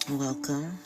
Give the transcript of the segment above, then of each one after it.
Welcome.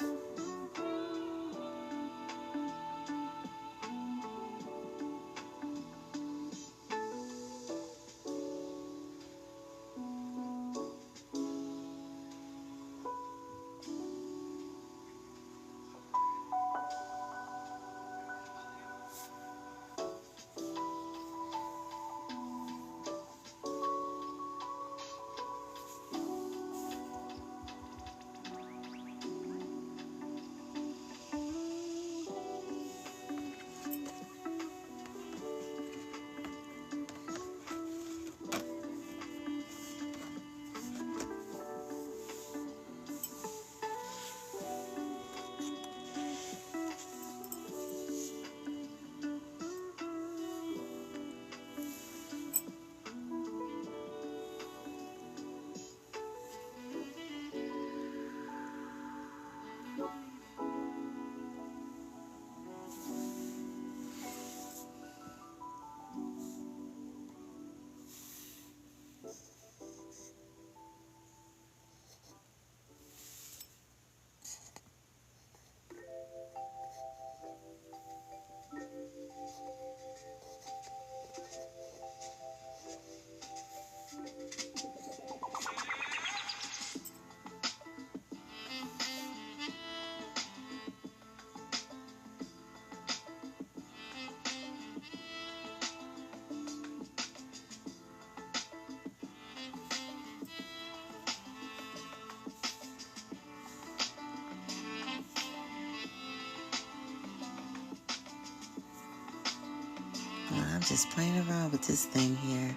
I'm just playing around with this thing here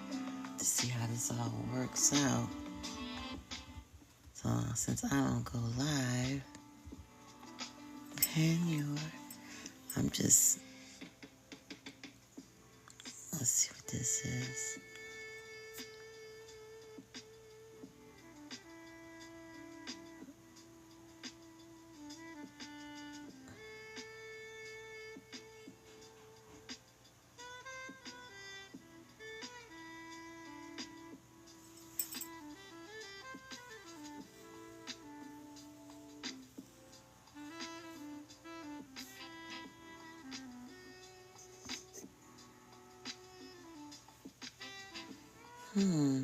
to see how this all works out. So since I don't go live, I'm just, let's see what this is. Hmm.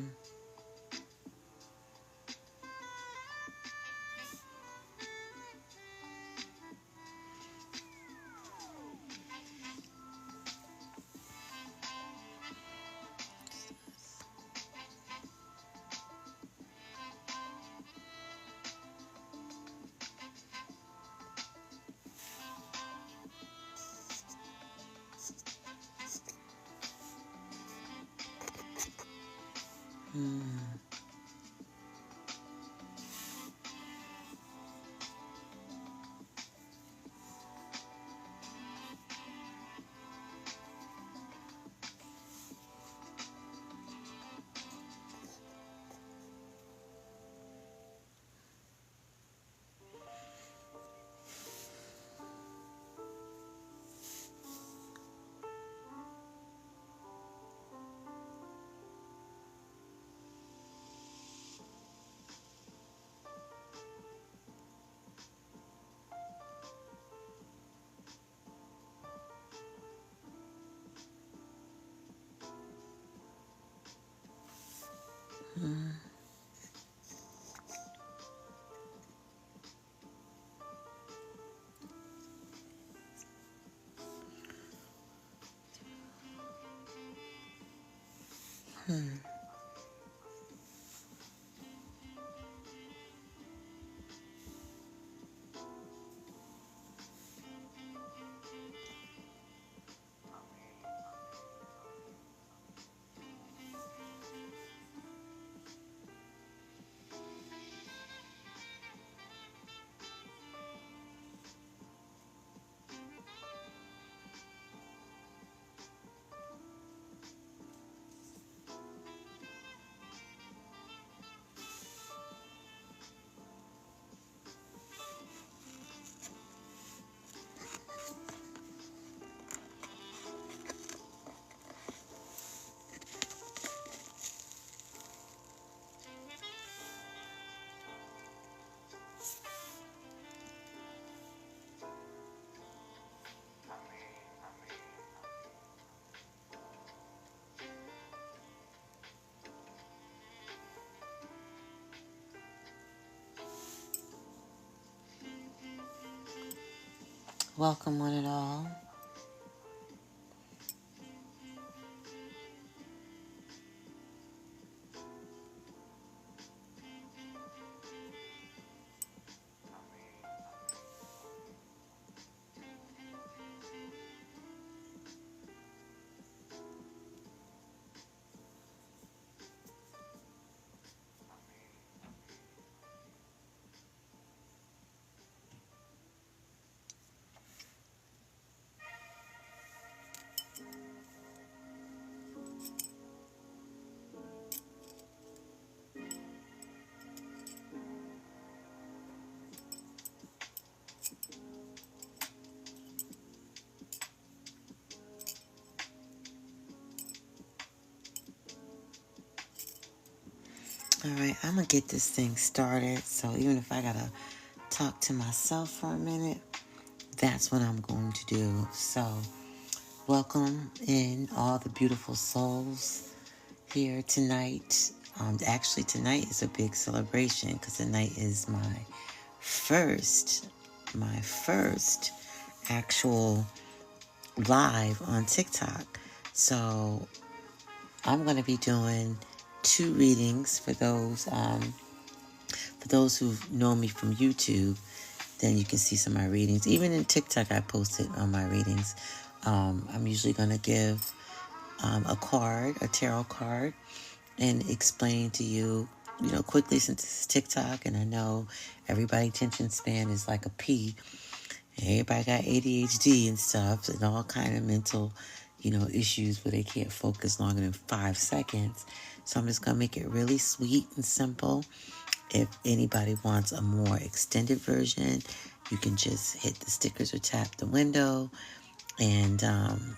Welcome, one and all. All right, I'm going to get this thing started. So even if I got to talk to myself for a minute, that's what I'm going to do. So welcome in all the beautiful souls here tonight. Actually, tonight is a big celebration because tonight is my first actual live on TikTok. So I'm going to be doing 2 readings for those who know me from YouTube. Then you can see some of my readings. Even in TikTok, I posted on my readings. I'm usually going to give a tarot card, and explain to you, quickly, since it's TikTok, and I know everybody's attention span is like a pea. Everybody got ADHD and stuff, and all kind of mental, issues where they can't focus longer than 5 seconds. So I'm just going to make it really sweet and simple. If anybody wants a more extended version, you can just hit the stickers or tap the window and on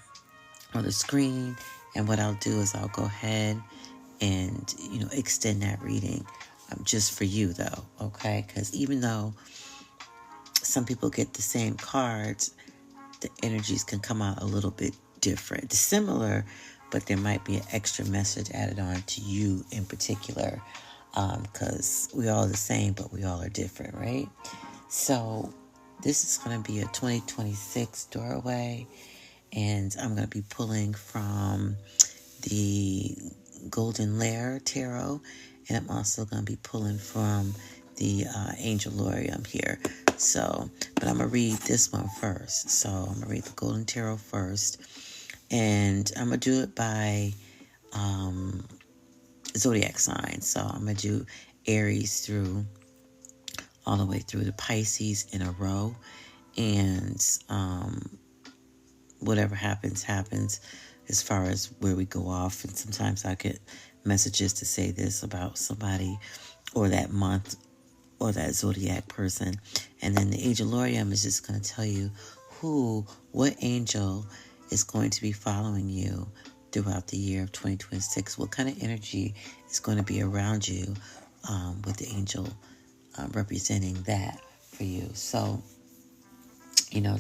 the screen. And what I'll do is I'll go ahead and, extend that reading just for you, though, okay? Because even though some people get the same cards, the energies can come out a little bit different. Similar, but there might be an extra message added on to you in particular, because we all the same, but we all are different, right? So this is going to be a 2026 doorway, and I'm going to be pulling from the Golden Lair Tarot, and I'm also going to be pulling from the Angel Lorium here. So, but I'm going to read this one first. So I'm going to read the Golden Tarot first, and I'm going to do it by Zodiac sign. So I'm going to do Aries through all the way through the Pisces in a row, and whatever happens as far as where we go off. And sometimes I get messages to say this about somebody or that month or that zodiac person. And then the Angel Lorium is just going to tell you what angel is going to be following you throughout the year of 2026. What kind of energy is going to be around you with the angel representing that for you. So,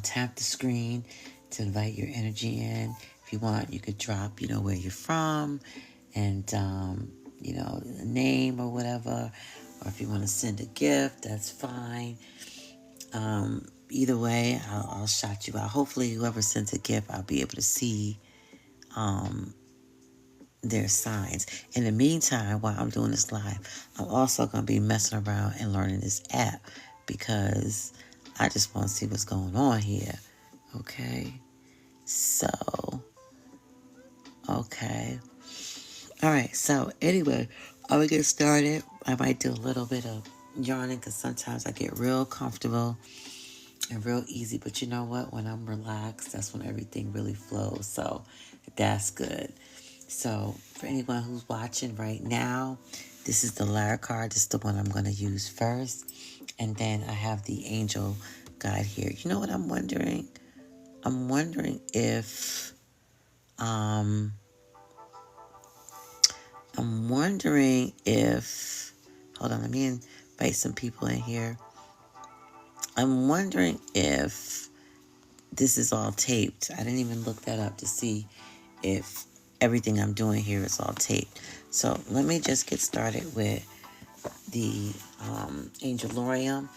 tap the screen to invite your energy in. If you want, you could drop, where you're from and, a name or whatever. Or if you want to send a gift, that's fine. Either way, I'll shout you out. Hopefully, whoever sends a gift, I'll be able to see their signs. In the meantime, while I'm doing this live, I'm also going to be messing around and learning this app because I just want to see what's going on here. Okay. So, okay. All right. So, anyway, I will get started. I might do a little bit of yarning because sometimes I get real comfortable and real easy. But you know what? When I'm relaxed, that's when everything really flows. So, that's good. So, for anyone who's watching right now, this is the Lyre card. This is the one I'm going to use first. And then I have the Angel guide here. You know what I'm wondering? I'm wondering if, hold on, let me invite some people in here. I'm wondering if this is all taped. I didn't even look that up to see if everything I'm doing here is all taped. So let me just get started with the Angel Lorium.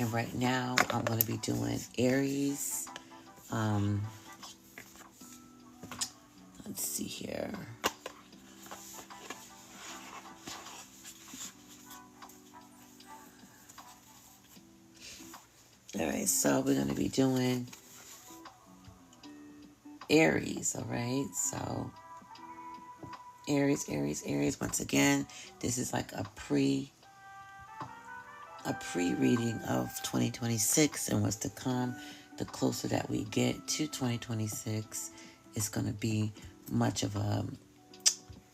And right now I'm going to be doing Aries Um, let's see here. All right, so we're going to be doing Aries, all right? So Aries, Aries, Aries. Once again, this is like a pre-reading of 2026 and what's to come. The closer that we get to 2026, it's going to be much of a,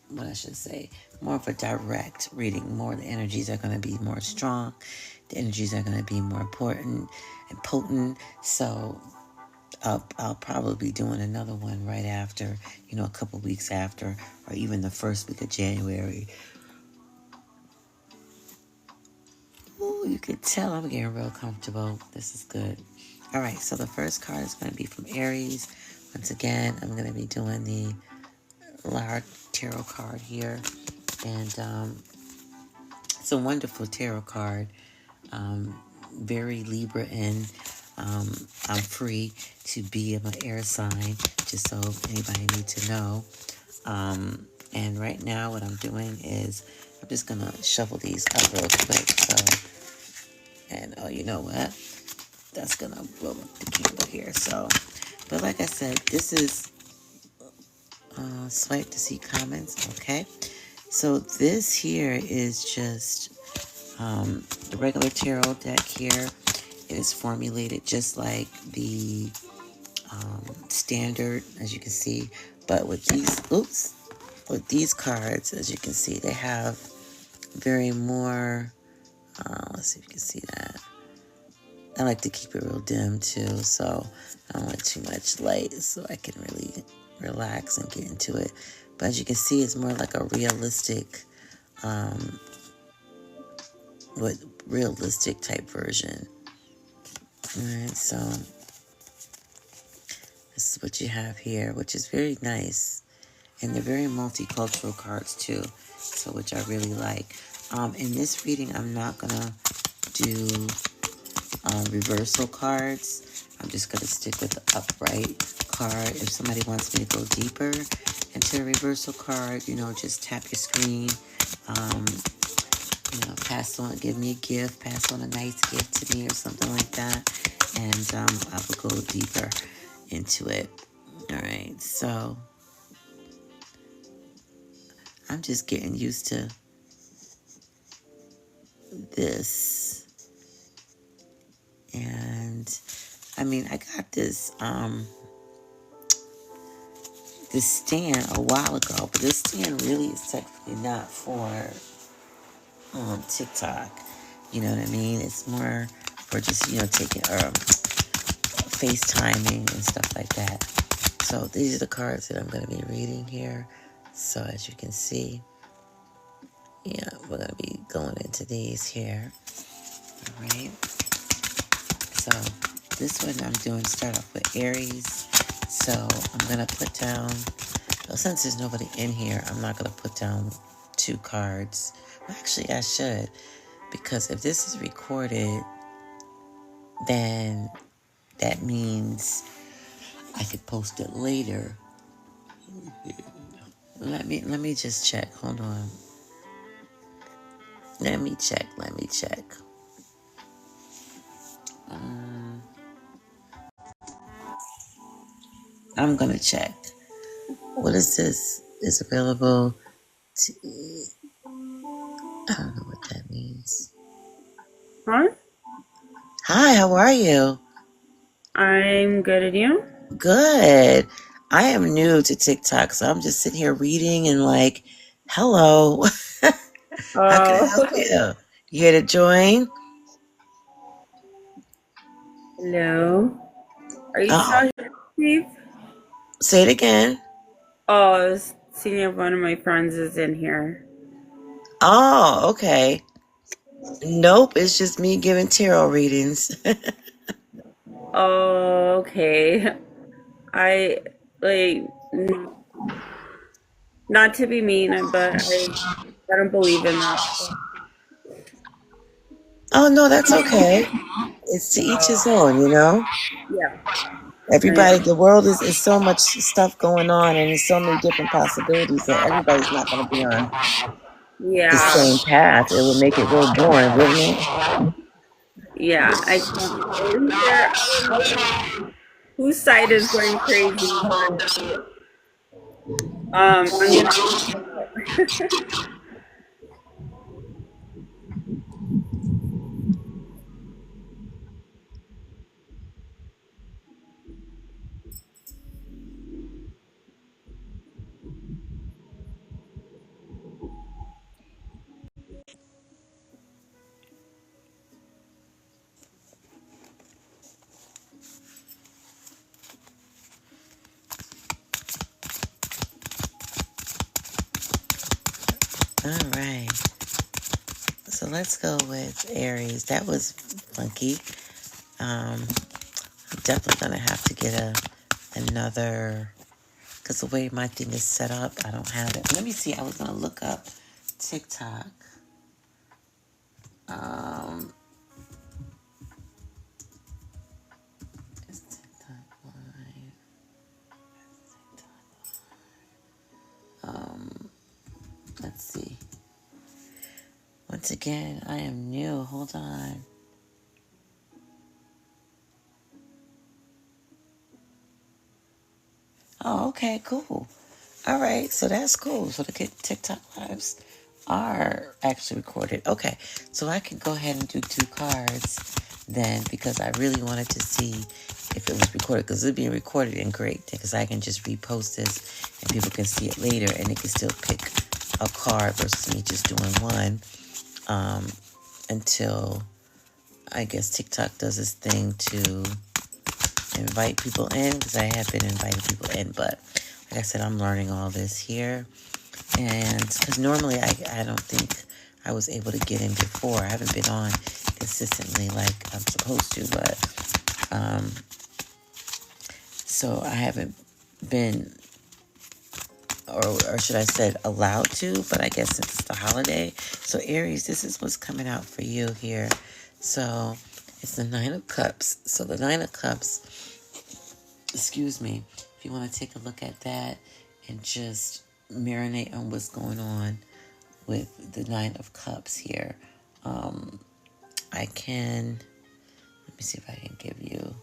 what I should say, more of a direct reading. More the energies are going to be more strong. The energies are going to be more important and potent. So I'll probably be doing another one right after, a couple weeks after, or even the first week of January. Ooh, you can tell I'm getting real comfortable. This is good. All right, so the first card is going to be from Aries. Once again, I'm going to be doing the large tarot card here. And it's a wonderful tarot card. Very Libra in. I'm free to be of an air sign, just so anybody needs to know. And right now what I'm doing is I'm just going to shuffle these up real quick. And oh, you know what? That's going to blow up the candle here. So, but like I said, this is swipe to see comments. Okay. So this here is just the regular tarot deck here. It is formulated just like the standard, as you can see. But with these cards, as you can see, they have very more, let's see if you can see that. I like to keep it real dim too, so I don't want too much light so I can really relax and get into it. But as you can see, it's more like a realistic, realistic type version. Alright, so this is what you have here, which is very nice. And they're very multicultural cards too, so which I really like. In this reading, I'm not gonna do reversal cards. I'm just gonna stick with the upright card. If somebody wants me to go deeper into a reversal card, just tap your screen. Pass on, give me a gift, pass on a nice gift to me or something like that, and I will go deeper into it. All right, so I'm just getting used to this. And I mean, I got this this stand a while ago, but this stand really is technically not for TikTok. You know what I mean? It's more for just taking FaceTiming and stuff like that. So these are the cards that I'm going to be reading here. So as you can see, we're going to be going into these here. All right. So this one I'm doing start off with Aries. So I'm going to put down, well, since there's nobody in here, I'm not going to put down 2 cards. Well, actually, I should, because if this is recorded, then that means I could post it later. Let me just check. Hold on. Let me check. I'm gonna check. What is this? Is available to... I don't know what that means. Huh? Hi, how are you? I'm good, at you? Good. I am new to TikTok, so I'm just sitting here reading and like, hello. How can I help Oh, you? You here to join? hello. Are you Oh, still here, Steve? say it again. Oh, I was seeing if one of my friends is in here. Oh, okay. Nope, it's just me giving tarot readings. Oh, okay. I like not to be mean, but I don't believe in that. Oh, no, that's okay. It's to each his own, Yeah. Everybody, the world is so much stuff going on, and there's so many different possibilities that everybody's not going to be on the Yeah, same path. It would make it real boring, wouldn't it? yeah. I can't over here. I don't know whose site is going crazy, but I'm gonna. All right. So let's go with Aries. That was funky. I'm definitely going to have to get another, because the way my thing is set up, I don't have it. Let me see. I was going to look up TikTok. Is TikTok live? Let's see. Once again, I am new. Hold on. Oh, okay, cool. All right, so that's cool. So the TikTok lives are actually recorded. Okay, so I can go ahead and do 2 cards then, because I really wanted to see if it was recorded, because it's being recorded and great, because I can just repost this and people can see it later and they can still pick a card versus me just doing one until I guess TikTok does this thing to invite people in, because I have been inviting people in, but like I said, I'm learning all this here. And because normally I don't think I was able to get in before. I haven't been on consistently like I'm supposed to, but so I haven't been, or should I say allowed to, but I guess since it's the holiday. So Aries, this is what's coming out for you here. So it's the 9 of Cups. So the 9 of Cups, excuse me, if you want to take a look at that and just marinate on what's going on with the 9 of Cups here. I can, let me see if I can give you,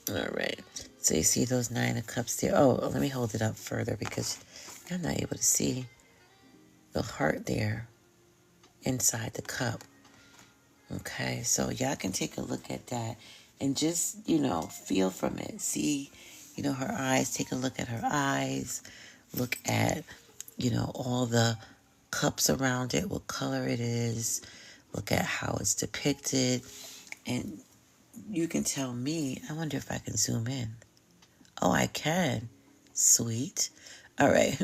all right. So you see those 9 of Cups there? Oh, let me hold it up further because I'm not able to see the heart there inside the cup. Okay, so y'all can take a look at that and just, feel from it. See, her eyes. Take a look at her eyes. Look at, all the cups around it, what color it is. Look at how it's depicted. And you can tell me, I wonder if I can zoom in. Oh, I can. Sweet. All right.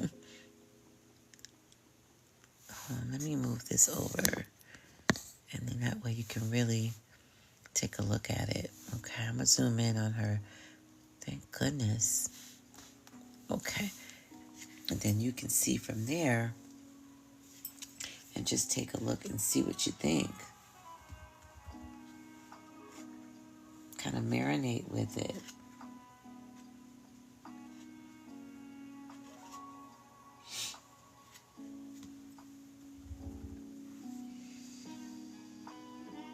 Let me move this over. And then that way you can really take a look at it. Okay, I'm going to zoom in on her. Thank goodness. Okay. And then you can see from there and just take a look and see what you think. Kind of marinate with it.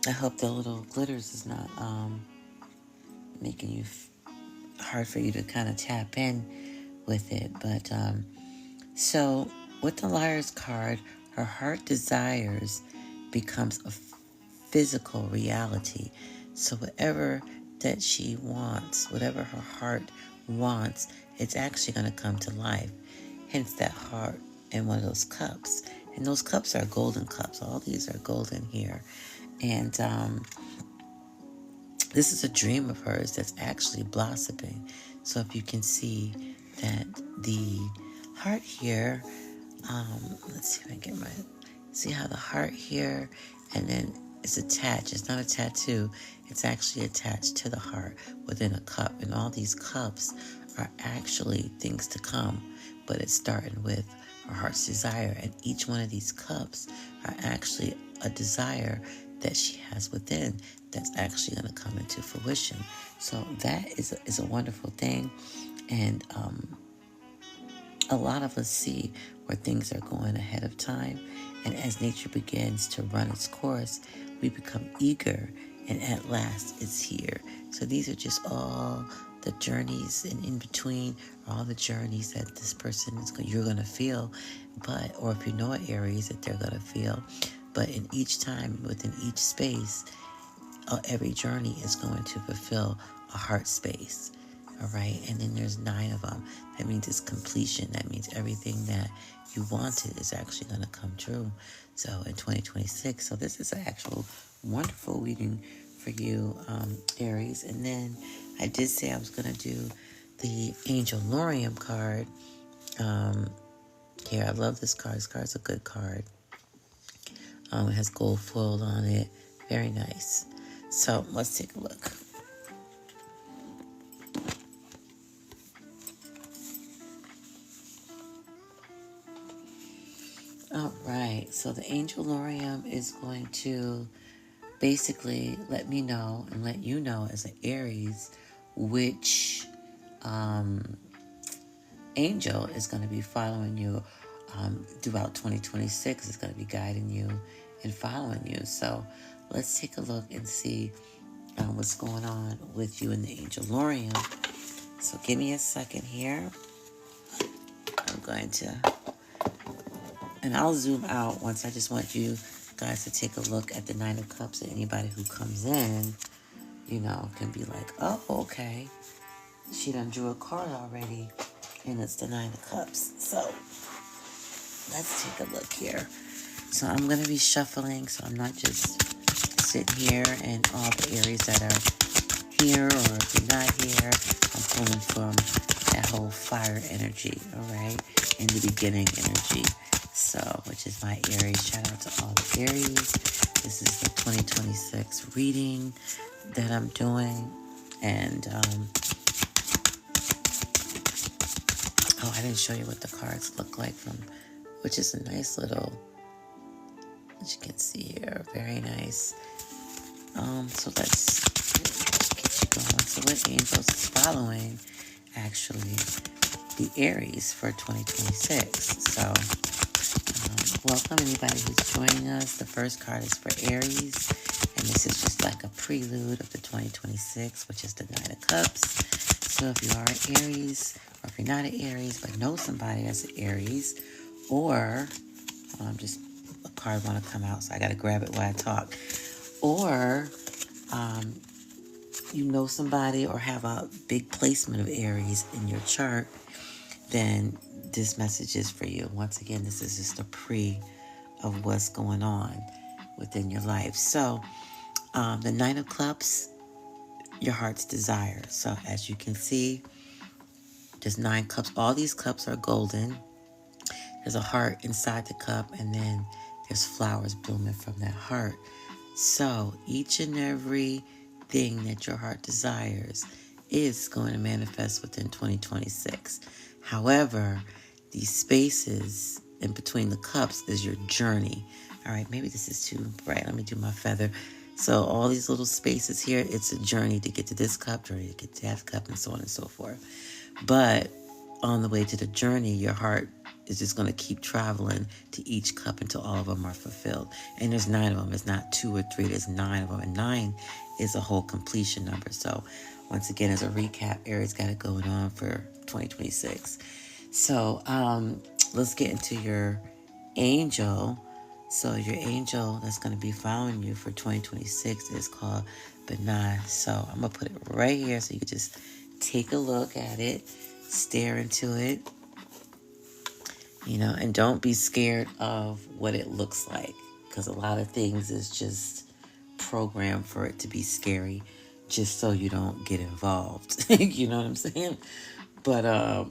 I hope the little glitters is not making you hard for you to kind of tap in with it. But so with the Liar's card, her heart desires becomes a physical reality. So whatever that she wants, whatever her heart wants, it's actually going to come to life. Hence that heart in one of those cups. And those cups are golden cups. All these are golden here. And this is a dream of hers that's actually blossoming. So if you can see that the heart here, let's see if I can get my, see how the heart here, and then it's attached. It's not a tattoo. It's actually attached to the heart within a cup. And all these cups are actually things to come, but it's starting with her heart's desire. And each one of these cups are actually a desire that she has within that's actually going to come into fruition. So that is a wonderful thing. And a lot of us see where things are going ahead of time. And as nature begins to run its course, we become eager, and at last it's here. So these are just all the journeys, and in between all the journeys that this person you're going to feel, but, or if you know an Aries, that they're going to feel. But in each time, within each space, every journey is going to fulfill a heart space. All right. And then there's 9 of them. That means it's completion. That means everything that you wanted is actually going to come true. So in 2026. So this is an actual wonderful reading for you, Aries. And then I did say I was going to do the Angel Lorium card. Here, I love this card. This card's a good card. It has gold foil on it. Very nice. So let's take a look. All right. So the Angel Lorium is going to basically let me know and let you know as an Aries which angel is going to be following you throughout 2026. Is going to be guiding you and following you. So let's take a look and see what's going on with you in the Angel Lorium. So give me a second here. I'm going to, and I'll zoom out once. I just want you guys to take a look at the 9 of Cups, and anybody who comes in, can be like, oh, okay. She done drew a card already, and it's the 9 of Cups. So let's take a look here. So I'm going to be shuffling, so I'm not just sitting here, and all the Aries that are here, or if you're not here, I'm pulling from that whole fire energy, all right, in the beginning energy. So, which is my Aries. Shout out to all the Aries. This is the 2026 reading that I'm doing. And, I didn't show you what the cards look like which is a nice little, as you can see here, very nice. So let's get you going. So what angels is following, actually, the Aries for 2026. So, welcome anybody who's joining us. The first card is for Aries, and this is just like a prelude of the 2026, which is the 9 of Cups. So if you are an Aries, or if you're not an Aries, but know somebody that's an Aries, or just a card want to come out, so I got to grab it while I talk, or you know somebody or have a big placement of Aries in your chart, then this message is for you. Once again, this is just a pre of what's going on within your life. So the 9 of Cups, your heart's desire. So as you can see, there's 9 cups. All these cups are golden. There's a heart inside the cup, and then there's flowers blooming from that heart. So each and every thing that your heart desires is going to manifest within 2026. However, these spaces in between the cups is your journey. All right, maybe this is too bright. Let me do my feather. So all these little spaces here, it's a journey to get to this cup, journey to get to that cup, and so on and so forth. But on the way to the journey, your heart is just going to keep traveling to each cup until all of them are fulfilled. And there's 9 of them. It's not 2 or 3. There's 9 of them. And 9 is a whole completion number. So once again, as a recap, Aries got it going on for 2026. So let's get into your angel. So your angel that's going to be following you for 2026 is called Benai. So I'm going to put it right here so you can just take a look at it, stare into it, and don't be scared of what it looks like, because a lot of things is just programmed for it to be scary just so you don't get involved. You know what I'm saying? But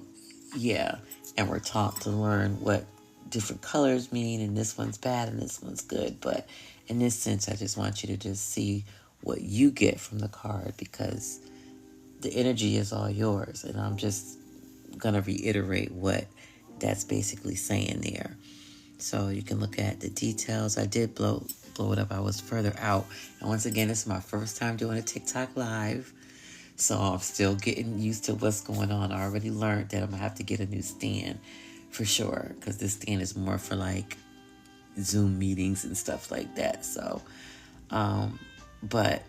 yeah, and we're taught to learn what different colors mean, and this one's bad and this one's good. But in this sense, I just want you to just see what you get from the card, because the energy is all yours. And I'm just going to reiterate what that's basically saying there. So you can look at the details. I did blow it up. I was further out. And once again, this is my first time doing a TikTok live. So I'm still getting used to what's going on. I already learned that I'm going to have to get a new stand for sure. Because this stand is more for like Zoom meetings and stuff like that. So, but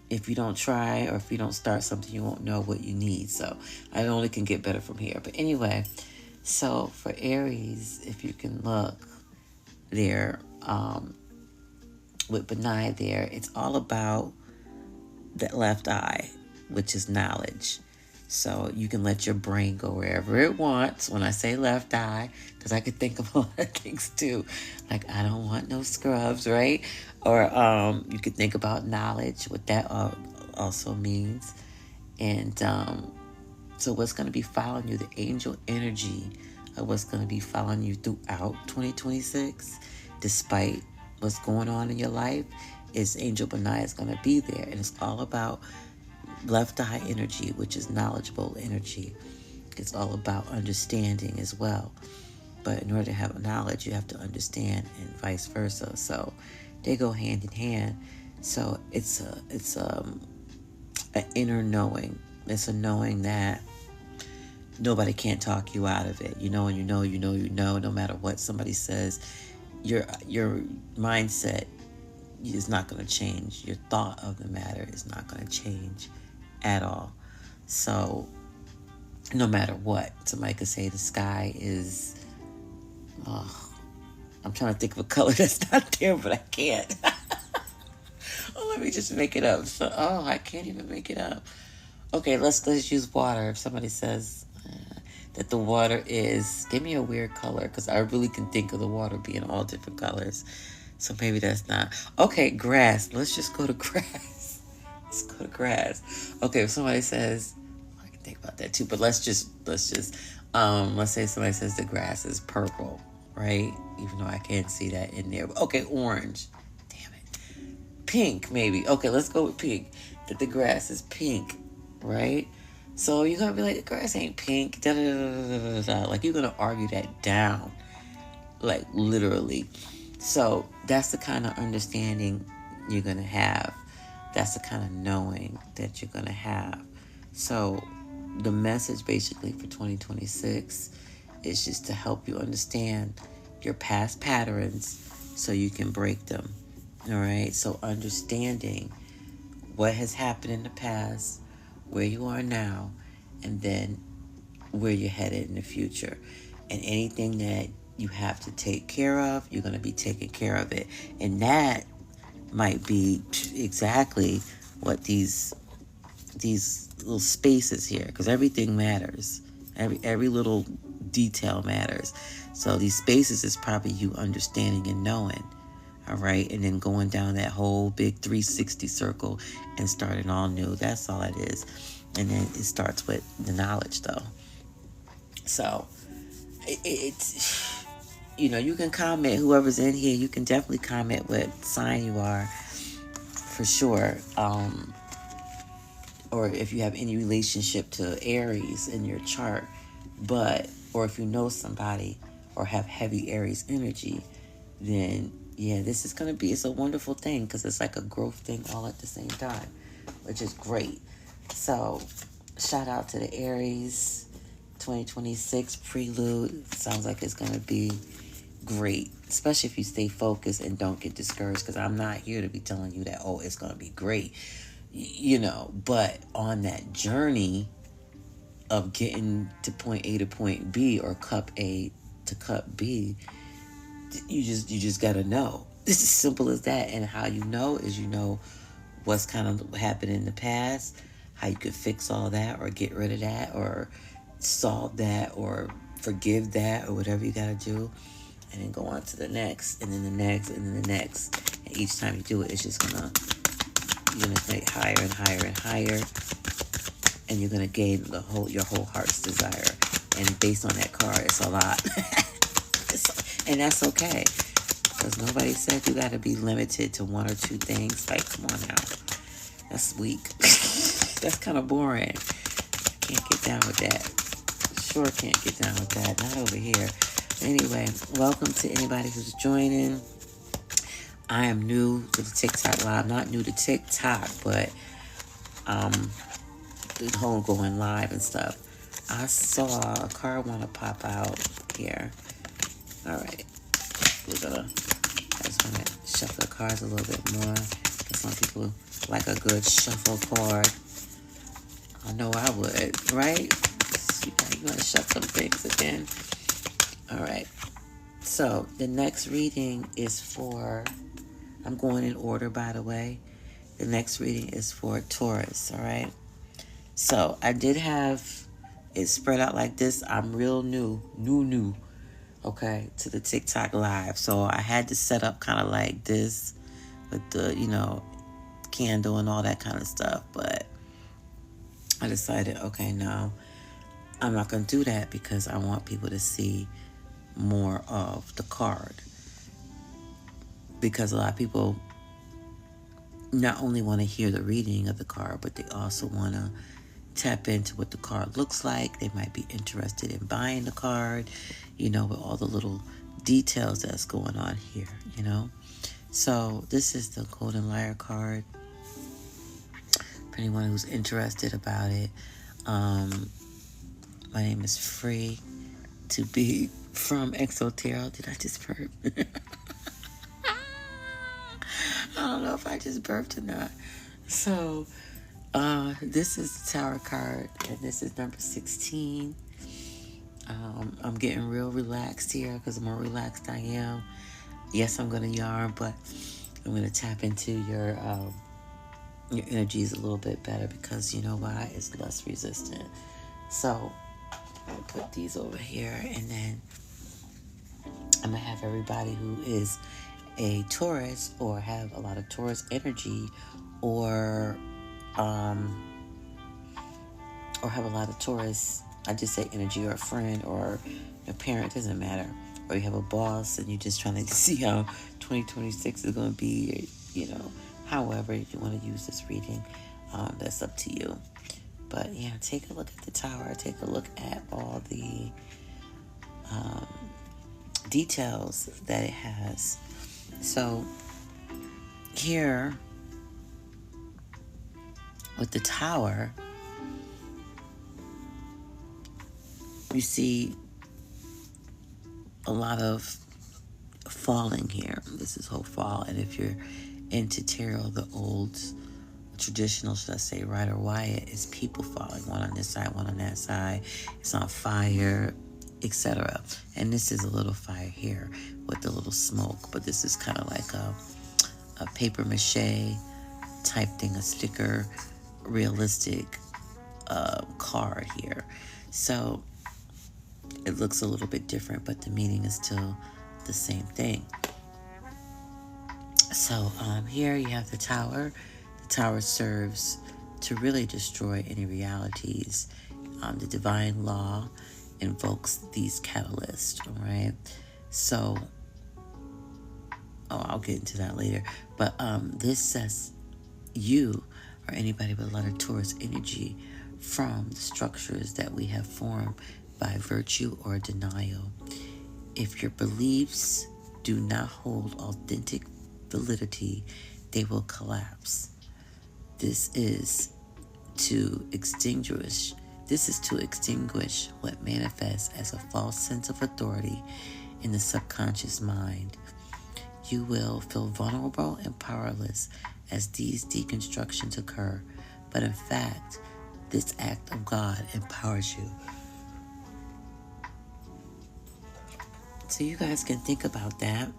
if you don't try or if you don't start something, you won't know what you need. So I only can get better from here. But anyway, so for Aries, if you can look there, with Benai there, it's all about that left eye, which is knowledge. So you can let your brain go wherever it wants. When I say left eye, because I could think of a lot of things too. Like, I don't want no scrubs, right? Or you could think about knowledge, what that also means. And so what's going to be following you, the angel energy of what's going to be following you throughout 2026, despite what's going on in your life, is Angel Benai is going to be there. And it's all about left eye energy, which is knowledgeable energy. It's all about understanding as well. But in order to have knowledge, you have to understand, and vice versa. So they go hand in hand. So it's an inner knowing. It's a knowing that nobody can't talk you out of it. You know, and you know, no matter what somebody says, your mindset is not going to change. Your thought of the matter is not going to change at all. So no matter what, somebody could say the sky is, I'm trying to think of a color that's not there, but I can't. Oh, let me just make it up. So, I can't even make it up. Okay, let's use water. If somebody says that the water is, give me a weird color, because I really can think of the water being all different colors. So maybe that's not. Okay, grass. Let's just go to grass. Let's go to grass. Okay, if somebody says, I can think about that too, but let's say somebody says the grass is purple, right? Even though I can't see that in there. Okay, orange. Damn it. Pink, maybe. Okay, let's go with pink. That the grass is pink, right? So you're going to be like, the grass ain't pink. Da, da, da, da, da, da. Like, you're going to argue that down. Like, literally. So that's the kind of understanding you're going to have. That's the kind of knowing that you're going to have. So the message basically for 2026 is just to help you understand your past patterns so you can break them. All right. So understanding what has happened in the past, where you are now, and then where you're headed in the future. And anything that you have to take care of, you're going to be taking care of it. And that might be exactly what these little spaces here, because everything matters. Every little detail matters. So these spaces is probably you understanding and knowing. All right. And then going down that whole big 360 circle and starting all new. That's all it is. And then it starts with the knowledge, though. So it's, you can comment, whoever's in here, you can definitely comment what sign you are, for sure. Or if you have any relationship to Aries in your chart, or if you know somebody or have heavy Aries energy, then yeah, this is going to be, it's a wonderful thing, because it's like a growth thing all at the same time, which is great. So shout out to the Aries 2026 prelude. Sounds like it's going to be great, especially if you stay focused and don't get discouraged, because I'm not here to be telling you that, it's going to be great, but on that journey of getting to point A to point B, or cup A to cup B, you just got to know. It's as simple as that. And how you know is what's kind of happened in the past, how you could fix all that, or get rid of that, or solve that, or forgive that, or whatever you got to do. And then go on to the next, and then the next, and then the next. And each time you do it, it's just you're going to get higher and higher and higher. And you're going to gain your whole heart's desire. And based on that card, it's a lot. And that's okay. Because nobody said you got to be limited to one or two things. Like, come on now. That's weak. That's kind of boring. Can't get down with that. Sure can't get down with that. Not over here. Anyway, welcome to anybody who's joining. I am new to the TikTok live. Not new to TikTok, but the whole going live and stuff. I saw a card want to pop out here. All right, I just want to shuffle the cards a little bit more. Because some people like a good shuffle card. I know I would, right? You want to shuffle some things again. All right. So the next reading is for, I'm going in order, by the way. The next reading is for Taurus, all right? So I did have it spread out like this. I'm real new, okay, to the TikTok live. So I had to set up kind of like this with the, candle and all that kind of stuff. But I decided, okay, no, I'm not going to do that because I want people to see more of the card. Because a lot of people not only want to hear the reading of the card, but they also want to tap into what the card looks like. They might be interested in buying the card, with all the little details that's going on here, So this is the Golden Liar card. For anyone who's interested about it, my name is Free to be from Exotero. Did I just burp? I don't know if I just burped or not. So, this is the Tower card, and this is number 16. I'm getting real relaxed here because the more relaxed I am, yes, I'm going to yarn, but I'm going to tap into your energies a little bit better because you know why? It's less resistant. So, I'm going to put these over here, and then I'm going to have everybody who is a Taurus or have a lot of Taurus energy or have a lot of Taurus, I just say energy, or a friend or a parent, doesn't matter. Or you have a boss and you're just trying to see how 2026 is going to be, however, if you want to use this reading, that's up to you. But yeah, take a look at the Tower. Take a look at all the details that it has. So here with the Tower, you see a lot of falling here. This is whole fall. And if you're into tarot, the old traditional, should I say, Rider Waite, is people falling, one on this side, one on that side. It's on fire, etc. And this is a little fire here with a little smoke, but this is kind of like a paper mache type thing, a sticker, realistic card here. So it looks a little bit different, but the meaning is still the same thing. So here you have the Tower. The Tower serves to really destroy any realities. The divine law invokes these catalysts, all right? So, I'll get into that later. But this says you or anybody with a lot of Taurus energy from the structures that we have formed by virtue or denial. If your beliefs do not hold authentic validity, they will collapse. This is to extinguish what manifests as a false sense of authority in the subconscious mind. You will feel vulnerable and powerless as these deconstructions occur, but in fact, this act of God empowers you. So you guys can think about that.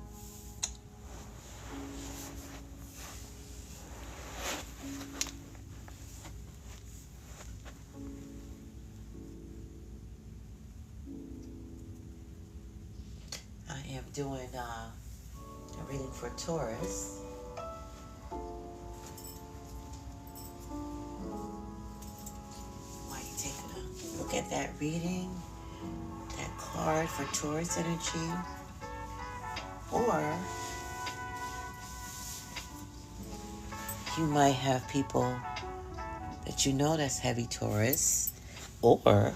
I am doing a reading for Taurus. While you take a look at that reading, that card for Taurus energy, or you might have people that you know that's heavy Taurus, or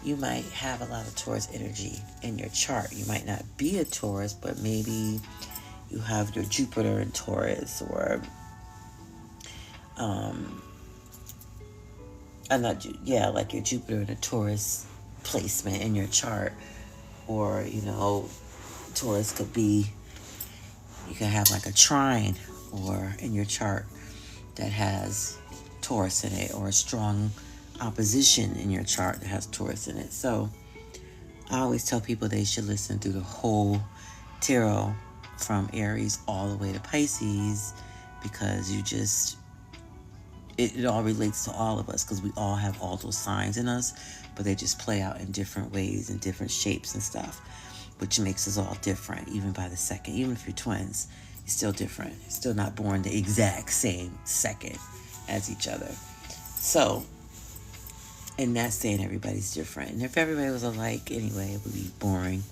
you might have a lot of Taurus energy in your chart. You might not be a Taurus, but maybe you have your Jupiter in Taurus, or like your Jupiter in a Taurus placement in your chart, or Taurus could be, you can have like a trine or in your chart that has Taurus in it, or a strong opposition in your chart that has Taurus in it. So I always tell people they should listen through the whole tarot from Aries all the way to Pisces, because it all relates to all of us, because we all have all those signs in us, but they just play out in different ways and different shapes and stuff, which makes us all different. Even by the second, even if you're twins, you're still different. You're still not born the exact same second as each other. So, and that's saying everybody's different. And if everybody was alike anyway, it would be boring.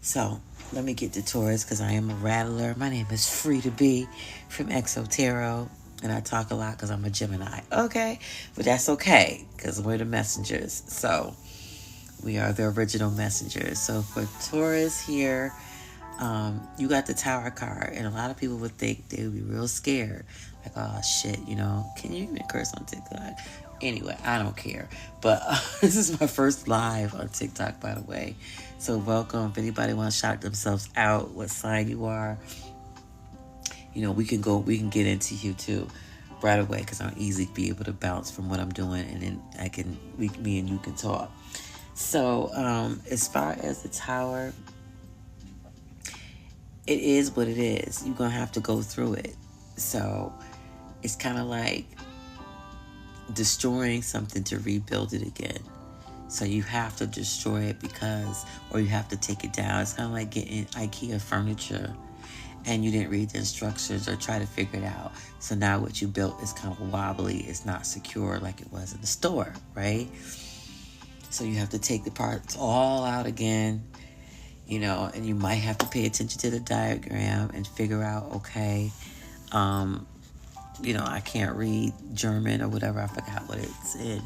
So let me get to Taurus, because I am a rattler. My name is Free to Be from Exo Tarot, and I talk a lot because I'm a Gemini. Okay, but that's okay, because we're the messengers. So we are the original messengers. So for Taurus here, you got the Tower card, and a lot of people would think they would be real scared, like, oh shit, can you even curse on TikTok? Anyway, I don't care. But this is my first live on TikTok, by the way. So welcome. If anybody wants to shout themselves out, what sign you are, we can get into you too right away, because I'll easily be able to bounce from what I'm doing, and then me and you can talk. So as far as the Tower, it is what it is. You're going to have to go through it. So it's kind of like destroying something to rebuild it again. So you have to destroy it, or you have to take it down. It's kind of like getting IKEA furniture and you didn't read the instructions or try to figure it out. So now what you built is kind of wobbly. It's not secure like it was in the store, right? So you have to take the parts all out again, and you might have to pay attention to the diagram and figure out, okay, I can't read German or whatever. I forgot what it's in,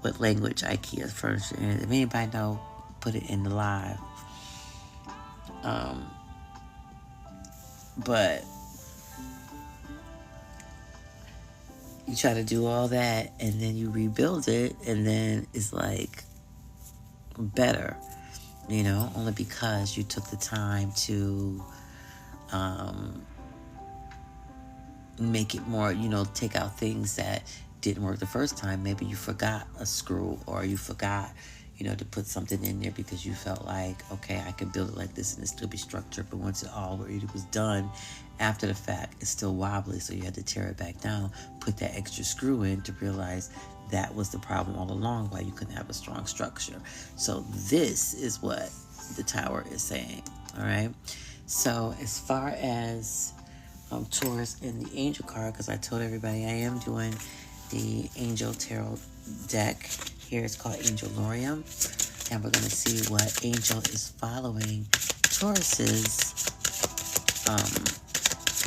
what language IKEA furniture is. If anybody know, put it in the live. But you try to do all that, and then you rebuild it, and then it's like better, only because you took the time to make it more, take out things that didn't work the first time. Maybe you forgot a screw, or you forgot, to put something in there because you felt like, okay, I could build it like this and it still be structured. But once it was done after the fact, it's still wobbly. So you had to tear it back down, put that extra screw in to realize that was the problem all along, why you couldn't have a strong structure. So this is what the Tower is saying. All right. So as far as Taurus and the Angel card, because I told everybody I am doing the Angel Tarot deck. Here it's called Angel Lorium, and we're going to see what Angel is following Taurus's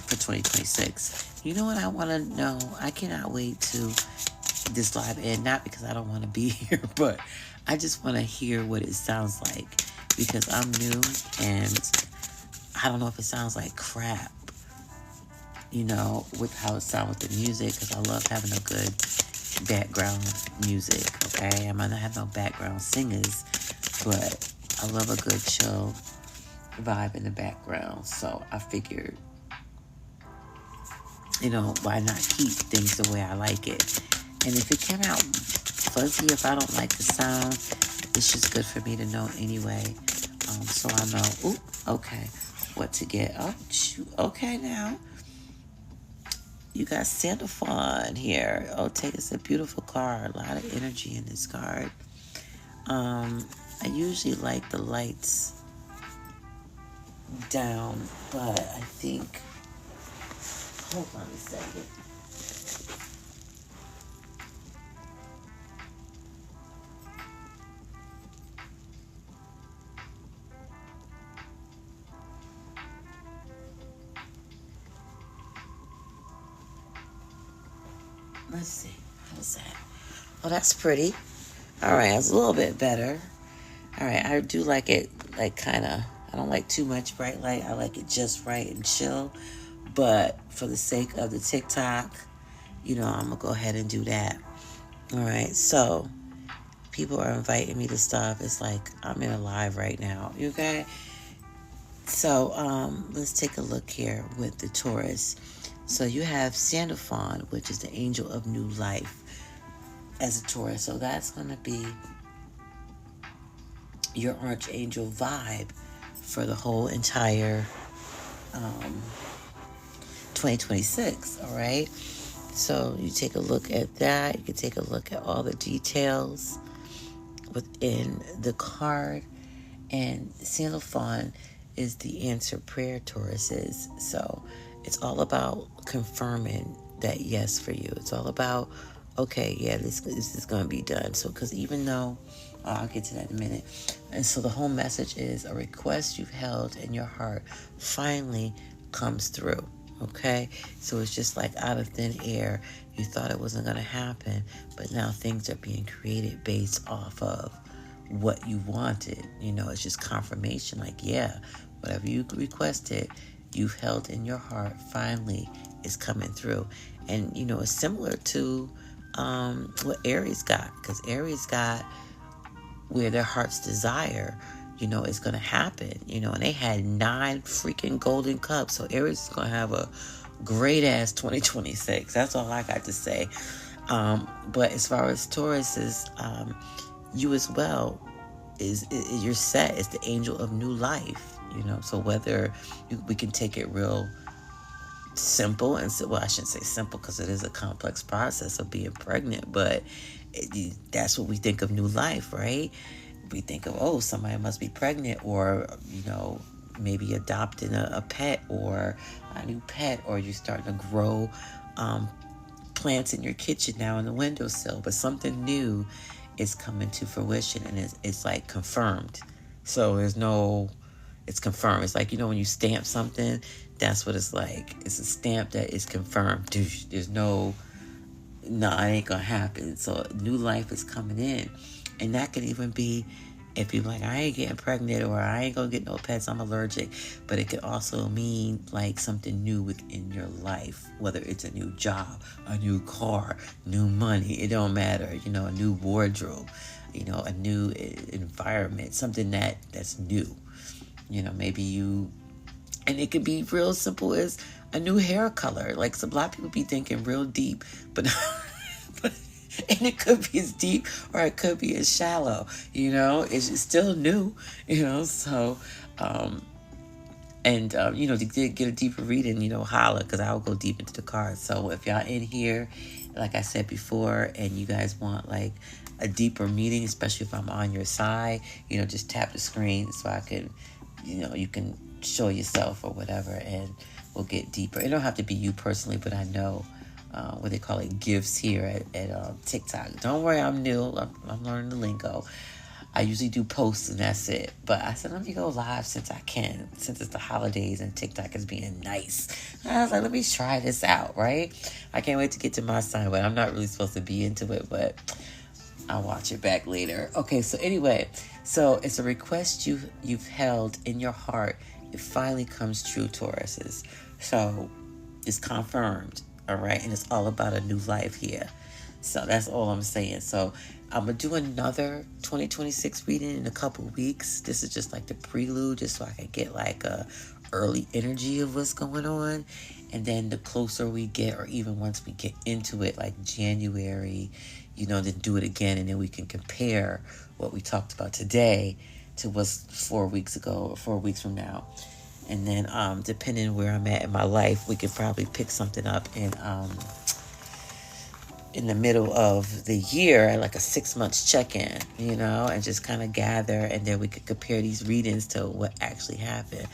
for 2026. You know what I want to know? I cannot wait to this live end, not because I don't want to be here, but I just want to hear what it sounds like, because I'm new and I don't know if it sounds like crap, with how it sounds with the music, because I love having a good background music, okay? I might not have no background singers, but I love a good chill vibe in the background. So I figured, why not keep things the way I like it? And if it came out fuzzy, if I don't like the sound, it's just good for me to know anyway. So I know, okay, what to get. Oh, shoot. Okay, now. You got Santa Fawn here. Oh, it's a beautiful card. A lot of energy in this card. I usually like the lights down, but I think, hold on a second. Let's see. How's that? Oh, that's pretty. All right, it's a little bit better. All right, I do like it, like kind of. I don't like too much bright light. I like it just right and chill. But for the sake of the TikTok, I'm gonna go ahead and do that. All right, so people are inviting me to stuff. It's like I'm in a live right now. You okay? So let's take a look here with the Taurus. So you have Sandalphon, which is the angel of new life as a Taurus. So that's going to be your archangel vibe for the whole entire 2026. All right. So you take a look at that. You can take a look at all the details within the card. And Sandalphon is the answered prayer, Tauruses. So it's all about confirming that yes for you. It's all about, okay, yeah, this is going to be done. So, because even though, I'll get to that in a minute. And so the whole message is a request you've held in your heart finally comes through. Okay? So it's just like out of thin air. You thought it wasn't going to happen, but now things are being created based off of what you wanted. It's just confirmation, like, yeah, whatever you requested, you've held in your heart, finally is coming through. And it's similar to what Aries got, because Aries got where their heart's desire is going to happen, and they had 9 freaking golden cups. So Aries is going to have a great ass 2026. That's all I got to say. But as far as Taurus is, you as well is you're set. It's the angel of new life, so whether we can take it real simple and say, well, I shouldn't say simple because it is a complex process of being pregnant, but that's what we think of new life, right? We think of, oh, somebody must be pregnant, or maybe adopting a pet or a new pet, or you're starting to grow plants in your kitchen now in the windowsill, but something new is coming to fruition, and it's like confirmed. So it's confirmed. It's like, when you stamp something, that's what it's like. It's a stamp that is confirmed. There's no, it ain't gonna happen. So new life is coming in. And that could even be if you're like, I ain't getting pregnant, or I ain't gonna get no pets, I'm allergic. But it could also mean like something new within your life, whether it's a new job, a new car, new money, it don't matter, a new wardrobe, a new environment, something that's new. Maybe and it could be real simple as a new hair color. Like, a lot of people be thinking real deep, but and it could be as deep or it could be as shallow, it's still new, so, to get a deeper reading, holla, because I'll go deep into the cards. So if y'all in here, like I said before, and you guys want like a deeper meeting, especially if I'm on your side, just tap the screen so I can, you can show yourself or whatever, and we'll get deeper. It don't have to be you personally, but I know what they call it, gifts here at TikTok. Don't worry, I'm new. I'm learning the lingo. I usually do posts and that's it. But I said, let me go live since I can, since it's the holidays and TikTok is being nice. I was like, let me try this out, right? I can't wait to get to my sign, but I'm not really supposed to be into it, but I'll watch it back later. Okay, so anyway, so it's a request you've held in your heart. It finally comes true, Tauruses. So it's confirmed, all right? And it's all about a new life here. So that's all I'm saying. So I'm going to do another 2026 reading in a couple weeks. This is just like the prelude, just so I can get like a early energy of what's going on. And then the closer we get, or even once we get into it, like January, then do it again. And then we can compare what we talked about today to what's 4 weeks ago or 4 weeks from now. And then depending where I'm at in my life, we could probably pick something up in the middle of the year, like a 6 months check-in, and just kind of gather, and then we could compare these readings to what actually happened.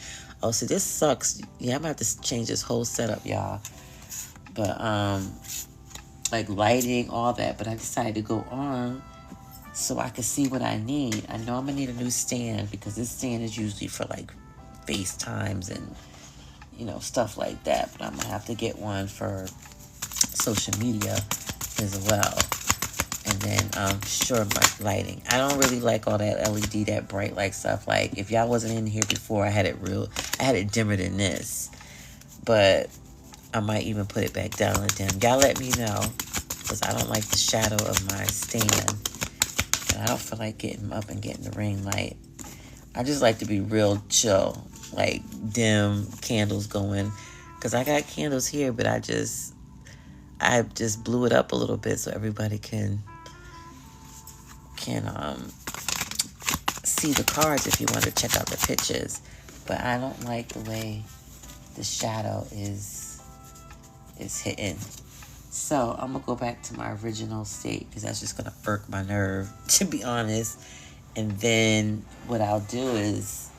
Oh, so this sucks. Yeah, I'm gonna have to change this whole setup, y'all. But like lighting, all that. But I decided to go on so I could see what I need. I know I'm gonna need a new stand, because this stand is usually for like FaceTimes and stuff like that. But I'm gonna have to get one for social media as well. And then sure, my lighting. I don't really like all that LED, that bright light stuff. Like if y'all wasn't in here before, I had it dimmer than this. But I might even put it back down and dim. Y'all let me know, because I don't like the shadow of my stand. And I don't feel like getting up and getting the ring light. I just like to be real chill, like dim candles going. Because I got candles here, but I just blew it up a little bit so everybody can see the cards if you want to check out the pictures. But I don't like the way the shadow is hitting. So I'm gonna go back to my original state, because that's just gonna irk my nerve, to be honest. And then what I'll do is,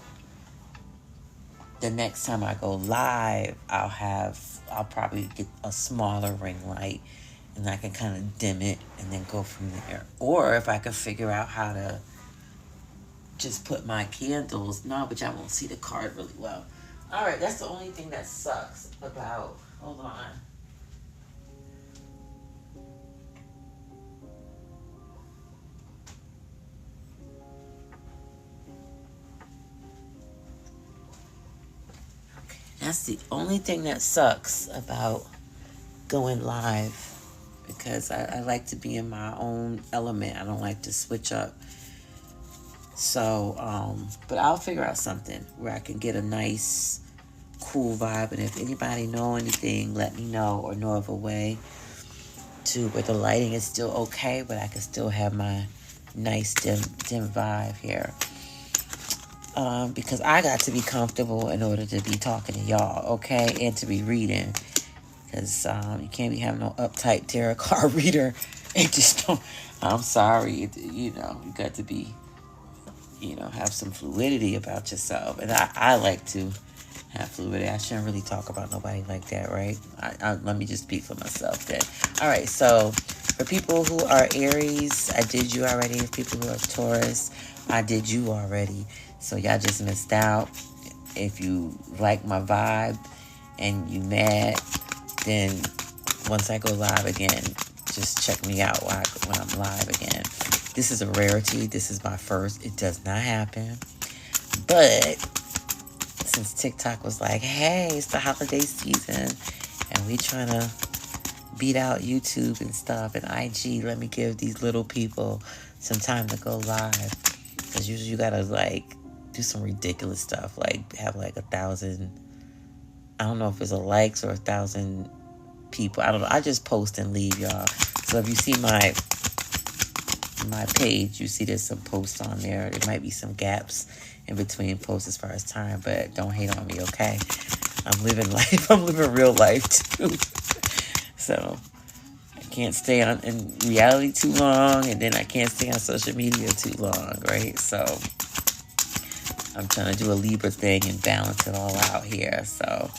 the next time I go live, I'll probably get a smaller ring light, and I can kind of dim it and then go from there. Or if I can figure out how to just put my candles, no, but y'all won't see the card really well. All right, that's the only thing that sucks about, hold on. That's the only thing that sucks about going live, because I like to be in my own element. I don't like to switch up. So, but I'll figure out something where I can get a nice, cool vibe. And if anybody know anything, let me know, or know of a way to where the lighting is still okay, but I can still have my nice dim vibe here. Because I got to be comfortable in order to be talking to y'all, okay? And to be reading. Because you can't be having no uptight tarot card reader. It just don't, I'm sorry. You got to be, have some fluidity about yourself. And I like to have fluidity. I shouldn't really talk about nobody like that, right? Let me just speak for myself then. All right, so for people who are Aries, I did you already. For people who are Taurus, I did you already. So y'all just missed out. If you like my vibe and you mad, then once I go live again, just check me out when I'm live again. This is a rarity. This is my first. It does not happen. But since TikTok was like, hey, it's the holiday season, and we trying to beat out YouTube and stuff and IG, let me give these little people some time to go live. Because usually you gotta do some ridiculous stuff, like have 1,000, I don't know if it's likes or 1,000 people. I don't know. I just post and leave, y'all. So if you see my page, you see there's some posts on there. There might be some gaps in between posts as far as time, but don't hate on me, okay? I'm living life. I'm living real life too. So I can't stay in reality too long, and then I can't stay on social media too long, right? So I'm trying to do a Libra thing and balance it all out here. So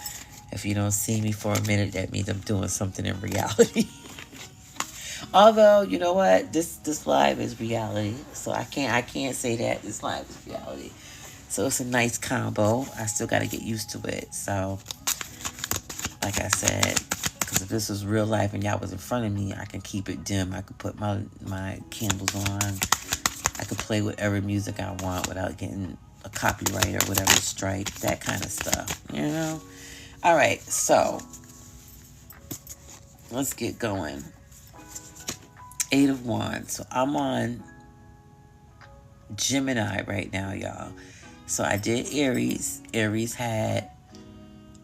if you don't see me for a minute, that means I'm doing something in reality. Although, you know what? This live is reality. So I can't say that this live is reality. So it's a nice combo. I still got to get used to it. So, like I said, because if this was real life and y'all was in front of me, I can keep it dim. I could put my candles on. I could play whatever music I want without getting a copyright or whatever strike. That kind of stuff, All right, so let's get going. 8 of Wands. So I'm on Gemini right now, y'all. So I did Aries. Aries had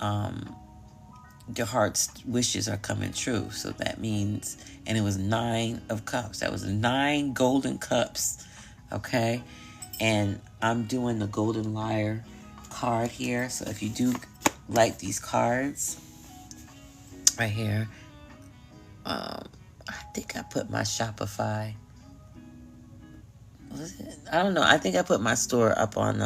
your heart's wishes are coming true. So that means, and it was 9 of Cups. That was 9 golden cups. Okay. And I'm doing the Golden Liar card here. So if you do like these cards right here, I think I put my Shopify. Was it? I don't know. I think I put my store up on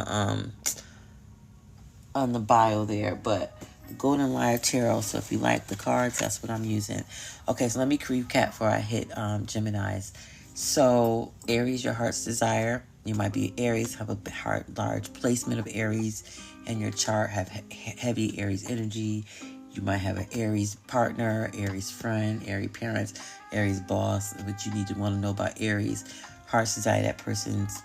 the bio there, but the Golden Liar Tarot. So if you like the cards, that's what I'm using. Okay, so let me recap before I hit Gemini's. So Aries, your heart's desire. You might be Aries, have a large placement of Aries in your chart, have heavy Aries energy. You might have an Aries partner, Aries friend, Aries parents, Aries boss, but you need to want to know about Aries. Heart's desire, that person's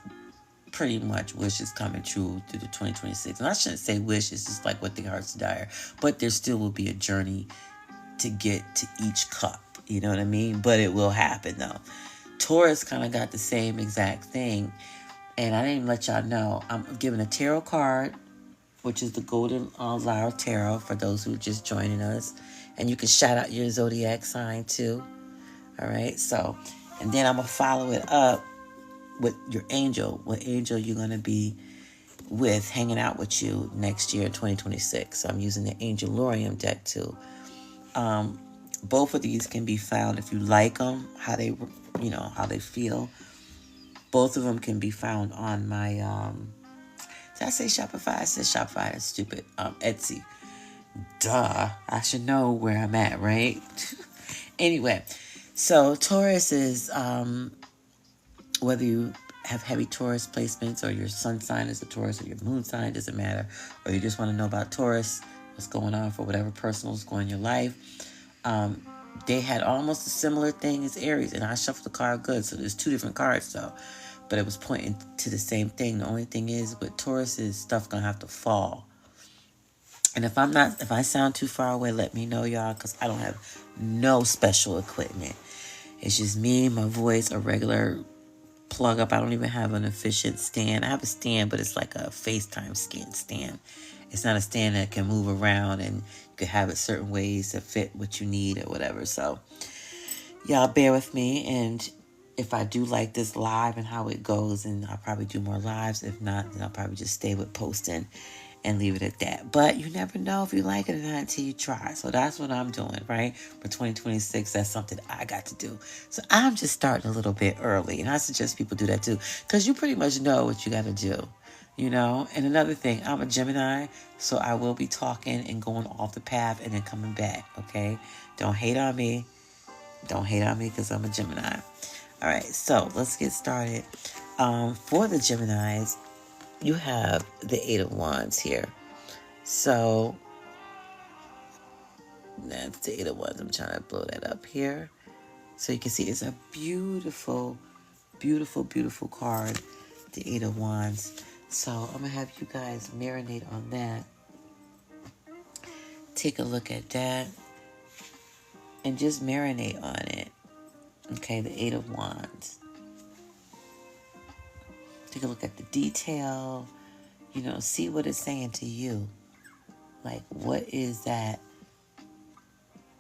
pretty much wish is coming true through the 2026. And I shouldn't say wish, it's just like what the heart's desire. But there still will be a journey to get to each cup. You know what I mean? But it will happen though. Taurus kind of got the same exact thing. And I didn't even let y'all know. I'm giving a tarot card, which is the Golden Lyra Tarot for those who are just joining us. And you can shout out your zodiac sign too. All right. So, and then I'm going to follow it up with your angel. What angel you're going to be with hanging out with you next year, 2026. So I'm using the Angel Lorium deck too. Both of these can be found if you like them, how they, how they feel. Both of them can be found on my, did I say Shopify? I said Shopify. That's stupid. Etsy. Duh. I should know where I'm at, right? Anyway, so Taurus is, whether you have heavy Taurus placements or your sun sign is a Taurus or your moon sign, doesn't matter. Or you just want to know about Taurus, what's going on for whatever personal is going in your life. They had almost a similar thing as Aries, and I shuffled the card good, so there's two different cards though, but it was pointing to the same thing. The only thing is with Taurus is stuff gonna have to fall. And if I sound too far away, let me know, y'all, because I don't have no special equipment. It's just me, my voice, a regular plug up. I don't even have an efficient stand. I have a stand, but it's like a FaceTime stand. It's not a stand that can move around and you can have it certain ways to fit what you need or whatever. So y'all bear with me. And if I do like this live and how it goes, and I'll probably do more lives. If not, then I'll probably just stay with posting and leave it at that. But you never know if you like it or not until you try. So that's what I'm doing, right? For 2026, that's something I got to do. So I'm just starting a little bit early. And I suggest people do that too, because you pretty much know what you got to do. And another thing, I'm a Gemini, so I will be talking and going off the path and then coming back, okay? Don't hate on me. Don't hate on me because I'm a Gemini. All right, so let's get started. For the Geminis, you have the Eight of Wands here. So that's the Eight of Wands. I'm trying to blow that up here. So you can see it's a beautiful, beautiful, beautiful card, the Eight of Wands. So I'm going to have you guys marinate on that. Take a look at that. And just marinate on it. Okay, the Eight of Wands. Take a look at the detail. See what it's saying to you. Like, what is that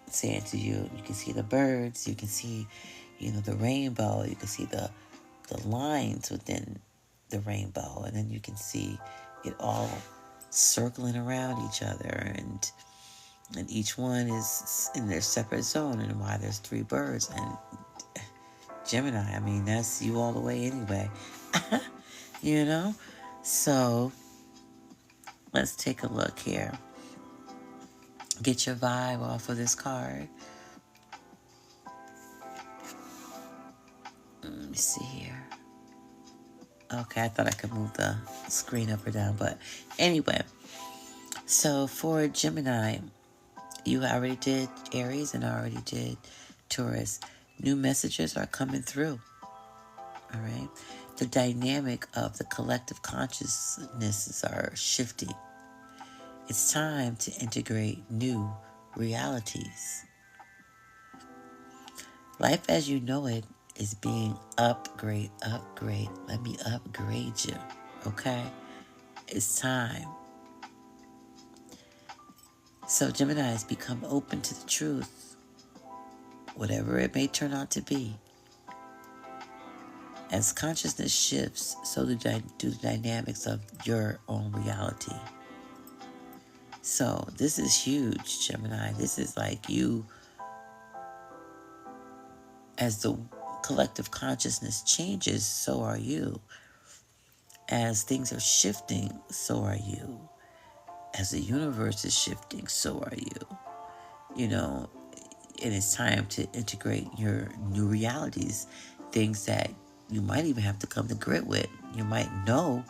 saying to you? You can see the birds. You can see, the rainbow. You can see the lines within the rainbow, and then you can see it all circling around each other, and each one is in their separate zone, and why there's three birds. And Gemini, I mean, that's you all the way anyway. So let's take a look here. Get your vibe off of this card. Let me see here. Okay, I thought I could move the screen up or down, but anyway. So for Gemini, you already did Aries and I already did Taurus. New messages are coming through. All right. The dynamic of the collective consciousnesses are shifting. It's time to integrate new realities. Life as you know it is being upgrade. Let me upgrade you, okay? It's time. So Geminis, become open to the truth, whatever it may turn out to be. As consciousness shifts, so do the dynamics of your own reality. So this is huge, Gemini. This is like you, as the collective consciousness changes, so are you. As things are shifting, so are you. As the universe is shifting, so are you. And it's time to integrate your new realities, things that you might even have to come to grip with. You might know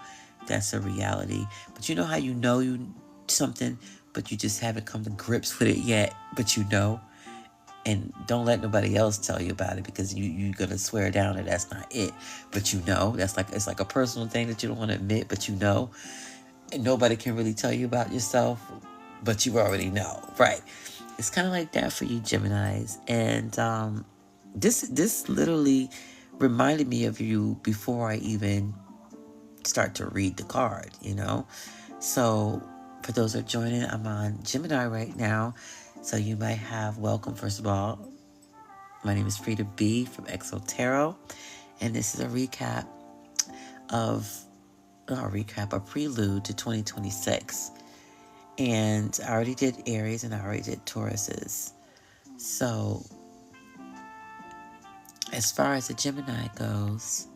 that's a reality, but you know how you know something, but you just haven't come to grips with it yet, but you know. And don't let nobody else tell you about it, because you're gonna swear down that that's not it. But you know, it's like a personal thing that you don't want to admit, but you know. And nobody can really tell you about yourself, but you already know, right? It's kind of like that for you, Geminis. And this literally reminded me of you before I even start to read the card, you know. So for those that are joining, I'm on Gemini right now. So you might have welcome, first of all. My name is Frida B from Exo Tarot, and this is a recap of a prelude to 2026. And I already did Aries and I already did Tauruses. So as far as the Gemini goes,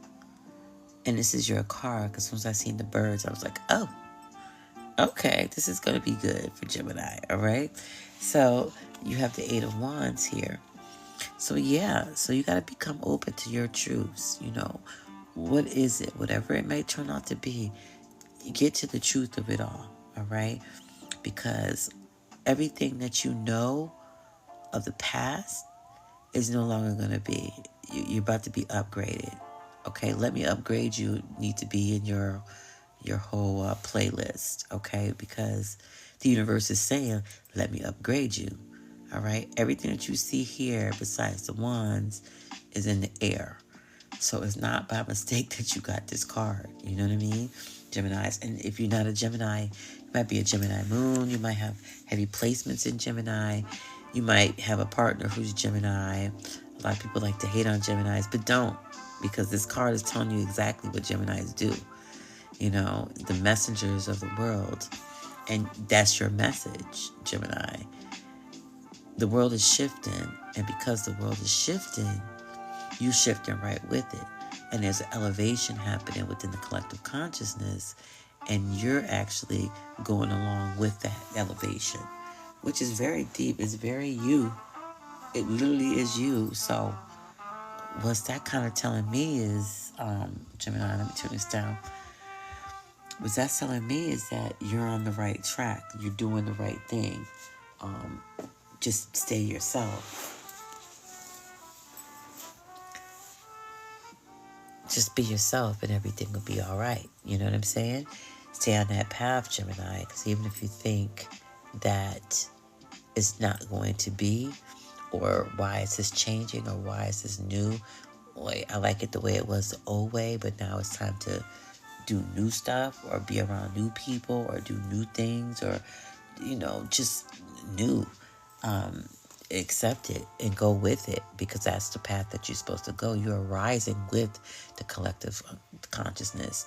and this is your card, because once I seen the birds, I was like, oh, okay, this is going to be good for Gemini, all right? So you have the Eight of Wands here. So yeah, so you got to become open to your truths, you know. What is it? Whatever it may turn out to be, you get to the truth of it all right? Because everything that you know of the past is no longer going to be. You're about to be upgraded. Okay, let me upgrade you. Need to be in your whole playlist. Okay, because the universe is saying, let me upgrade you. All right, everything that you see here besides the wands is in the air. So it's not by mistake that you got this card. You know what I mean? Geminis. And if you're not a Gemini, you might be a Gemini moon. You might have heavy placements in Gemini. You might have a partner who's Gemini. A lot of people like to hate on Geminis, but don't. Because this card is telling you exactly what Geminis do. You know, the messengers of the world. And that's your message, Gemini. The world is shifting. And because the world is shifting, you shifting right with it. And there's an elevation happening within the collective consciousness, and you're actually going along with that elevation, which is very deep. It's very you. It literally is you. So what's that kind of telling me is, Gemini, let me turn this down. What that's telling me is that you're on the right track. You're doing the right thing. Just stay yourself. Just be yourself and everything will be all right. You know what I'm saying? Stay on that path, Gemini, because even if you think that it's not going to be, or why is this changing, or why is this new, boy, I like it the way it was the old way, but now it's time to do new stuff, or be around new people, or do new things, or, you know, just new. Accept it and go with it, because that's the path that you're supposed to go. You're rising with the collective consciousness.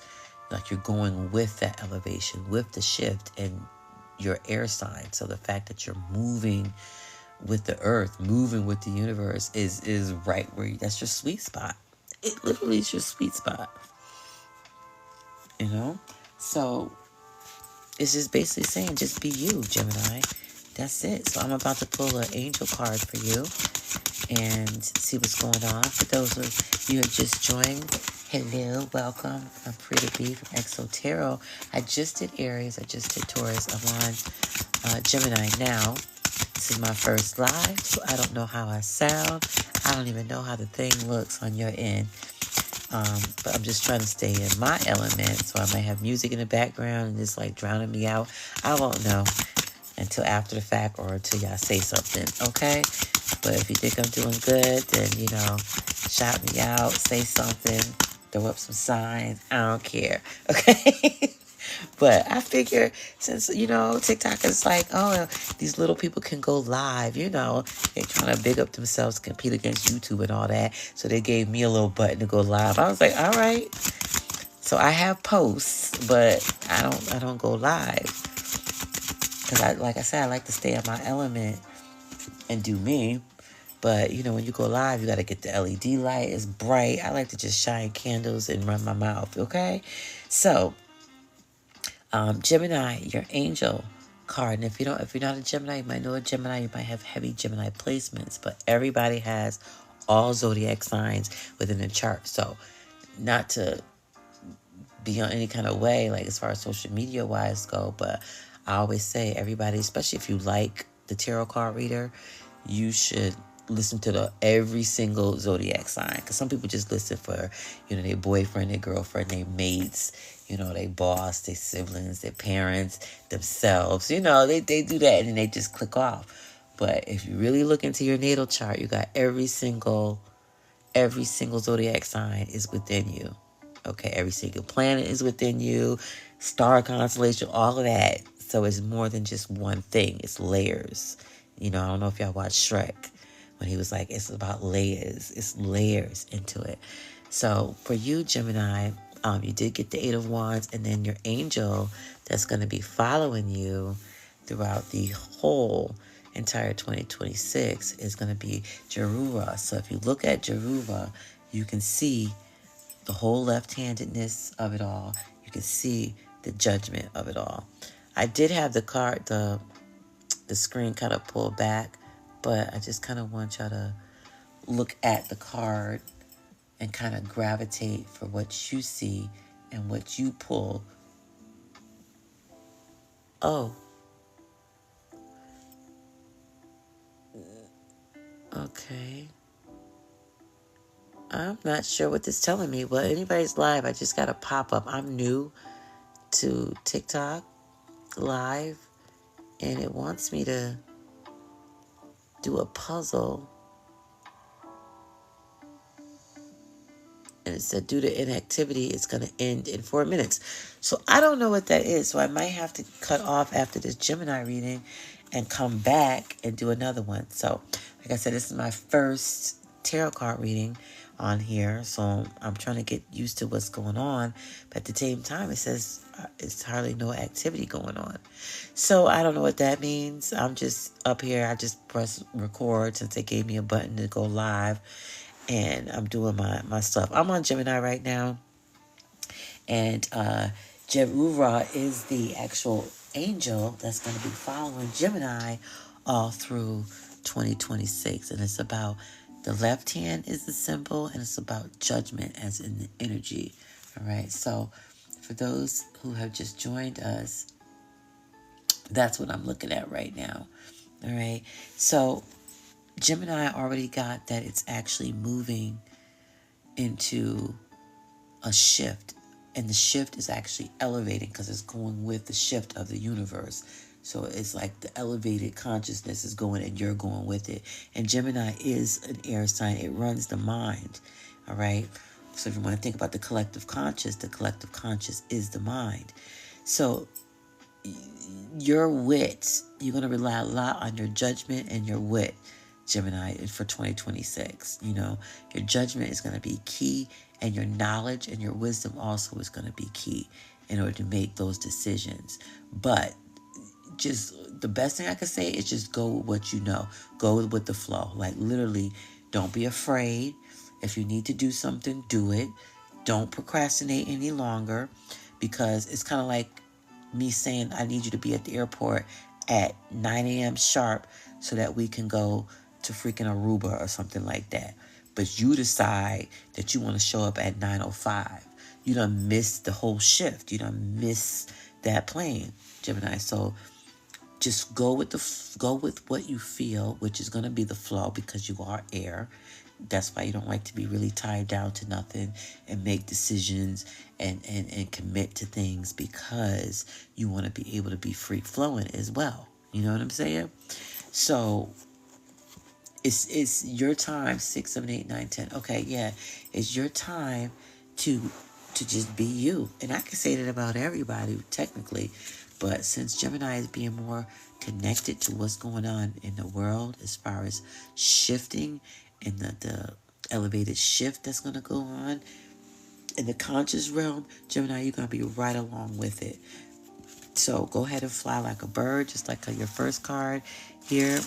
Like you're going with that elevation, with the shift, and your air sign. So the fact that you're moving with the earth, moving with the universe is right where that's your sweet spot. It literally is your sweet spot. You know? So it's just basically saying, just be you, Gemini. That's it. So I'm about to pull an angel card for you and see what's going on. For those of you who have just joined, hello, welcome. I'm Frida B from Exo Tarot. I just did Aries. I just did Taurus. I'm on Gemini now. This is my first live, so I don't know how I sound. I don't even know how the thing looks on your end. But I'm just trying to stay in my element, so I might have music in the background and it's like drowning me out. I won't know until after the fact, or until y'all say something, okay? But if you think I'm doing good, then, you know, shout me out, say something, throw up some signs. I don't care, okay? But I figure, since, you know, TikTok is like, oh, these little people can go live, you know. They're trying to big up themselves, compete against YouTube and all that. So they gave me a little button to go live. I was like, all right. So I have posts, but I don't go live. Because like I said, I like to stay in my element and do me. But, you know, when you go live, you got to get the LED light. It's bright. I like to just shine candles and run my mouth, okay? So, Gemini, your angel card. And if you're not a Gemini, you might know a Gemini. You might have heavy Gemini placements. But everybody has all zodiac signs within the chart. So, not to be on any kind of way, like as far as social media wise go, but I always say, everybody, especially if you like the tarot card reader, you should listen to every single zodiac sign, because some people just listen for, their boyfriend, their girlfriend, their mates, their boss, their siblings, their parents, themselves. They do that and then they just click off. But if you really look into your natal chart, you got every single zodiac sign is within you. Okay, every single planet is within you, star constellation, all of that. So it's more than just one thing. It's layers. I don't know if y'all watched Shrek when he was like, it's about layers. It's layers into it. So for you, Gemini, you did get the Eight of Wands, and then your angel that's going to be following you throughout the whole entire 2026 is going to be Jerura. So if you look at Jerura, you can see the whole left-handedness of it all. You can see the judgment of it all. I did have the card, the screen kind of pulled back, but I just kind of want y'all to look at the card and kind of gravitate for what you see and what you pull. Oh. Okay. I'm not sure what this is telling me, but anybody's live, I just got a pop-up. I'm new to TikTok live, and it wants me to do a puzzle. And it said, due to inactivity, it's going to end in 4 minutes. So I don't know what that is. So I might have to cut off after this Gemini reading and come back and do another one. So, like I said, this is my first tarot card reading on here. So I'm trying to get used to what's going on. But at the same time, it says it's hardly no activity going on. So I don't know what that means. I'm just up here. I just press record since they gave me a button to go live. And I'm doing my stuff. I'm on Gemini right now. And Jerura is the actual angel that's going to be following Gemini all through 2026. And it's about the left hand is the symbol, and it's about judgment as in the energy. All right. So for those who have just joined us, that's what I'm looking at right now. All right. So Gemini already got that it's actually moving into a shift. And the shift is actually elevating because it's going with the shift of the universe. So it's like the elevated consciousness is going and you're going with it. And Gemini is an air sign. It runs the mind. All right. So if you want to think about the collective conscious is the mind. So your wit, you're going to rely a lot on your judgment and your wit, Gemini, for 2026. Your judgment is going to be key, and your knowledge and your wisdom also is going to be key in order to make those decisions. But just the best thing I can say is just go with what you know. Go with the flow. Like literally, don't be afraid. If you need to do something, do it. Don't procrastinate any longer, because it's kind of like me saying I need you to be at the airport at 9 a.m. sharp so that we can go to freaking Aruba or something like that. But you decide that you want to show up at 9:05. You done missed the whole shift. You done missed that plane, Gemini. So just go with what you feel, which is going to be the flow, because you are air. That's why you don't like to be really tied down to nothing and make decisions and commit to things, because you want to be able to be free flowing as well. You know what I'm saying? So it's your time. 6, 7, 8, 9, 10. Okay, yeah. It's your time to just be you. And I can say that about everybody, technically. But since Gemini is being more connected to what's going on in the world as far as shifting and the elevated shift that's going to go on in the conscious realm, Gemini, you're going to be right along with it. So go ahead and fly like a bird, just like your first card here.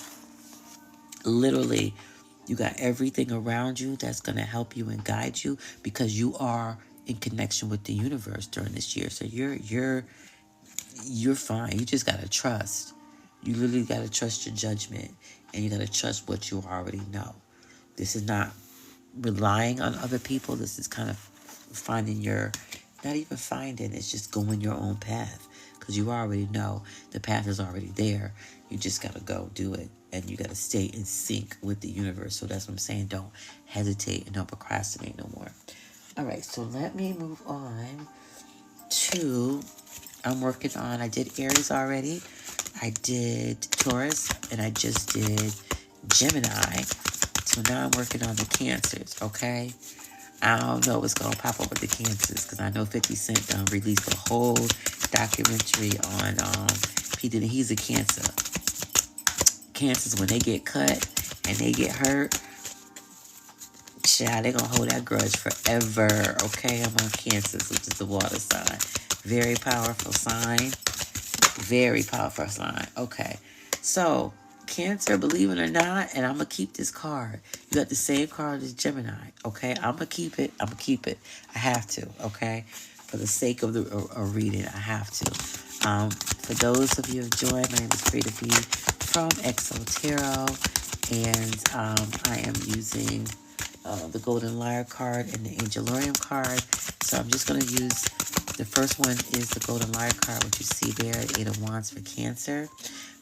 Literally, you got everything around you that's going to help you and guide you, because you are in connection with the universe during this year. So you're fine. You just got to trust. You literally got to trust your judgment, and you got to trust what you already know. This is not relying on other people. This is kind of finding not even finding, it's just going your own path. because you already know the path is already there. You just got to go do it, and you got to stay in sync with the universe. So that's what I'm saying. Don't hesitate and don't procrastinate no more. All right, so let me move on to, I did Aries already. I did Taurus, and I just did Gemini. So now I'm working on the Cancers, okay? I don't know what's going to pop up with the Cancers, because I know 50 Cent released a whole documentary on, he's a Cancer. Cancers, when they get cut and they get hurt, child, they're going to hold that grudge forever, okay? I'm on Cancers, which is the water sign. Very powerful sign. Very powerful sign. Okay. So, Cancer, believe it or not, and I'm going to keep this card. You got the same card as Gemini, okay? I'm going to keep it. I'm going to keep it. I have to, okay? For the sake of the reading, I have to. For those of you who have joined, my name is Frida B from Exo Tarot, and I am using the Golden Lyre card and the Angelorium card. So I'm just going to use, the first one is the Golden Lyre card, which you see there, the Eight of Wands for Cancer.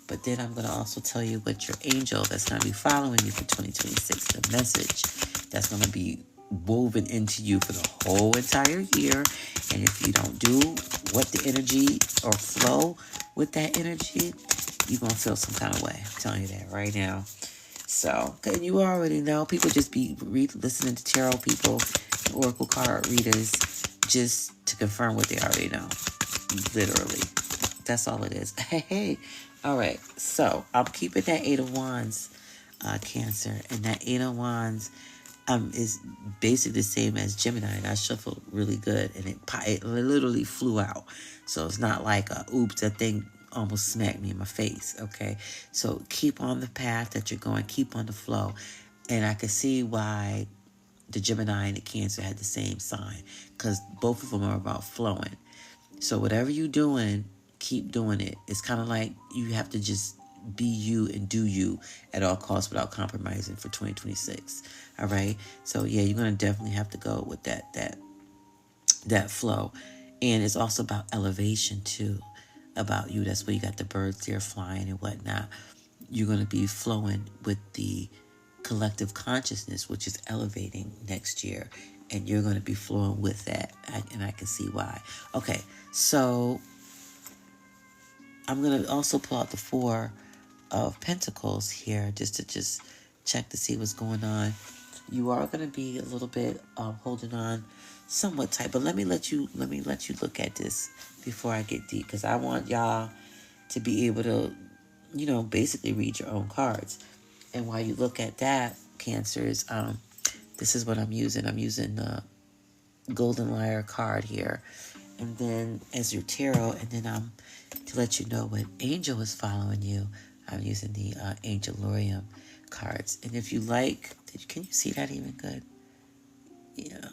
But then I'm going to also tell you what your angel that's going to be following you for 2026, the message that's going to be woven into you for the whole entire year. And if you don't do what the energy or flow with that energy, you're going to feel some kind of way. I'm telling you that right now. So, and you already know, people just be listening to tarot people, oracle card readers, just to confirm what they already know. Literally. That's all it is. Hey. All right. So, I'm keeping that Eight of Wands, Cancer. And that Eight of Wands is basically the same as Gemini. And I shuffled really good. And it literally flew out. So, it's not like, oops, that thing almost smacked me in my face. Okay. So, keep on the path that you're going. Keep on the flow. And I can see why the Gemini and the Cancer had the same sign, because both of them are about flowing. So whatever you're doing, keep doing it. It's kind of like you have to just be you and do you at all costs without compromising for 2026. All right. So yeah, you're gonna definitely have to go with that flow, and it's also about elevation too. About you. That's where you got the birds there flying and whatnot. You're gonna be flowing with the collective consciousness, which is elevating next year, and you're going to be flowing with that, and I can see why. Okay, so I'm going to also pull out the Four of Pentacles here, just to check to see what's going on. You are going to be a little bit holding on somewhat tight, but let me let you look at this before I get deep, because I want y'all to be able to, basically read your own cards. And while you look at that, Cancers, this is what I'm using. I'm using the Golden Lyre card here. And then as your tarot, and then to let you know what angel is following you, I'm using the Angelorium cards. And if you like, can you see that even good? Yeah,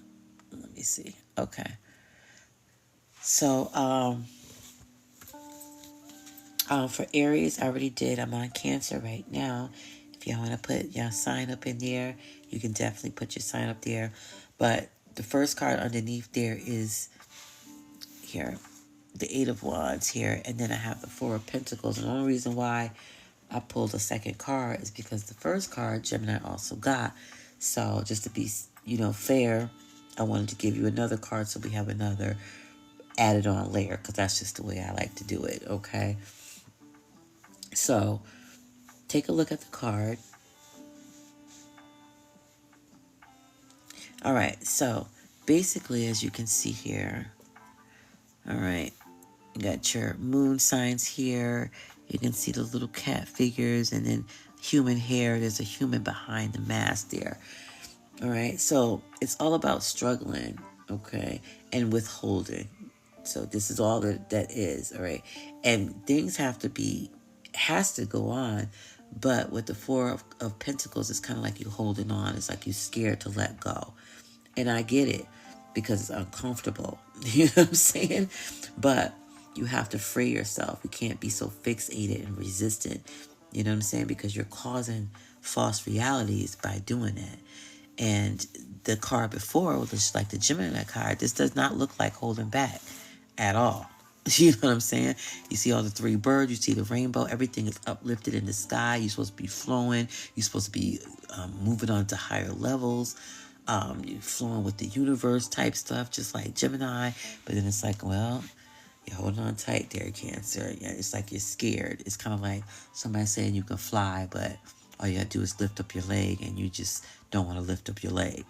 let me see. Okay. So, for Aries, I already did. I'm on Cancer right now. If y'all want to put your sign up in there, you can definitely put your sign up there. But the first card underneath there is here, the Eight of Wands here. And then I have the Four of Pentacles. And the only reason why I pulled a second card is because the first card Gemini also got. So just to be, fair, I wanted to give you another card so we have another added on layer, because that's just the way I like to do it, okay? So take a look at the card. All right, so basically, as you can see here, all right, you got your moon signs here. You can see the little cat figures, and then human hair. There's a human behind the mask there. All right, so it's all about struggling, okay, and withholding. So this is all that is, all right? And things has to go on, but with the Four of Pentacles, it's kind of like you holding on. It's like you're scared to let go. And I get it, because it's uncomfortable. You know what I'm saying? But you have to free yourself. You can't be so fixated and resistant. You know what I'm saying? Because you're causing false realities by doing that. And the card before, which is like the Gemini card, this does not look like holding back at all. You know what I'm saying? You see all the three birds, you see the rainbow, everything is uplifted in the sky. You're supposed to be flowing, you're supposed to be moving on to higher levels. You're flowing with the universe type stuff, just like Gemini. But then it's like, well, you're holding on tight there, Cancer. Yeah, it's like you're scared. It's kind of like somebody saying you can fly, but all you gotta do is lift up your leg, and you just don't want to lift up your leg.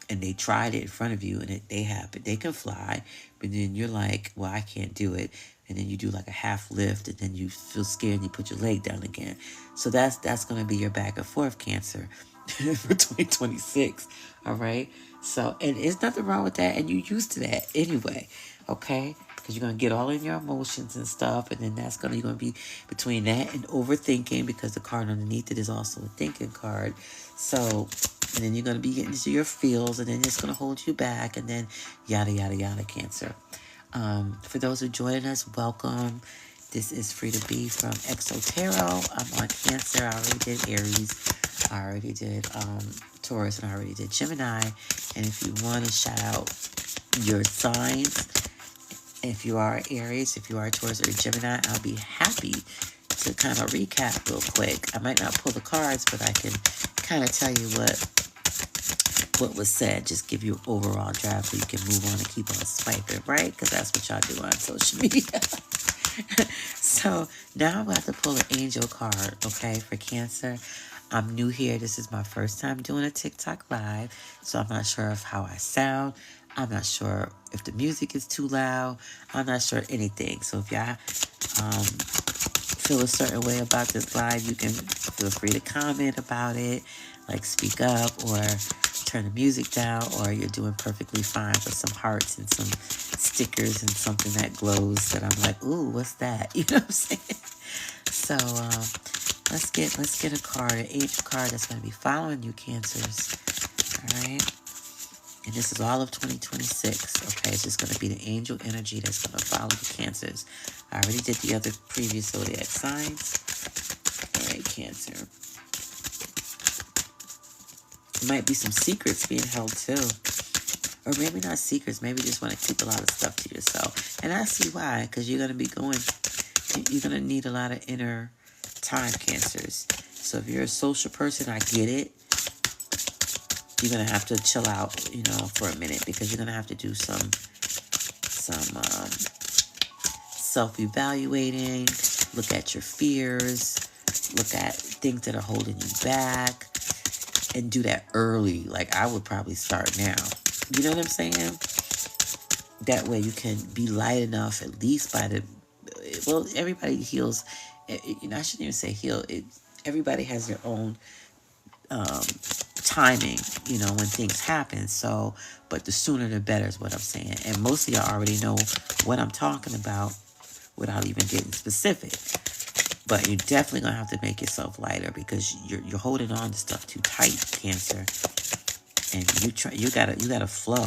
And they tried it in front of you, and they happen. They can fly, but then you're like, well, I can't do it. And then you do like a half lift, and then you feel scared, and you put your leg down again. So that's gonna be your back and forth, Cancer, for 2026. All right. So, and there's nothing wrong with that, and you're used to that anyway. Okay, because you're gonna get all in your emotions and stuff, and then you're gonna be between that and overthinking, because the card underneath it is also a thinking card. So, and then you're gonna be getting into your feels, and then it's gonna hold you back, and then yada yada yada, Cancer. For those who join us, welcome. This is Free to Be from Exotero. I'm on Cancer. I already did Aries. I already did Taurus, and I already did Gemini. And if you want to shout out your signs, if you are Aries, if you are Taurus or Gemini, I'll be happy to kind of recap real quick. I might not pull the cards, but I can kind of tell you what was said. Just give you an overall draft so you can move on and keep on swiping, right? Because that's what y'all do on social media. So now I'm going to have to pull an angel card, okay, for Cancer. I'm new here. This is my first time doing a TikTok live, so I'm not sure of how I sound. I'm not sure if the music is too loud. I'm not sure anything. So if y'all feel a certain way about this live, you can feel free to comment about it, like speak up, or turn the music down, or you're doing perfectly fine with some hearts and some stickers and something that glows that I'm like, ooh, what's that? You know what I'm saying? So let's get a card, an angel card that's going to be following you, Cancers. All right. And this is all of 2026. Okay, it's just going to be the angel energy that's going to follow the Cancers. I already did the other previous zodiac signs. All right, Cancer. There might be some secrets being held too. Or maybe not secrets. Maybe you just want to keep a lot of stuff to yourself. And I see why, because you're going to be you're going to need a lot of inner time, Cancers. So if you're a social person, I get it. You're going to have to chill out, for a minute, because you're going to have to do some self-evaluating, look at your fears, look at things that are holding you back, and do that early. Like, I would probably start now. You know what I'm saying? That way you can be light enough, at least everybody heals. I shouldn't even say heal. Everybody has their own timing, when things happen. So, but the sooner the better is what I'm saying. And most of y'all already know what I'm talking about without even getting specific. But you're definitely gonna have to make yourself lighter, because you're holding on to stuff too tight, Cancer. And you gotta flow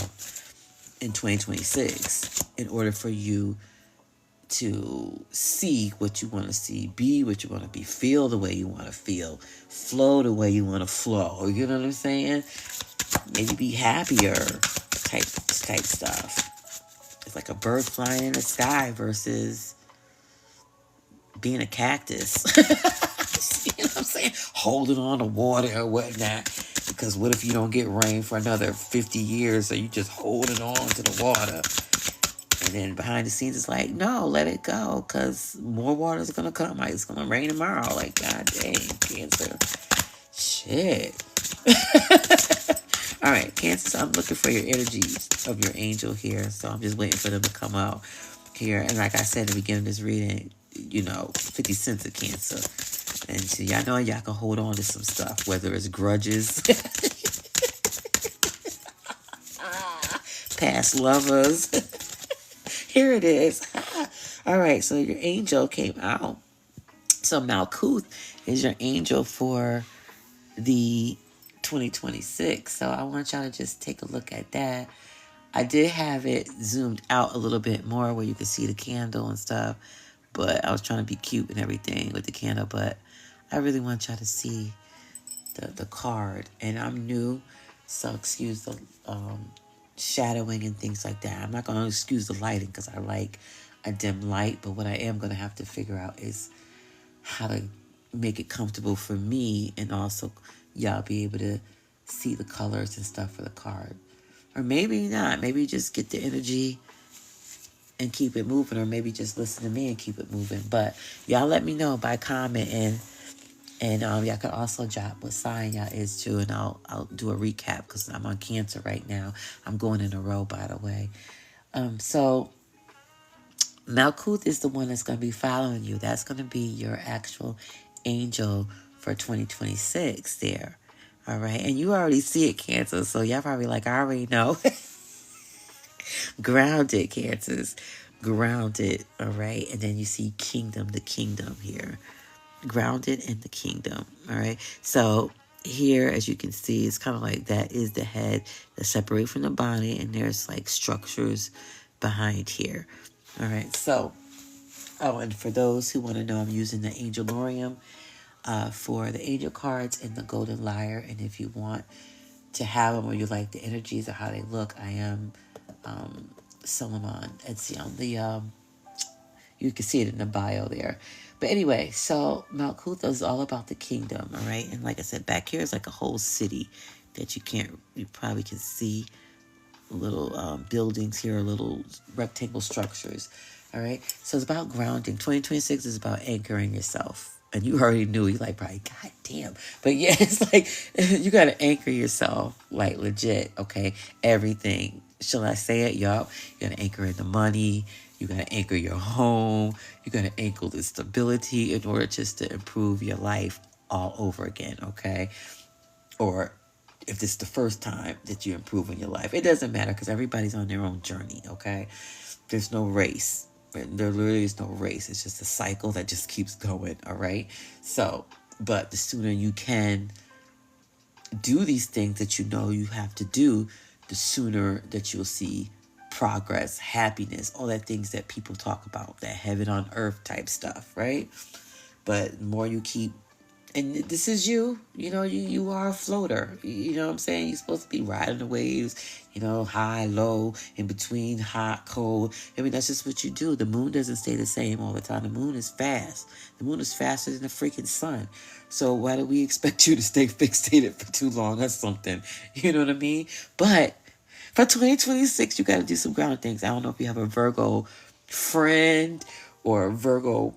in 2026 in order for you to see what you want to see, be what you want to be, feel the way you want to feel, flow the way you want to flow. You know what I'm saying? Maybe be happier type stuff. It's like a bird flying in the sky versus being a cactus. You know what I'm saying? Holding on to water or whatnot. Because what if you don't get rain for another 50 years, so you just holding on to the water? And then behind the scenes, it's like, no, let it go, because more water is going to come. Like, it's going to rain tomorrow. Like, God dang, Cancer. Shit. All right, Cancer, so I'm looking for your energies of your angel here. So I'm just waiting for them to come out here. And like I said at the beginning of this reading, 50 cents of Cancer. And so y'all know y'all can hold on to some stuff, whether it's grudges, past lovers. Here it is. All right, so your angel came out. So Malkuth is your angel for the 2026. So I want y'all to just take a look at that. I did have it zoomed out a little bit more where you can see the candle and stuff, but I was trying to be cute and everything with the candle, but I really want y'all to see the card. And I'm new, so excuse the shadowing and things like that. I'm not going to excuse the lighting, because I like a dim light, but what I am going to have to figure out is how to make it comfortable for me, and also y'all be able to see the colors and stuff for the card. Or maybe not. Maybe just get the energy and keep it moving, or maybe just listen to me and keep it moving. But y'all let me know by commenting, and y'all can also drop what sign y'all is too, and I'll do a recap because I'm on Cancer right now. I'm going in a row, by the way. So Malkuth is the one that's going to be following you. That's going to be your actual angel for 2026 there. All right. And you already see it, Cancer. So y'all probably like, I already know. Grounded, Cancers. Grounded. All right. And then you see kingdom, the kingdom here. Grounded in the kingdom. All right. So here, as you can see, it's kind of like that is the head that separate from the body. And there's like structures behind here. All right. So, oh, and for those who want to know, I'm using the Angel Lorium for the angel cards and the Golden Lyre. And if you want to have them, or you like the energies or how they look, I am selling them on Etsy on the you can see it in the bio there. But anyway, so Malkuth is all about the kingdom, all right? And like I said, back here is like a whole city that you probably can see little buildings here, little rectangle structures, all right? So it's about grounding. 2026 is about anchoring yourself. And you already knew, you're like, probably, God damn. But yeah, it's like, you got to anchor yourself, like legit, okay? Everything. Shall I say it? Yup. You got to anchor in the money. You got to anchor your home. You got to anchor the stability in order just to improve your life all over again, okay? Or if this is the first time that you improve in your life. It doesn't matter because everybody's on their own journey, okay? There's no race. There literally is no race. It's just a cycle that just keeps going, all right? So, but the sooner you can do these things that you know you have to do, the sooner that you'll see progress, happiness, all that things that people talk about, that heaven on earth type stuff, right? But the more you keep, and this is you are a floater. You know what I'm saying? You're supposed to be riding the waves, high, low, in between, hot, cold. I mean, that's just what you do. The moon doesn't stay the same all the time. The moon is fast. The moon is faster than the freaking sun. So why do we expect you to stay fixated for too long or something? You know what I mean? But for 2026, you got to do some ground things. I don't know if you have a Virgo friend or a Virgo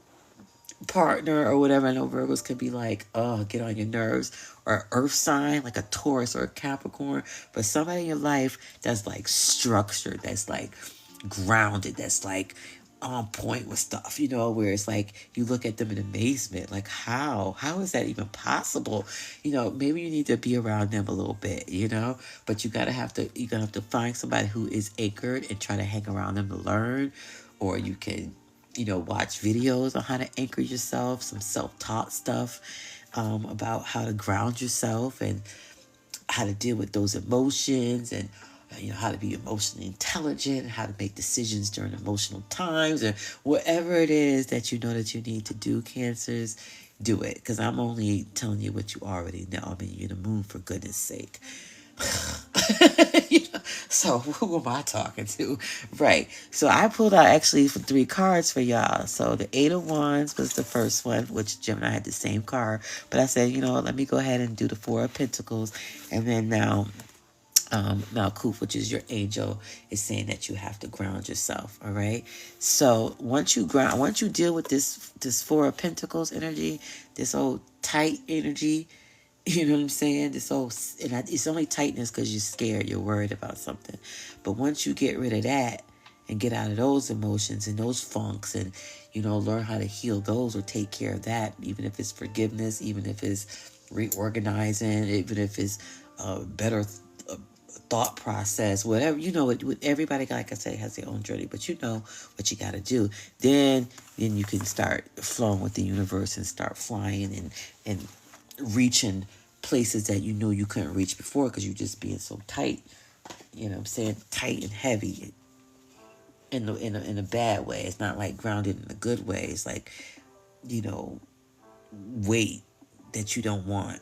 partner or whatever. I know Virgos could be like, oh, get on your nerves. Or an earth sign, like a Taurus or a Capricorn. But somebody in your life that's like structured, that's like grounded, that's like on point with stuff, where it's like you look at them in amazement, like how is that even possible? Maybe you need to be around them a little bit, but you gotta have to find somebody who is anchored and try to hang around them to learn. Or you can watch videos on how to anchor yourself, some self-taught stuff about how to ground yourself and how to deal with those emotions, and how to be emotionally intelligent, how to make decisions during emotional times, and whatever it is that you know that you need to do, Cancers, do it. Because I'm only telling you what you already know. I mean, you're the moon, for goodness sake. So who am I talking to? Right. So I pulled out actually for 3 cards for y'all. So the 8 of Wands was the first one, which Gemini had the same card. But I said, let me go ahead and do the 4 of Pentacles. And then now Malkuth, which is your angel, is saying that you have to ground yourself. All right. So once you deal with this 4 of Pentacles energy, this old tight energy, you know what I'm saying? It's only tightness because you're scared, you're worried about something. But once you get rid of that and get out of those emotions and those funks, and learn how to heal those or take care of that, even if it's forgiveness, even if it's reorganizing, even if it's a better thought process, whatever, everybody, like I say, has their own journey, but you know what you got to do. Then you can start flowing with the universe and start flying and reaching places that you couldn't reach before because you just being so tight. You know what I'm saying? Tight and heavy in a bad way. It's not like grounded in a good way. It's like, weight that you don't want.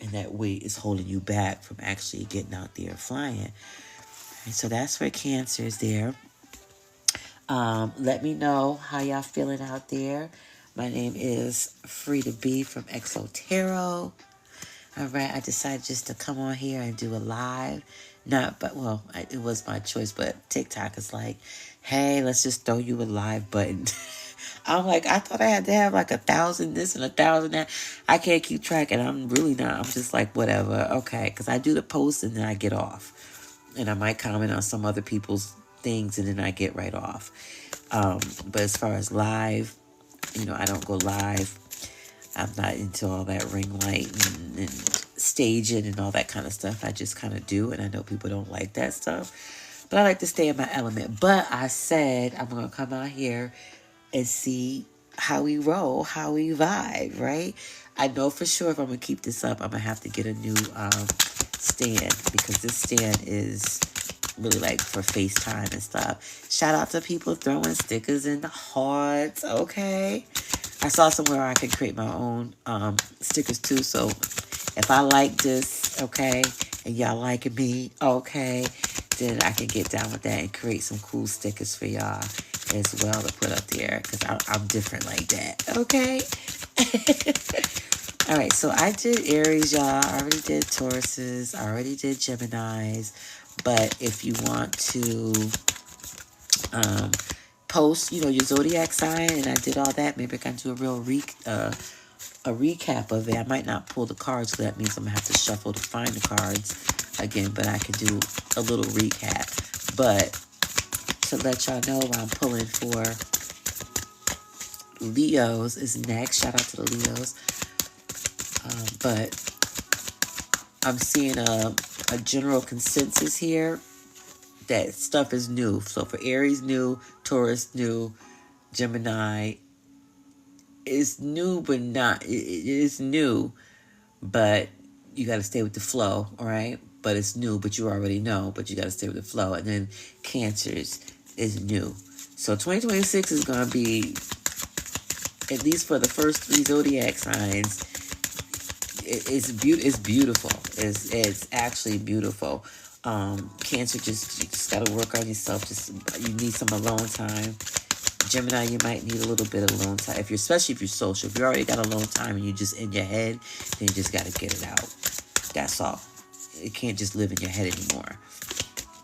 And that weight is holding you back from actually getting out there and flying. And so that's for Cancers there. Let me know how y'all feeling out there. My name is Free to Be from Exotero. All right, I decided just to come on here and do a live. It was my choice, but TikTok is like, hey, let's just throw you a live button. I'm like, I thought I had to have like 1,000 this and 1,000 that. I can't keep track, and I'm really not. I'm just like, whatever, okay, because I do the post and then I get off, and I might comment on some other people's things and then I get right off. But as far as live, I don't go live. I'm not into all that ring light and staging and all that kind of stuff. I just kind of do, and I know people don't like that stuff. But I like to stay in my element. But I said I'm going to come out here and see how we roll, how we vibe, right? I know for sure if I'm going to keep this up, I'm going to have to get a new stand, because this stand is really like for FaceTime and stuff. Shout out to people throwing stickers in the hearts, okay? I saw somewhere I can create my own stickers too. So if I like this, okay, and y'all like me, okay, then I can get down with that and create some cool stickers for y'all as well to put up there, because I'm different like that, okay? All right, so I did Aries, y'all. I already did Tauruses. I already did Geminis. But if you want to post, your zodiac sign, and I did all that, maybe I can do a recap of it. I might not pull the cards, so that means I'm gonna have to shuffle to find the cards again. But I can do a little recap. But to let y'all know, what I'm pulling for Leos is next. Shout out to the Leos. But I'm seeing a general consensus here that stuff is new. So for Aries, new. Taurus, new. Gemini is new, but not. It is new, but you got to stay with the flow, all right? But it's new, but you already know, but you got to stay with the flow. And then Cancers is new. So 2026 is going to be, at least for the first 3 zodiac signs, it's beautiful. It's actually beautiful. Cancer, you just got to work on yourself. You need some alone time. Gemini, you might need a little bit of alone time. Especially if you're social. If you already got alone time and you just in your head, then you just got to get it out. That's all. It can't just live in your head anymore.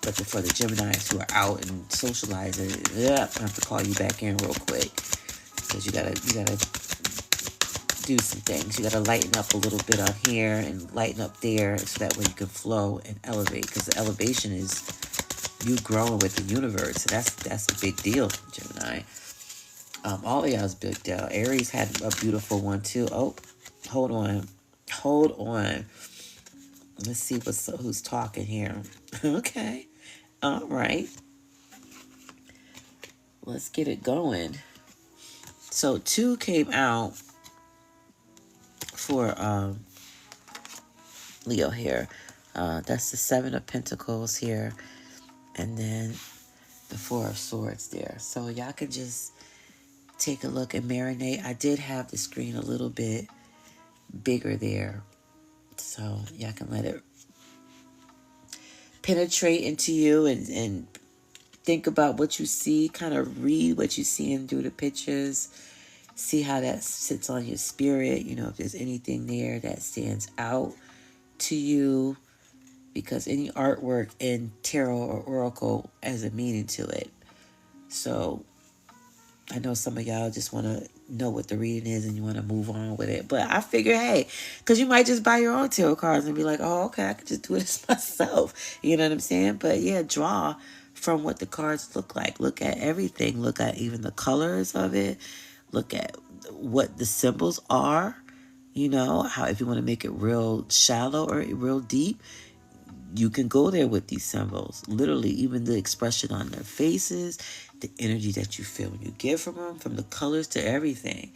But for the Geminis who are out and socializing, I have to call you back in real quick, because you gotta do some things. You gotta lighten up a little bit on here and lighten up there, so that way you can flow and elevate. Because the elevation is you growing with the universe. So that's a big deal, Gemini. All of y'all's big deal. Aries had a beautiful one too. Oh, hold on. Let's see who's talking here. Okay. All right. Let's get it going. So 2 came out for Leo here. That's the 7 of Pentacles here. And then the 4 of Swords there. So y'all can just take a look and marinate. I did have the screen a little bit bigger there, so y'all can let it penetrate into you and think about what you see, kind of read what you see and through the pictures, see how that sits on your spirit, if there's anything there that stands out to you, because any artwork in tarot or oracle has a meaning to it. So I know some of y'all just want to know what the reading is and you want to move on with it. But I figure, hey, because you might just buy your own tarot cards and be like, oh, okay, I could just do this myself. You know what I'm saying? But yeah, draw from what the cards look like. Look at everything. Look at even the colors of it. Look at what the symbols are. How if you want to make it real shallow or real deep, you can go there with these symbols. Literally, even the expression on their faces, the energy that you feel when you get from them, from the colors to everything.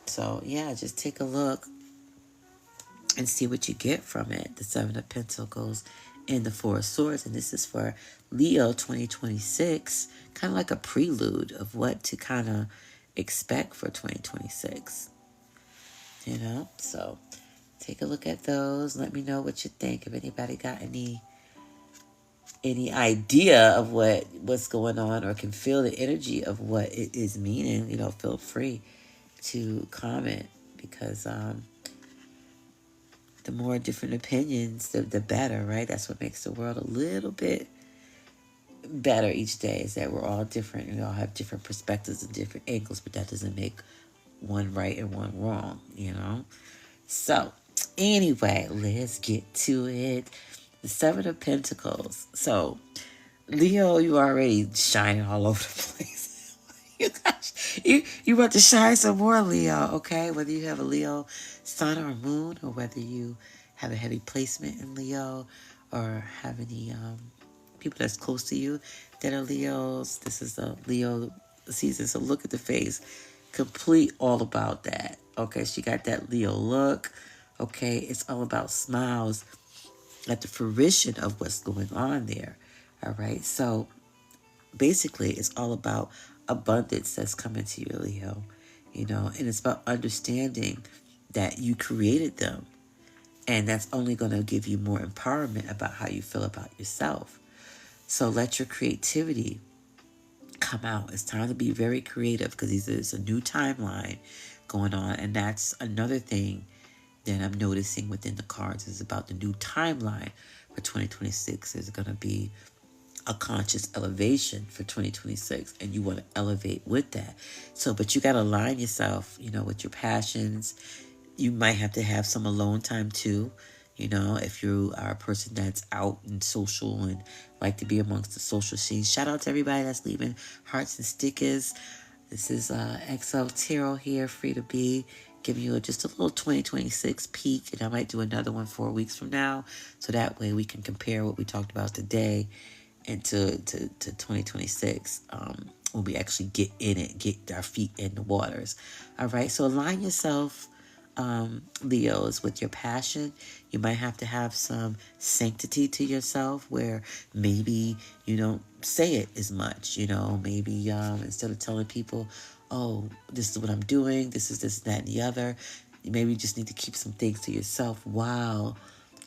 So, yeah, just take a look and see what you get from it. The 7 of Pentacles and the 4 of Swords. And this is for Leo 2026. Kind of like a prelude of what to kind of expect for 2026. So take a look at those. Let me know what you think. If anybody got any any idea of what's going on or can feel the energy of what it is meaning, feel free to comment, because the more different opinions, the better, right? That's what makes the world a little bit better each day, is that we're all different and we all have different perspectives and different angles, but that doesn't make one right and one wrong. So, anyway, let's get to it. The Seven of Pentacles. So, Leo, you already shining all over the place. you about to shine some more, Leo, okay? Whether you have a Leo sun or moon, or whether you have a heavy placement in Leo, or have any people that's close to you that are Leos. This is the Leo season, so look at the face. Complete all about that. Okay, she got that Leo look. Okay, it's all about smiles at the fruition of what's going on there. All right, so basically it's all about abundance that's coming to you, Leo. And it's about understanding that you created them, and that's only going to give you more empowerment about how you feel about yourself. So let your creativity come out. It's time to be very creative, because there's a new timeline going on, and that's another thing that I'm noticing within the cards is about the new timeline for 2026. There's going to be a conscious elevation for 2026, and you want to elevate with that. So, but you got to align yourself, with your passions. You might have to have some alone time too. If you are a person that's out and social and like to be amongst the social scene. Shout out to everybody that's leaving hearts and stickers. This is XO Tarot here, free to be, giving you just a little 2026 peek, and I might do another one 4 weeks from now, so that way we can compare what we talked about today and to 2026, when we actually get in it, get our feet in the waters. All right, so align yourself, Leos, with your passion. You might have to have some sanctity to yourself, where maybe you don't say it as much. Maybe instead of telling people, oh, this is what I'm doing, this is this, that, and the other, maybe you just need to keep some things to yourself while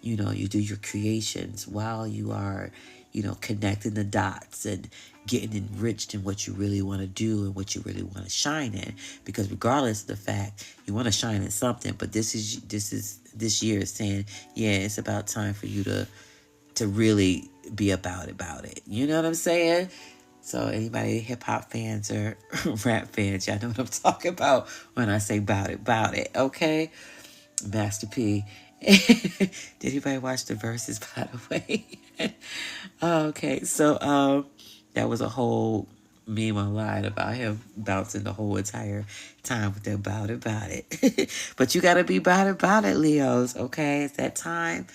you do your creations, while you are connecting the dots and getting enriched in what you really want to do and what you really want to shine in. Because regardless of the fact, you want to shine in something, but this year is saying, yeah, it's about time for you to really be about it. You know what I'm saying? So anybody hip hop fans or rap fans, y'all know what I'm talking about when I say about it, okay? Master P. Did anybody watch the verses, by the way? Okay, so that was a whole meme online about him bouncing the whole entire time with the about it. But you gotta be about it, Leos, okay? It's that time.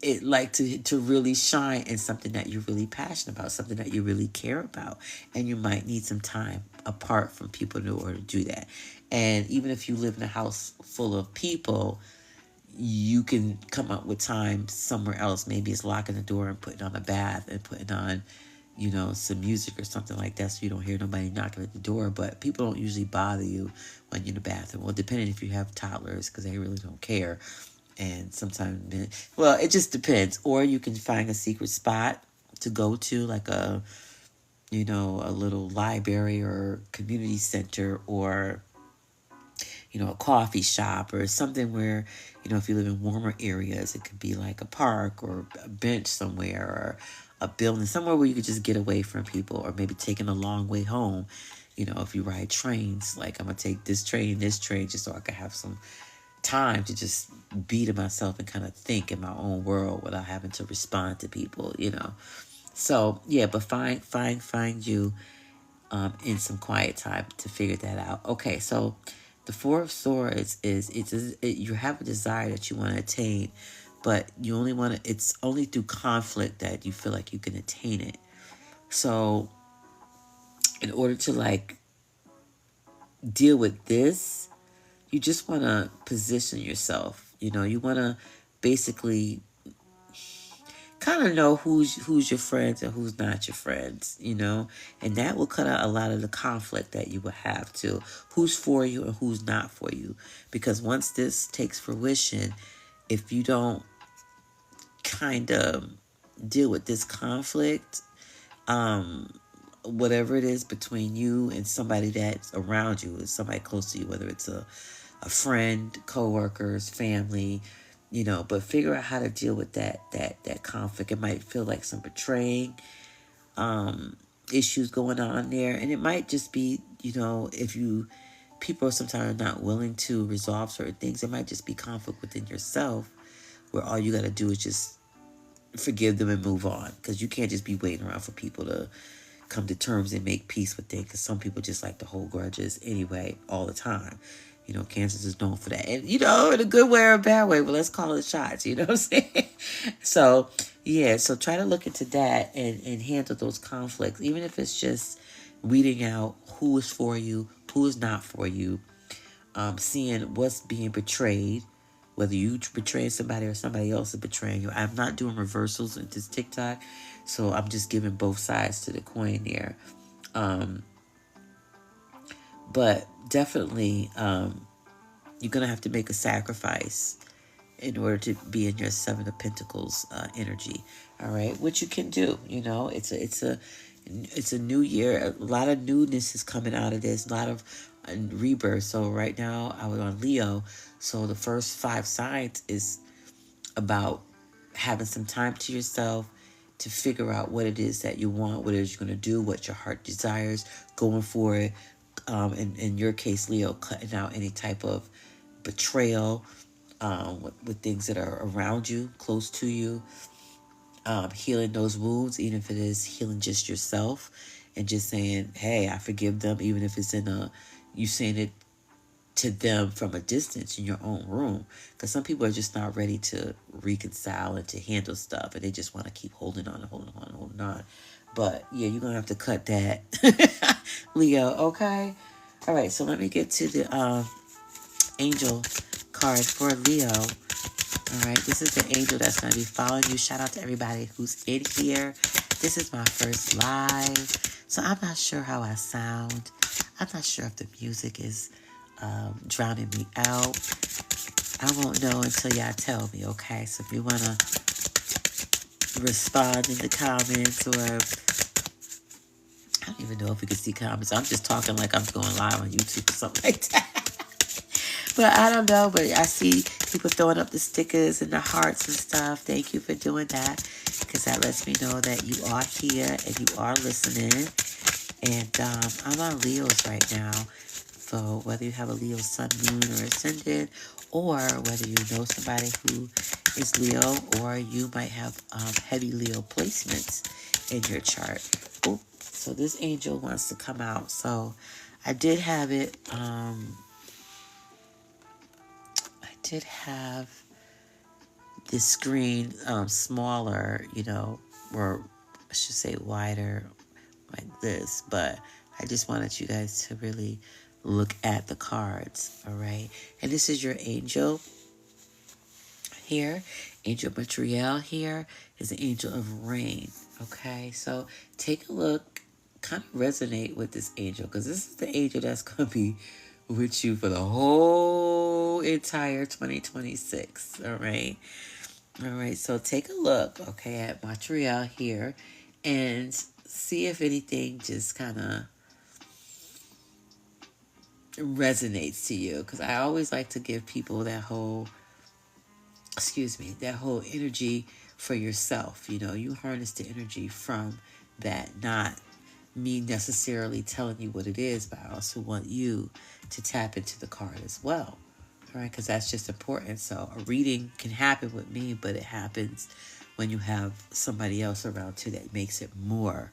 It like to really shine in something that you're really passionate about, something that you really care about. And you might need some time apart from people in order to do that. And even if you live in a house full of people, you can come up with time somewhere else. Maybe it's locking the door and putting on a bath and putting on, some music or something like that, so you don't hear nobody knocking at the door. But people don't usually bother you when you're in the bathroom. Well, depending if you have toddlers, because they really don't care. And sometimes, well, it just depends. Or you can find a secret spot to go to, like a little library or community center, or a coffee shop or something where, if you live in warmer areas, it could be like a park or a bench somewhere, or a building somewhere where you could just get away from people, or maybe taking a long way home. If you ride trains, like I'm going to take this train, just so I can have some time to just be to myself and kind of think in my own world without having to respond to people. So yeah, but find you in some quiet time to figure that out. Okay, so the Four of Swords is you have a desire that you want to attain, but you only want to. It's only through conflict that you feel like you can attain it. So, in order to deal with this, you just want to position yourself. You want to basically kind of know who's your friends and who's not your friends, and that will cut out a lot of the conflict that you will have too. Who's for you and who's not for you, because once this takes fruition, if you don't kind of deal with this conflict, whatever it is between you and somebody that's around you, is somebody close to you, whether it's a friend, co-workers, family, but figure out how to deal with that conflict. It might feel like some betraying issues going on there, and it might just be, if you people sometimes are not willing to resolve certain things, it might just be conflict within yourself, where all you got to do is just forgive them and move on, because you can't just be waiting around for people to come to terms and make peace with things, because some people just like to hold grudges anyway all the time. Cancers is known for that, and in a good way or a bad way, but let's call it shots. You know what I'm saying? So yeah, so try to look into that and handle those conflicts, even if it's just weeding out who is for you, who is not for you, seeing what's being betrayed, whether you betraying somebody or somebody else is betraying you. I'm not doing reversals in this TikTok, so I'm just giving both sides to the coin there. But definitely, you're going to have to make a sacrifice in order to be in your Seven of Pentacles energy. All right, which you can do. It's a new year. A lot of newness is coming out of this. A lot of rebirth. So right now, I was on Leo. So the first 5 signs is about having some time to yourself to figure out what it is that you want, what it is you're going to do, what your heart desires, going for it. In your case, Leo, cutting out any type of betrayal with things that are around you, close to you, healing those wounds, even if it is healing just yourself and just saying, hey, I forgive them, even if it's you saying it to them from a distance in your own room, because some people are just not ready to reconcile and to handle stuff, and they just want to keep holding on. But yeah, you're gonna have to cut that. Leo, okay? All right, so let me get to the angel card for Leo. All right, this is the angel that's going to be following you. Shout out to everybody who's in here. This is my first live, so I'm not sure how I sound. I'm not sure if the music is drowning me out. I won't know until y'all tell me, okay? So if you want to respond in the comments, or I don't even know if you can see comments. I'm just talking like I'm going live on YouTube or something like that. But I don't know, but I see people throwing up the stickers and the hearts and stuff. Thank you for doing that, because that lets me know that you are here and you are listening. And I'm on Leo's right now. So whether you have a Leo sun, moon, or ascendant, or whether you know somebody who is Leo, or you might have heavy Leo placements in your chart. Ooh, so this angel wants to come out. So I did have it... did have this screen smaller, or I should say wider, like this, but I just wanted you guys to really look at the cards, all right? And this is your angel here. Angel Material here is the angel of rain, okay? So take a look, kind of resonate with this angel, because this is the angel that's going to be with you for the whole entire 2026. All right. So take a look, okay, at Montreal here and see if anything just kind of resonates to you. Because I always like to give people that whole energy for yourself. You harness the energy from that, not me necessarily telling you what it is, but I also want you to tap into the card as well. All right, because that's just important. So a reading can happen with me, but it happens when you have somebody else around too that makes it more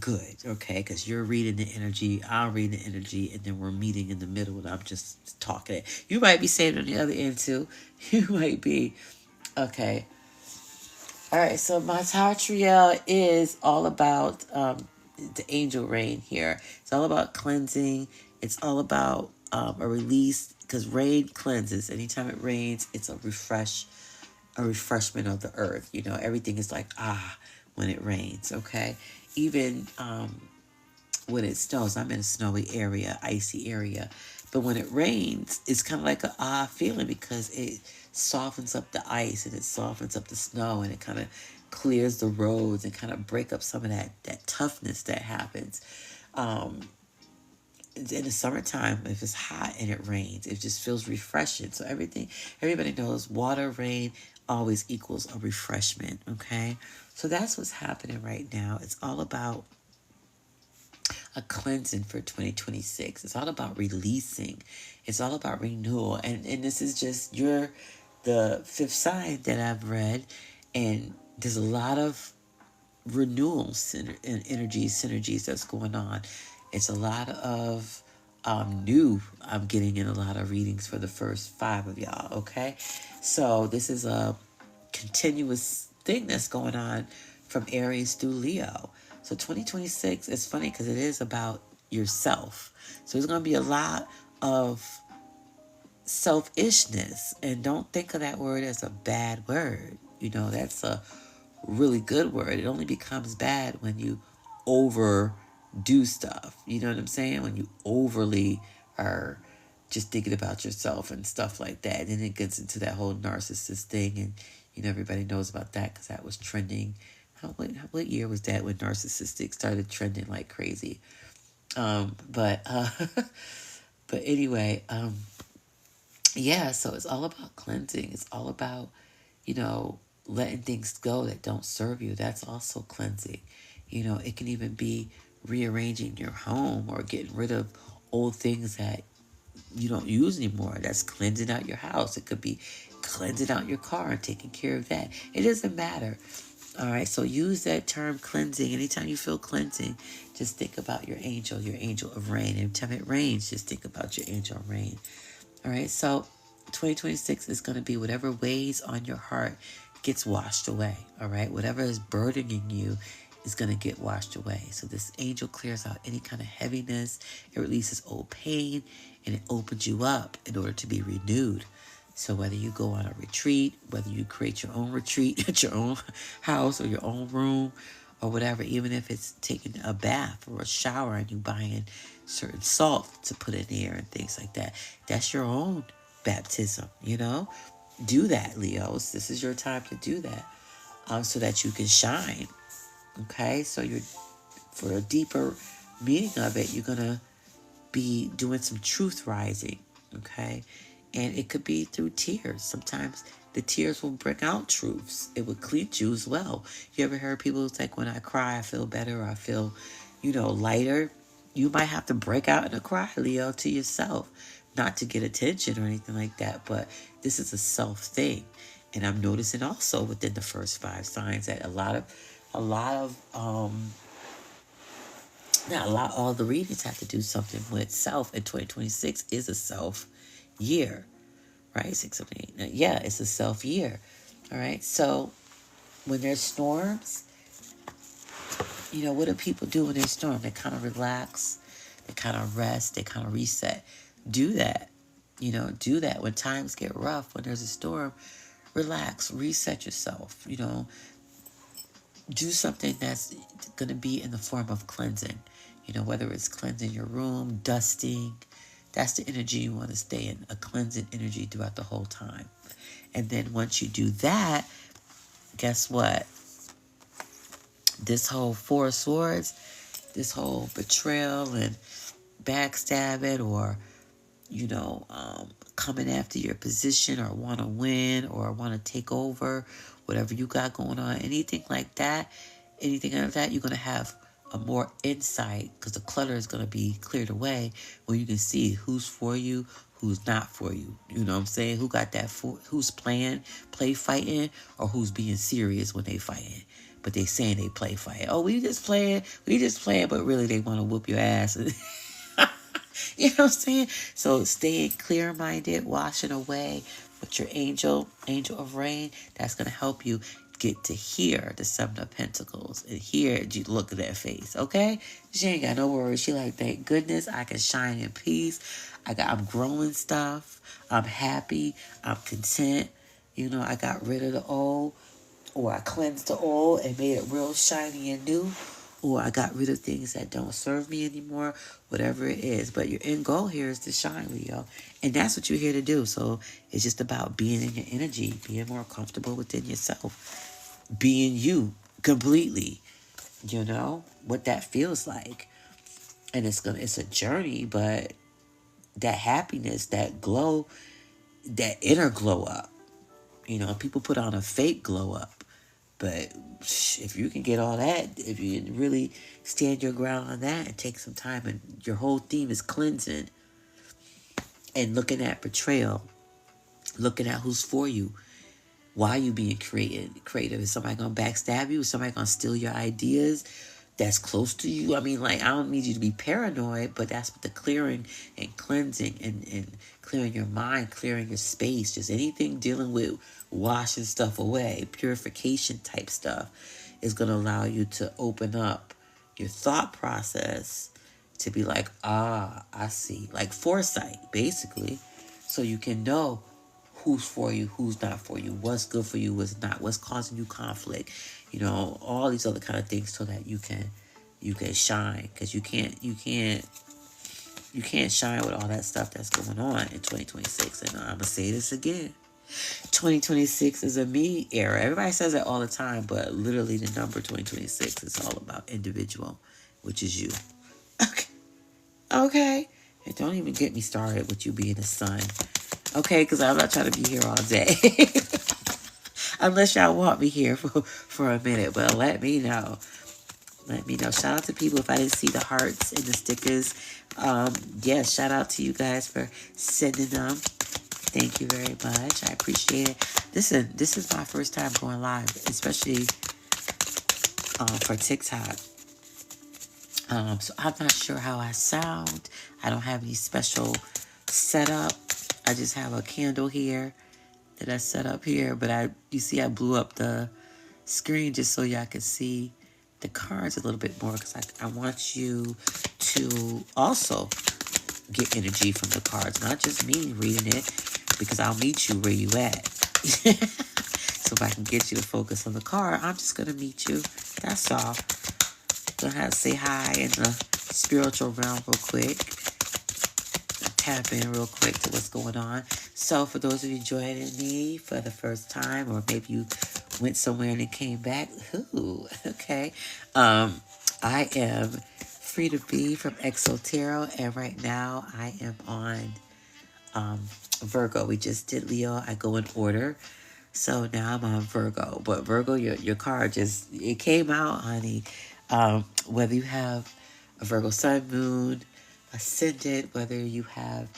good, okay? Because you're reading the energy, I'm reading the energy, and then we're meeting in the middle, and I'm just talking. You might be saying on the other end too. You might be. Okay. All right, so my Tower Triel is all about the angel rain here. It's all about cleansing. It's all about a release, because rain cleanses. Anytime it rains, it's a refreshment of the earth. Everything is like, when it rains, okay? Even when it snows, I'm in a snowy area, icy area. But when it rains, it's kind of like a feeling, because it softens up the ice and it softens up the snow, and it kind of clears the roads and kind of break up some of that toughness that happens. In the summertime, if it's hot and it rains, it just feels refreshing. So everybody knows water, rain always equals a refreshment. Okay. So that's what's happening right now. It's all about a cleansing for 2026. It's all about releasing. It's all about renewal. And this is just the fifth sign that I've read. And there's a lot of renewal synergies that's going on. It's a lot of new. I'm getting in a lot of readings for the first 5 of y'all. Okay. So this is a continuous thing that's going on from Aries through Leo. So 2026 is funny because it is about yourself. So there's going to be a lot of selfishness. And don't think of that word as a bad word. That's a really good word. It only becomes bad when you overdo stuff. You know what I'm saying? When you overly are just thinking about yourself and stuff like that. And it gets into that whole narcissist thing. And, everybody knows about that because that was trending. What year was that when narcissistic started trending like crazy? But anyway, yeah, so it's all about cleansing. It's all about, letting things go that don't serve you. That's also cleansing. It can even be rearranging your home or getting rid of old things that you don't use anymore. That's cleansing out your house. It could be cleansing out your car and taking care of that. It doesn't matter. All right, so use that term cleansing. Anytime you feel cleansing, just think about your angel of rain. Every time it rains, just think about your angel of rain. All right, so 2026 is going to be whatever weighs on your heart gets washed away. All right, whatever is burdening you is going to get washed away. So this angel clears out any kind of heaviness. It releases old pain and it opens you up in order to be renewed. So whether you go on a retreat, whether you create your own retreat at your own house or your own room or whatever, even if it's taking a bath or a shower and you buying certain salt to put in there and things like that, that's your own baptism, Do that, Leos. This is your time to do that so that you can shine. Okay, so for a deeper meaning of it, you're going to be doing some truth rising, okay? And it could be through tears. Sometimes the tears will bring out truths. It will cleanse you as well. You ever heard people say, when I cry, I feel better, or I feel, lighter? You might have to break out in a cry, Leo, to yourself. Not to get attention or anything like that, but this is a self thing. And I'm noticing also within the first 5 signs that all the readings have to do something with self, and 2026 is a self year, right? 6, 7, 8. Yeah, it's a self year. All right. So when there's storms, what do people do when they storm? They kind of relax, they kind of rest, they kind of reset. Do that. Do that when times get rough, when there's a storm. Relax, reset yourself. Do something that's going to be in the form of cleansing. Whether it's cleansing your room, dusting. That's the energy you want to stay in, a cleansing energy throughout the whole time. And then once you do that, guess what? This whole 4 of Swords, this whole betrayal and backstabbing or, coming after your position or want to win or want to take over, whatever you got going on, anything like that, you're going to have a more insight because the clutter is going to be cleared away where you can see who's for you, who's not for you. You know what I'm saying? Who got that who's play fighting, or who's being serious when they fighting. But they saying they play fighting. Oh, we just playing, but really they want to whoop your ass. You know what I'm saying? So staying clear-minded, washing away with your angel of rain, that's going to help you get to hear the 7 of Pentacles and hear you look at that face, okay? She ain't got no worries. She like, thank goodness I can shine in peace. I'm growing stuff. I'm happy. I'm content. I got rid of the old, or I cleansed the old and made it real shiny and new, or I got rid of things that don't serve me anymore, whatever it is. But your end goal here is to shine, Leo. And that's what you're here to do. So it's just about being in your energy, being more comfortable within yourself. being you completely. You know what that feels like, and it's a journey, but that happiness, that glow, that inner glow up. You know, people put on a fake glow up, but if you can get all that, if you can really stand your ground on that and take some time, and your whole theme is cleansing and looking at betrayal, looking at who's for you, why you being creative. Is somebody gonna backstab you? Is somebody gonna steal your ideas that's close to you? I mean, like, I don't need you to be paranoid, but that's what the clearing and cleansing and clearing your mind, clearing your space, just anything dealing with washing stuff away, purification type stuff, is gonna allow you to open up your thought process to be like, I see. Like foresight, basically. So you can know who's for you, who's not for you, what's good for you, what's not, what's causing you conflict, you know, all these other kind of things, so that you can shine. Because you can't shine with all that stuff that's going on in 2026. And I'm gonna say this again. 2026 is a me era. Everybody says that all the time, but literally the number 2026 is all about individual, which is you. Okay. Okay. And don't even get me started with you being the sun. Okay, because I'm not trying to be here all day. Unless y'all want me here for a minute. But let me know. Let me know. Shout out to people if I didn't see the hearts and the stickers. Yes, shout out to you guys for sending them. Thank you very much. I appreciate it. Listen, this is my first time going live, especially for TikTok. So I'm not sure how I sound. I don't have any special setup. I just have a candle here that I set up here. But you see I blew up the screen just so y'all can see the cards a little bit more, because I want you to also get energy from the cards, not just me reading it, because I'll meet you where you at. So if I can get you to focus on the card, I'm just going to meet you. That's all. Gonna have to say hi in the spiritual realm real quick. Tap in real quick to what's going on. So for those of you joining me for the first time, or maybe you went somewhere and it came back, ooh, okay. I am Free to Be from Exotero, and right now I am on Virgo. We just did Leo. I go in order. So now I'm on Virgo. But Virgo, your card it came out, honey. Whether you have a Virgo Sun, Moon, Ascendant, whether you have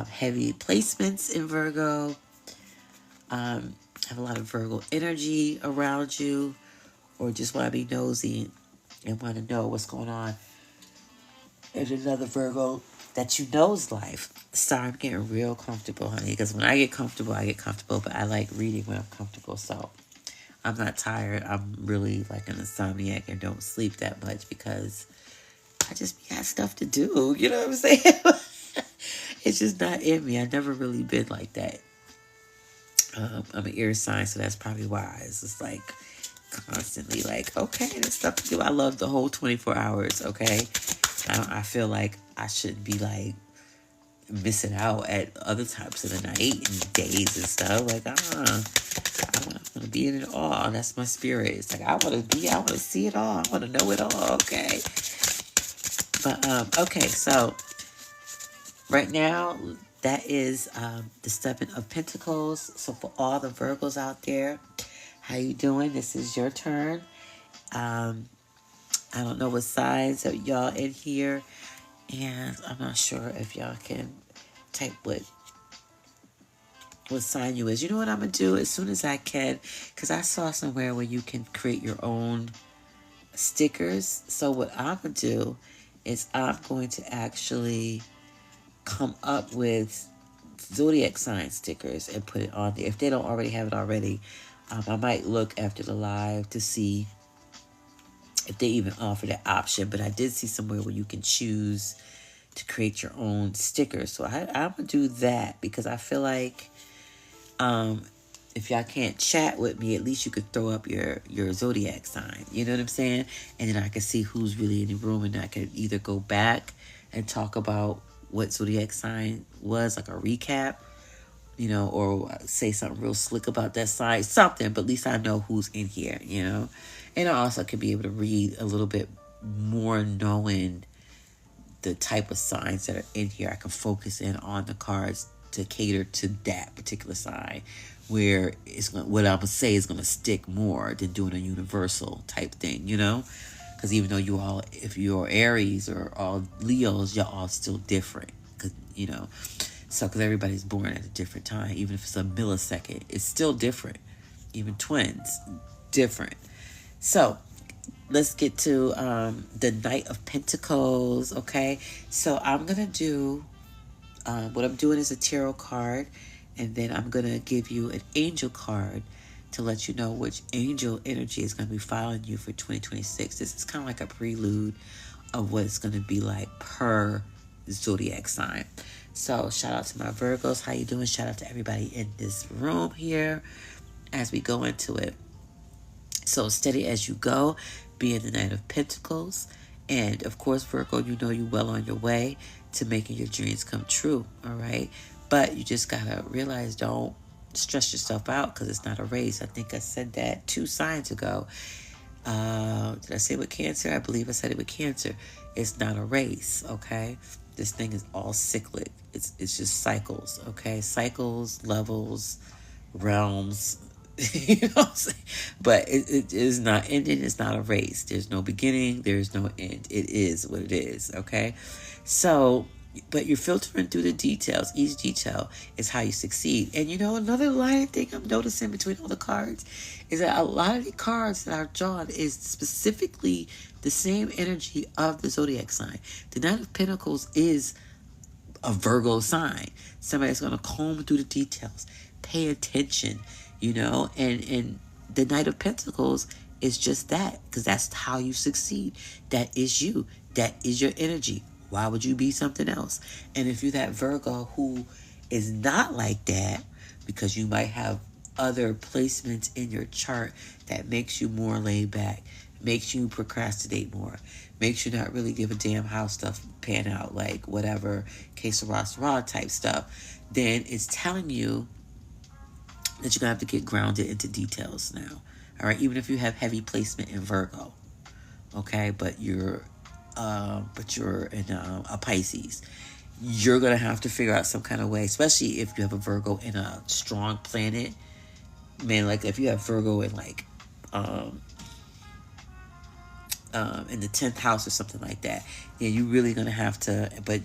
heavy placements in Virgo, have a lot of Virgo energy around you, or just want to be nosy and want to know what's going on in another Virgo that you know's life. Sorry, I'm getting real comfortable, honey, because when I get comfortable, but I like reading when I'm comfortable, so I'm not tired. I'm really like an insomniac and don't sleep that much because I just got stuff to do. You know what I'm saying? It's just not in me. I've never really been like that. I'm an air sign, so that's probably why. It's just like constantly like, okay, there's stuff to do. I love the whole 24 hours, okay? I feel like I shouldn't be like missing out at other times of the night and days and stuff. Like, I want to be in it all. That's my spirit. It's like, I want to see it all. I want to know it all, okay? But, okay, so right now, that is the 7 of Pentacles. So for all the Virgos out there, how you doing? This is your turn. I don't know what signs of y'all in here, and I'm not sure if y'all can type what sign you is. You know what I'm going to do as soon as I can, because I saw somewhere where you can create your own stickers. So what I'm going to do is I'm going to actually come up with Zodiac sign stickers and put it on there. If they don't already have it already, I might look after the live to see if they even offer that option. But I did see somewhere where you can choose to create your own stickers. So I'm going to do that, because I feel like if y'all can't chat with me, at least you could throw up your Zodiac sign. You know what I'm saying? And then I can see who's really in the room, and I can either go back and talk about what Zodiac sign was, like a recap, or say something real slick about that sign, something, but at least I know who's in here. And I also can be able to read a little bit more knowing the type of signs that are in here. I can focus in on the cards to cater to that particular sign, where what I'm gonna say is gonna stick more than doing a universal type thing, because even though if you're Aries or all Leos, you're all still different, because everybody's born at a different time. Even if it's a millisecond, it's still different. Even twins, different. So let's get to the Knight of Pentacles. Okay, so I'm gonna do what I'm doing is a tarot card, and then I'm gonna give you an angel card to let you know which angel energy is gonna be following you for 2026. This is kind of like a prelude of what it's gonna be like per zodiac sign. So shout out to my Virgos. How you doing? Shout out to everybody in this room here as we go into it. So steady as you go, being the Knight of Pentacles. And of course, Virgo, you well on your way to making your dreams come true. All right. But you just got to realize, don't stress yourself out, because it's not a race. I think I said that 2 signs ago. Did I say with Cancer? I believe I said it with Cancer. It's not a race. Okay. This thing is all cyclic. It's just cycles. Okay. Cycles, levels, realms. You know what I'm saying? But it is not ending. It's not a race. There's no beginning. There's no end. It is what it is. Okay. So, but you're filtering through the details. Each detail is how you succeed. And another line thing I'm noticing between all the cards is that a lot of the cards that are drawn is specifically the same energy of the zodiac sign. The Knight of Pentacles is a Virgo sign. Somebody's going to comb through the details, pay attention, and the Knight of Pentacles is just that, because that's how you succeed. That is you. That is your energy. Why would you be something else? And if you're that Virgo who is not like that, because you might have other placements in your chart that makes you more laid back, makes you procrastinate more, makes you not really give a damn how stuff pan out, like whatever, que sera type stuff, then it's telling you that you're going to have to get grounded into details now. All right, even if you have heavy placement in Virgo, okay, but you're in a Pisces, you're going to have to figure out some kind of way, especially if you have a Virgo in a strong planet. Man, like if you have Virgo in like in the 10th house or something like that, yeah, you're really going to have to, but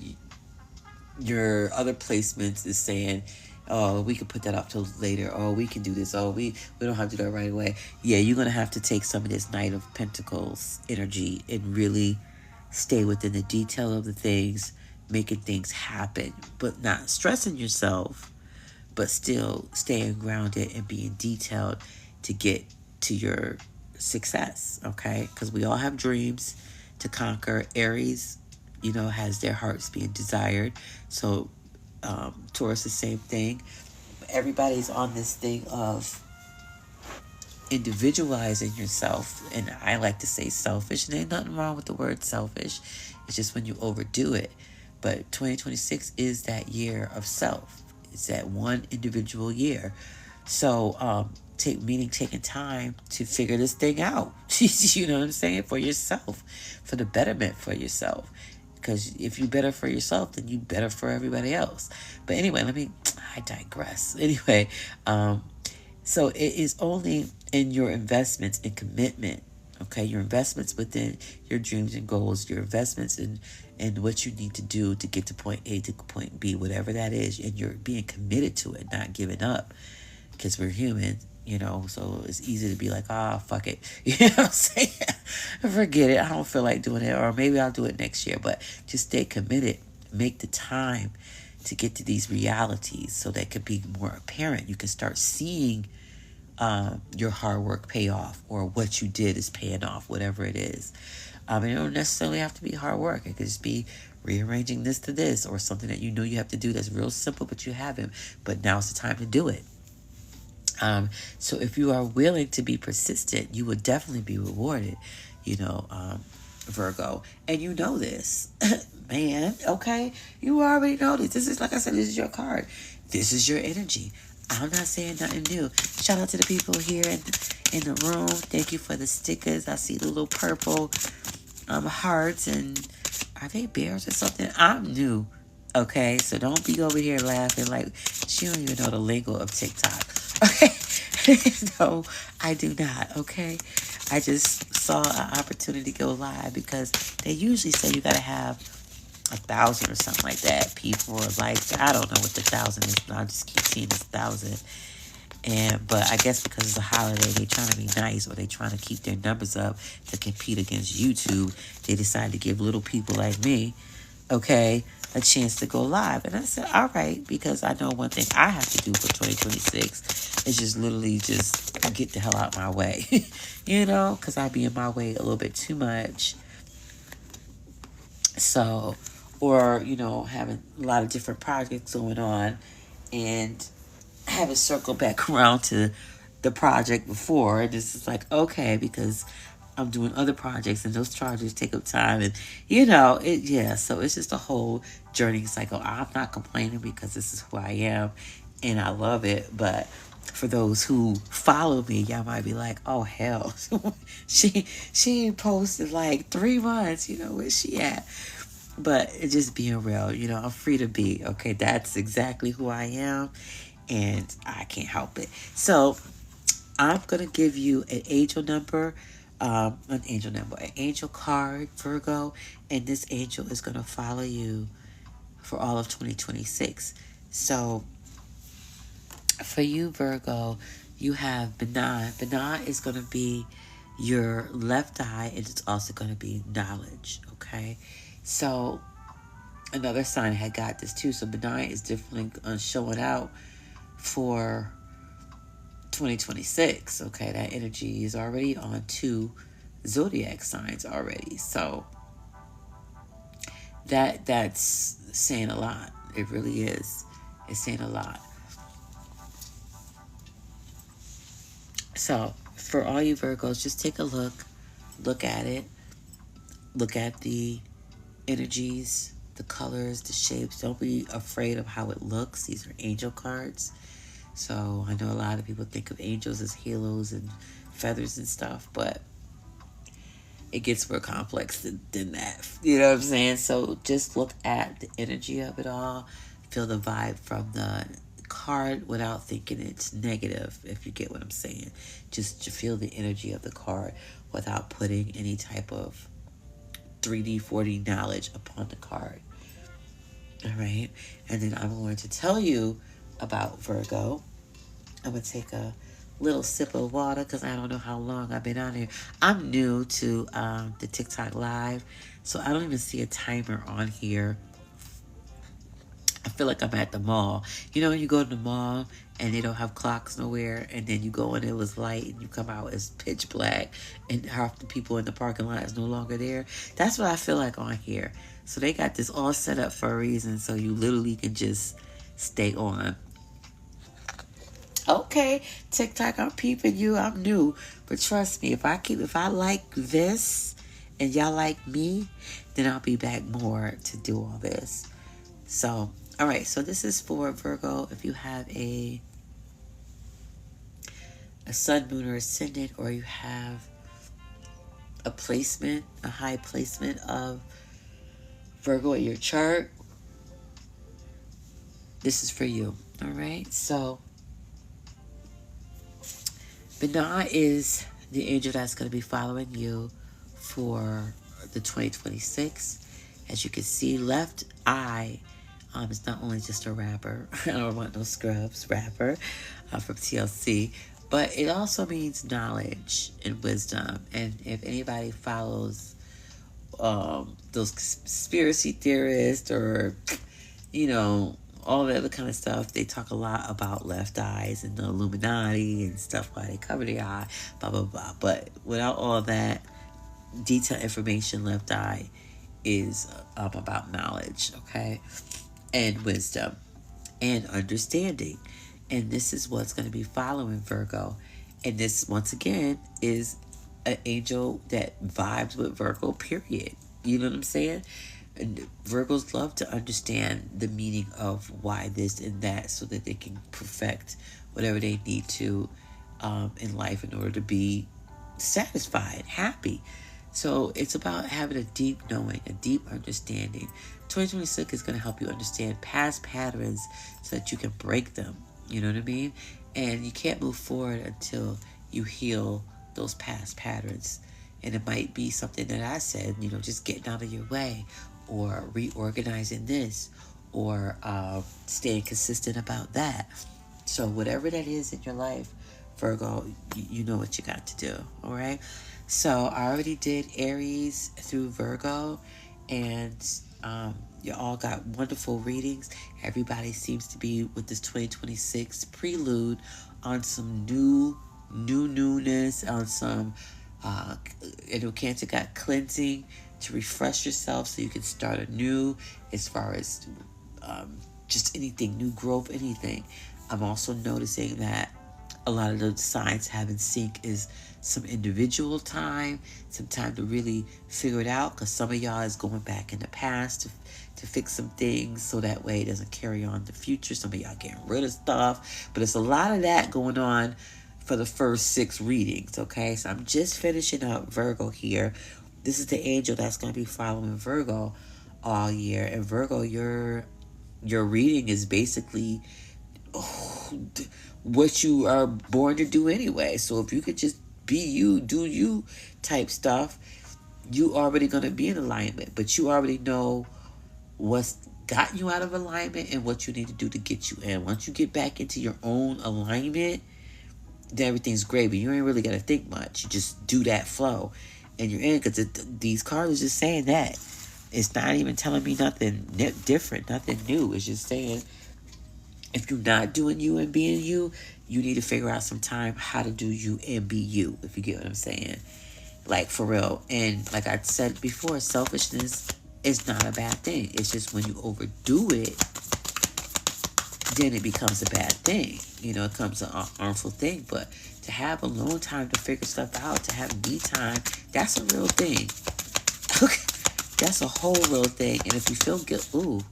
your other placements is saying, oh, we could put that up till later. Oh, we can do this. Oh, we don't have to do that right away. Yeah, you're going to have to take some of this Knight of Pentacles energy and really stay within the detail of the things, making things happen, but not stressing yourself, but still staying grounded and being detailed to get to your success, okay? Because we all have dreams to conquer. Aries, has their hearts being desired. So Taurus, the same thing. Everybody's on this thing of individualizing yourself, and I like to say selfish, and ain't nothing wrong with the word selfish. It's just when you overdo it. But 2026 is that year of self. It's that one individual year. So taking time to figure this thing out. You know what I'm saying? For yourself, for the betterment for yourself. Because if you better for yourself, then you better for everybody else. But anyway, I digress. Anyway, so it is only in your investments and commitment, okay? Your investments within your dreams and goals, your investments in what you need to do to get to point A to point B, whatever that is, and you're being committed to it, not giving up, because we're human, so it's easy to be like, fuck it. You know what I'm saying? Forget it. I don't feel like doing it, or maybe I'll do it next year, but just stay committed. Make the time to get to these realities so that it could be more apparent. You can start seeing your hard work pay off, or what you did is paying off, whatever it is. It don't necessarily have to be hard work. It could just be rearranging this to this, or something that you have to do that's real simple, but you haven't. But now's the time to do it. So if you are willing to be persistent, you will definitely be rewarded. Virgo. And you know this. Man, okay? You already know this. This is, like I said, this is your card. This is your energy. I'm not saying nothing new. Shout out to the people here in the room. Thank you for the stickers. I see the little purple hearts, and are they bears or something? I'm new. Okay, so don't be over here laughing like she don't even know the lingo of TikTok. Okay, no, I do not. Okay, I just saw an opportunity go live because they usually say you gotta have 1,000 or something like that. People are like, I don't know what the 1,000 is, but I just keep seeing this 1,000. But I guess because it's a holiday, they trying to be nice, or they trying to keep their numbers up to compete against YouTube. They decided to give little people like me, okay, a chance to go live. And I said, all right, because I know one thing I have to do for 2026 is just literally just get the hell out my way, because I be in my way a little bit too much. So, or, having a lot of different projects going on, and haven't circled back around to the project before. And this is like, okay, because I'm doing other projects and those projects take up time, and so it's just a whole journey cycle. I'm not complaining because this is who I am and I love it. But for those who follow me, y'all might be like, oh hell, she ain't posted like 3 months, where's she at? But it's just being real, I'm free to be, okay? That's exactly who I am, and I can't help it. So I'm going to give you an angel number, an angel card, Virgo, and this angel is going to follow you for all of 2026. So for you, Virgo, you have Benign. Benign is going to be your left eye, and it's also going to be knowledge, okay? So another sign had got this too. So Benign is definitely showing out for 2026. Okay, that energy is already on 2 Zodiac signs already. So that's saying a lot. It really is. It's saying a lot. So for all you Virgos, just take a look. Look at it. Look at the energies, the colors, the shapes. Don't be afraid of how it looks. These are angel cards. So I know a lot of people think of angels as halos and feathers and stuff, but it gets more complex than that. You know what I'm saying? So just look at the energy of it all. Feel the vibe from the card without thinking it's negative, if you get what I'm saying. Just to feel the energy of the card without putting any type of 3D, 4D knowledge upon the card. All right? And then I'm going to tell you about Virgo. I'm going to take a little sip of water because I don't know how long I've been on here. I'm new to the TikTok live, so I don't even see a timer on here. I feel like I'm at the mall. You go to the mall and they don't have clocks nowhere, and then you go in, it was light, and you come out, it's pitch black, and half the people in the parking lot is no longer there. That's what I feel like on here. So they got this all set up for a reason, so you literally can just stay on. Okay, TikTok, I'm peeping you. I'm new, but trust me, if I like this and y'all like me, then I'll be back more to do all this. So, all right. So this is for Virgo. If you have a sun, moon, or ascendant, or you have a placement, a high placement of Virgo in your chart, this is for you. All right. So Benign is the angel that's going to be following you for the 2026. As you can see, left eye is not only just a rapper. I don't want no scrubs rapper from TLC, but it also means knowledge and wisdom. And if anybody follows those conspiracy theorists, or all the other kind of stuff, they talk a lot about left eyes and the Illuminati and stuff, why they cover the eye, blah blah blah. But without all that detailed information, left eye is about knowledge, okay, and wisdom and understanding. And this is what's going to be following Virgo. And this, once again, is an angel that vibes with Virgo, period. You know what I'm saying? And Virgos love to understand the meaning of why this and that so that they can perfect whatever they need to in life in order to be satisfied, happy. So it's about having a deep knowing, a deep understanding. 2026 is going to help you understand past patterns so that you can break them. You know what I mean? And you can't move forward until you heal those past patterns. And it might be something that I said, just getting out of your way or reorganizing this or staying consistent about that. So whatever that is in your life, Virgo, you know what you got to do. All right. So I already did Aries through Virgo, and you all got wonderful readings. Everybody seems to be with this 2026 prelude on some newness, on some Cancer got cleansing to refresh yourself so you can start anew as far as just anything, new growth, anything. I'm also noticing that a lot of the signs having sync is some individual time, some time to really figure it out, because some of y'all is going back in the past to fix some things so that way it doesn't carry on the future. Some of y'all getting rid of stuff, but it's a lot of that going on for the first 6 readings, okay? So I'm just finishing up Virgo here. This is the angel that's going to be following Virgo all year. And Virgo, your reading is basically what you are born to do anyway. So if you could just be you, do you type stuff, you already going to be in alignment. But you already know what's gotten you out of alignment and what you need to do to get you in. Once you get back into your own alignment, then everything's great. But you ain't really got to think much. You just do that flow. And you're in, because these cards are just saying that. It's not even telling me nothing different, nothing new. It's just saying, if you're not doing you and being you, you need to figure out some time how to do you and be you, if you get what I'm saying. Like, for real. And like I said before, selfishness is not a bad thing. It's just when you overdo it, then it becomes a bad thing. It becomes an harmful thing. But to have alone time to figure stuff out, to have me time, that's a real thing. Okay. That's a whole real thing. And if you feel guilt,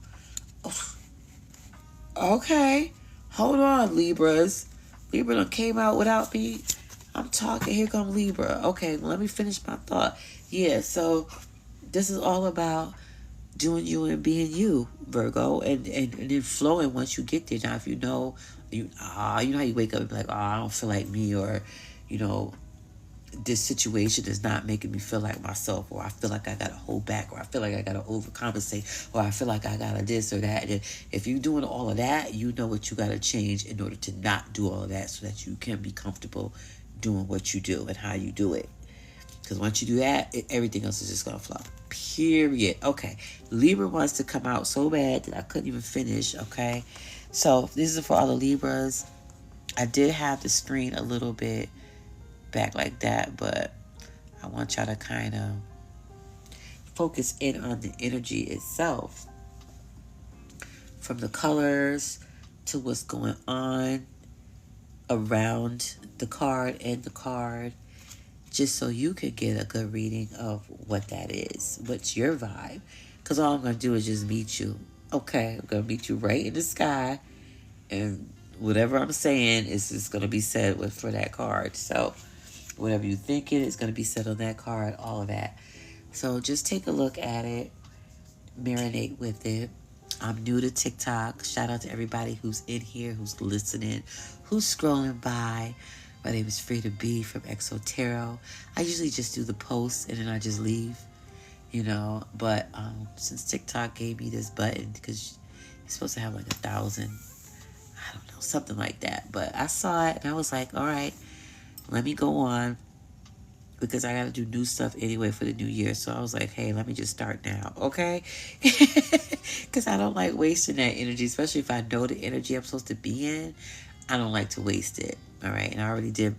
okay, hold on, Libras. Libra done came out without me. I'm talking. Here come Libra. Okay, let me finish my thought. Yeah, so this is all about doing you and being you, Virgo, and then flowing once you get there. Now, if you know how you wake up and be like, I don't feel like me, or this situation is not making me feel like myself, or I feel like I gotta hold back, or I feel like I gotta overcompensate, or I feel like I gotta this or that. And if you're doing all of that, you know what you gotta change in order to not do all of that, so that you can be comfortable doing what you do and how you do it. Because once you do that, everything else is just gonna flow. Period. Okay. Libra wants to come out so bad that I couldn't even finish. Okay. So this is for all the Libras. I did have the screen a little bit back like that, but I want y'all to kind of focus in on the energy itself, from the colors to what's going on around the card and the card, just so you could get a good reading of what that is, what's your vibe. Because all I'm going to do is just meet you. Okay, I'm going to meet you right in the sky, and whatever I'm saying is just going to be said for that card. So whatever you think it is going to be said on that card, all of that. So just take a look at it, marinate with it. I'm new to TikTok. Shout out to everybody who's in here, who's listening, who's scrolling by. My name is Frida B from Exotero. I usually just do the posts and then I just leave, But since TikTok gave me this button, because you're supposed to have like 1,000, I don't know, something like that. But I saw it and I was like, all right, let me go on, because I got to do new stuff anyway for the new year. So I was like, hey, let me just start now, okay? Because I don't like wasting that energy, especially if I know the energy I'm supposed to be in. I don't like to waste it, all right? And I already did,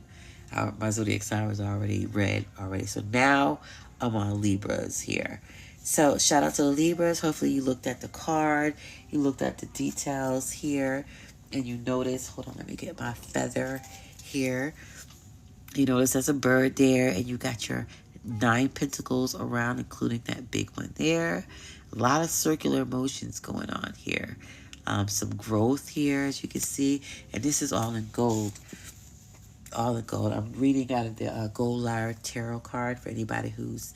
my Zodiac sign was already read already. So now I'm on Libras here. So shout out to the Libras. Hopefully you looked at the card, you looked at the details here, and you noticed, hold on, let me get my feather here. You notice there's a bird there, and you got your 9 pentacles around, including that big one there. A lot of circular motions going on here. Some growth here, as you can see. And this is all in gold. All in gold. I'm reading out of the Gold Lyre Tarot card for anybody who's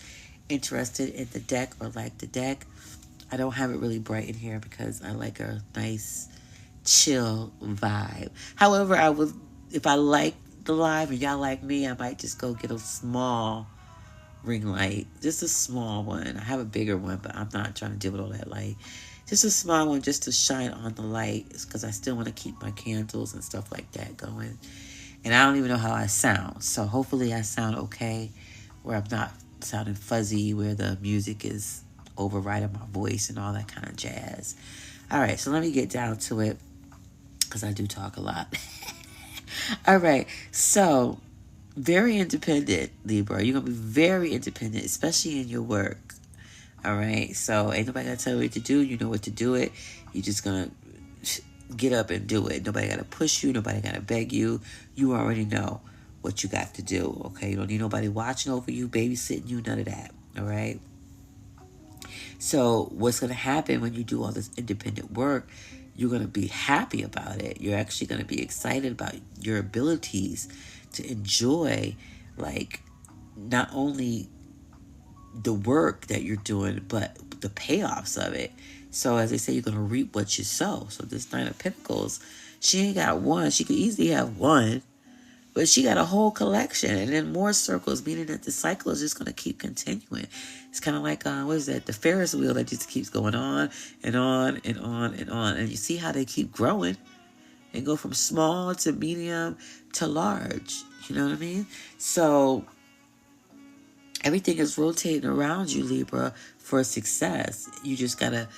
interested in the deck or like the deck. I don't have it really bright in here because I like a nice chill vibe. However, I would, if I like the live and y'all like me, I might just go get a small ring light, just a small one. I have a bigger one, but I'm not trying to deal with all that light. Just a small one, just to shine on the light, because I still want to keep my candles and stuff like that going. And I don't even know how I sound, so hopefully I sound okay, where I'm not sounding fuzzy, where the music is overriding my voice and all that kind of jazz. All right, so let me get down to it, because I do talk a lot. All right, so very independent, Libra. You're going to be very independent, especially in your work. All right, so ain't nobody got to tell you what to do. You know what to do it. You're just going to get up and do it. Nobody got to push you. Nobody got to beg you. You already know what you got to do, okay? You don't need nobody watching over you, babysitting you, none of that, all right? So what's going to happen when you do all this independent work, you're going to be happy about it. You're actually going to be excited about your abilities to enjoy, like, not only the work that you're doing, but the payoffs of it. So as they say, you're going to reap what you sow. So this Nine of Pentacles, she ain't got one. She could easily have one, but she got a whole collection, and then more circles, meaning that the cycle is just going to keep continuing. It's kind of like, what is that? The Ferris wheel that just keeps going on and on and on and on. And you see how they keep growing and go from small to medium to large. You know what I mean? So everything is rotating around you, Libra, for success. You just got to,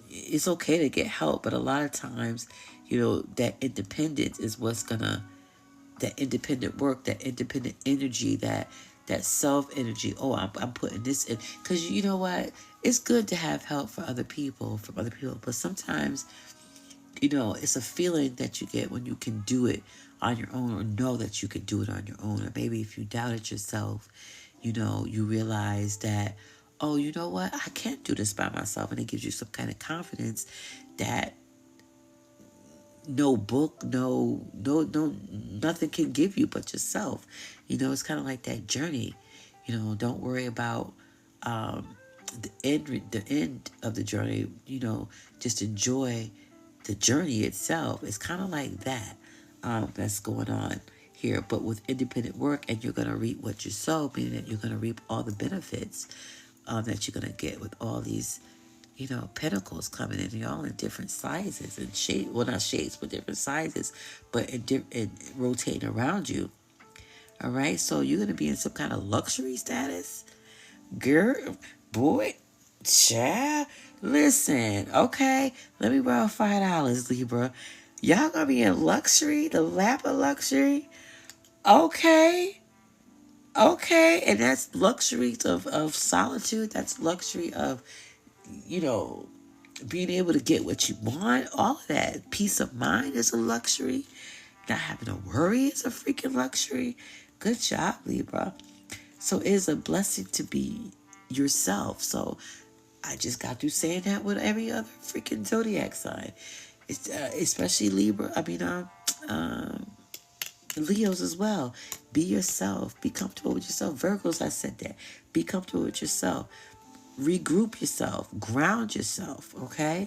it's okay to get help, but a lot of times, that independence is what's going to, that independent work, that independent energy, that self energy. Oh, I'm putting this in, because you know what? It's good to have help from other people, but sometimes, it's a feeling that you get when you can do it on your own, or know that you can do it on your own. Or maybe if you doubted yourself, you realize that, oh, you know what? I can't do this by myself. And it gives you some kind of confidence that no book, no, nothing can give you but yourself. It's kind of like that journey. Don't worry about the end of the journey. Just enjoy the journey itself. It's kind of like that. That's going on here, but with independent work, and you're going to reap what you sow, meaning that you're going to reap all the benefits that you're going to get with all these pentacles coming in. They're all in different sizes and shapes. Well, not shapes, but different sizes, but in rotating around you. All right, so you're going to be in some kind of luxury status. Girl, boy, child, listen, okay? Let me borrow $5, Libra. Y'all going to be in luxury, the lap of luxury? Okay. Okay, and that's luxury of solitude. That's luxury of, being able to get what you want. All of that. Peace of mind is a luxury. Not having to worry is a freaking luxury. Good job, Libra. So it is a blessing to be yourself. So I just got through saying that with every other freaking Zodiac sign. It's especially Libra. Leos as well. Be yourself. Be comfortable with yourself. Virgos, I said that. Be comfortable with yourself. Regroup yourself. Ground yourself, okay?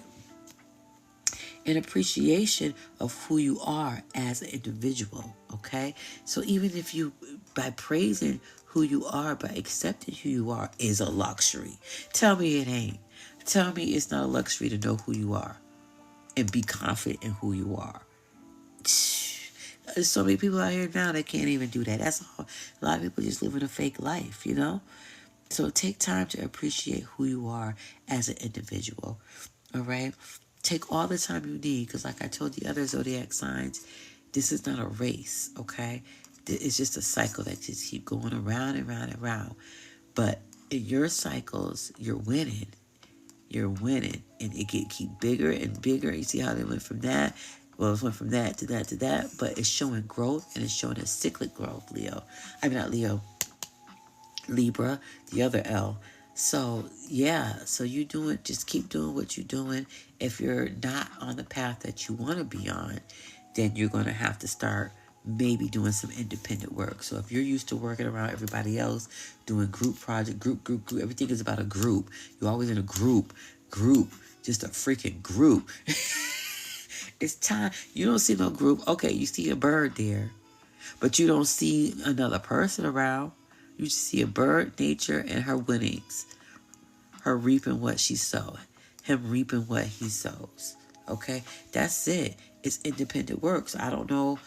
An appreciation of who you are as an individual, okay? So even if you, by praising who you are, by accepting who you are, is a luxury. Tell me it ain't. Tell me it's not a luxury to know who you are and be confident in who you are. There's so many people out here now that can't even do that. That's all. A lot of people just living a fake life, So take time to appreciate who you are as an individual, all right? Take all the time you need, because like I told the other Zodiac signs, this is not a race, okay? It's just a cycle that just keep going around and round and round. But in your cycles, you're winning. You're winning. And it keep bigger and bigger. You see how they went from that? Well, it went from that to that to that, but it's showing growth and it's showing a cyclic growth, Leo. I mean, not Leo, Libra, the other L. So, yeah, so you doing, just keep doing what you're doing. If you're not on the path that you want to be on, then you're going to have to start maybe doing some independent work. So if you're used to working around everybody else, doing group project, group, everything is about a group. You're always in a group, just a freaking group. It's time. You don't see no group. Okay, you see a bird there, but you don't see another person around. You just see a bird, nature, and her winnings. Her reaping what she sowed. Him reaping what he sows. Okay? That's it. It's independent work. So I don't know.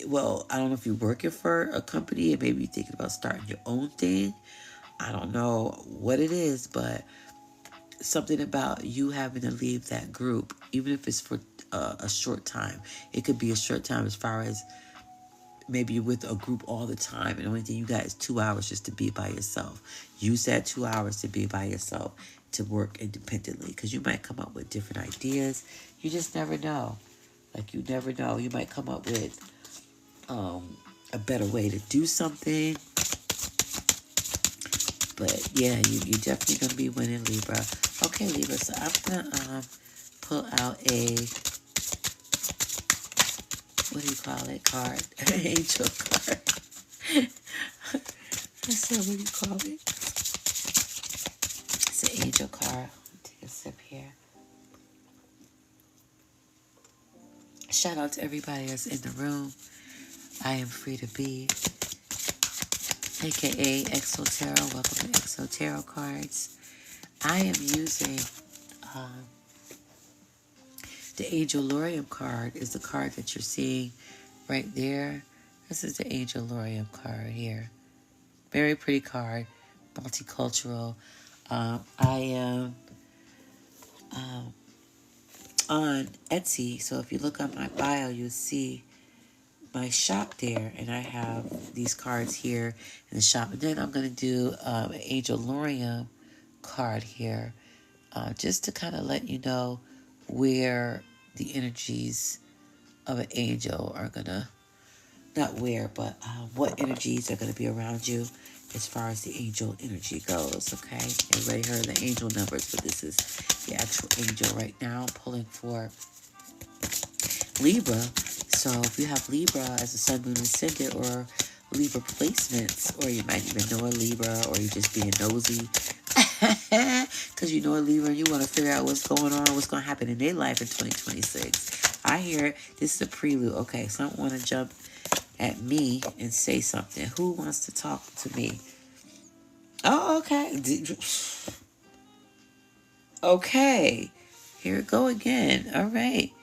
Well, I don't know if you're working for a company and maybe you're thinking about starting your own thing. I don't know what it is, but something about you having to leave that group, even if it's for a short time. It could be a short time as far as maybe you're with a group all the time and the only thing you got is 2 hours just to be by yourself. Use that 2 hours to be by yourself, to work independently, because you might come up with different ideas. You just never know. Like, you never know. You might come up with a better way to do something. But yeah, you definitely going to be winning, Libra. Okay, Libra, so I'm going to pull out a, what do you call it, card? Angel card. I said, what do you call it? It's an angel card. Take a sip here. Shout out to everybody that's in the room. I am free to be, aka Exo Tarot. Welcome to Exo Tarot cards. I am using the Angel Lorium card. Is the card that you're seeing right there. This is the Angel Lorium card here. Very pretty card, multicultural. I am on Etsy, so if you look on my bio, you'll see my shop there, and I have these cards here in the shop. And then I'm going to do an Angel Lorium card here, just to kind of let you know where the energies of an angel are going to, not where, but what energies are going to be around you as far as the angel energy goes, okay? Everybody heard the angel numbers, but this is the actual angel right now. I'm pulling for Libra. So if you have Libra as a sun, moon, ascendant, or Libra placements, or you might even know a Libra, or you're just being nosy because you know a Libra and you want to figure out what's going on, what's going to happen in their life in 2026. I hear it. This is a prelude. Okay, so I want to jump at me and say something. Who wants to talk to me? Oh, okay. Okay. Here we go again. All right.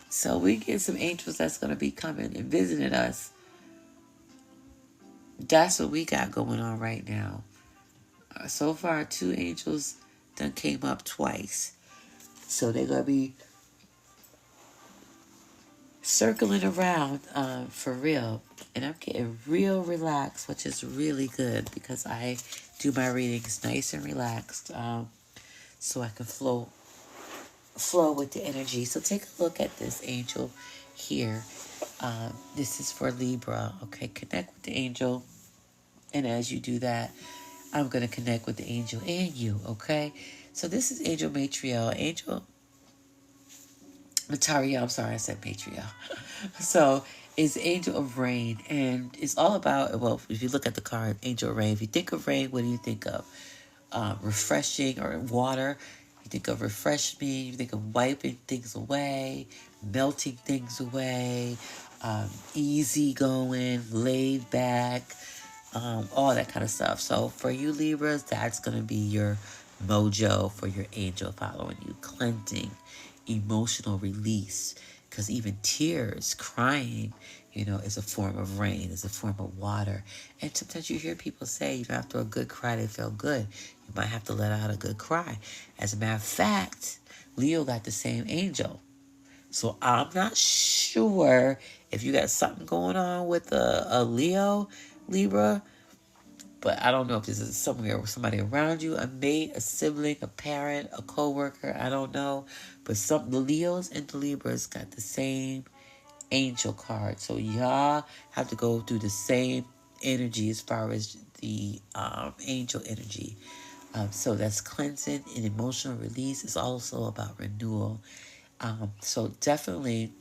So we get some angels that's going to be coming and visiting us. That's what we got going on right now. So far, 2 angels done came up twice. So they're going to be circling around for real. And I'm getting real relaxed, which is really good because I do my readings nice and relaxed, so I can flow with the energy. So take a look at this angel here. This is for Libra. Okay, connect with the angel. And as you do that, I'm going to connect with the angel and you, okay? So this is Angel Matriel. Angel Matariel, I'm sorry, I said Matriel. So it's Angel of Rain, and it's all about, well, if you look at the card, Angel of Rain, if you think of rain, what do you think of? Refreshing, or water. You think of refreshment, you think of wiping things away, melting things away, easy going, laid back, all that kind of stuff. So for you Libras, that's going to be your mojo for your angel following you. Cleansing, emotional release, because even tears, crying, is a form of rain, is a form of water. And sometimes you hear people say, after a good cry, they feel good. You might have to let out a good cry. As a matter of fact, Leo got the same angel. So I'm not sure if you got something going on with a Leo, Libra, but I don't know if this is somewhere with somebody around you, a mate, a sibling, a parent, a co-worker, I don't know. But the Leos and the Libras got the same angel card. So y'all have to go through the same energy as far as the angel energy. So that's cleansing and emotional release. It's also about renewal. So definitely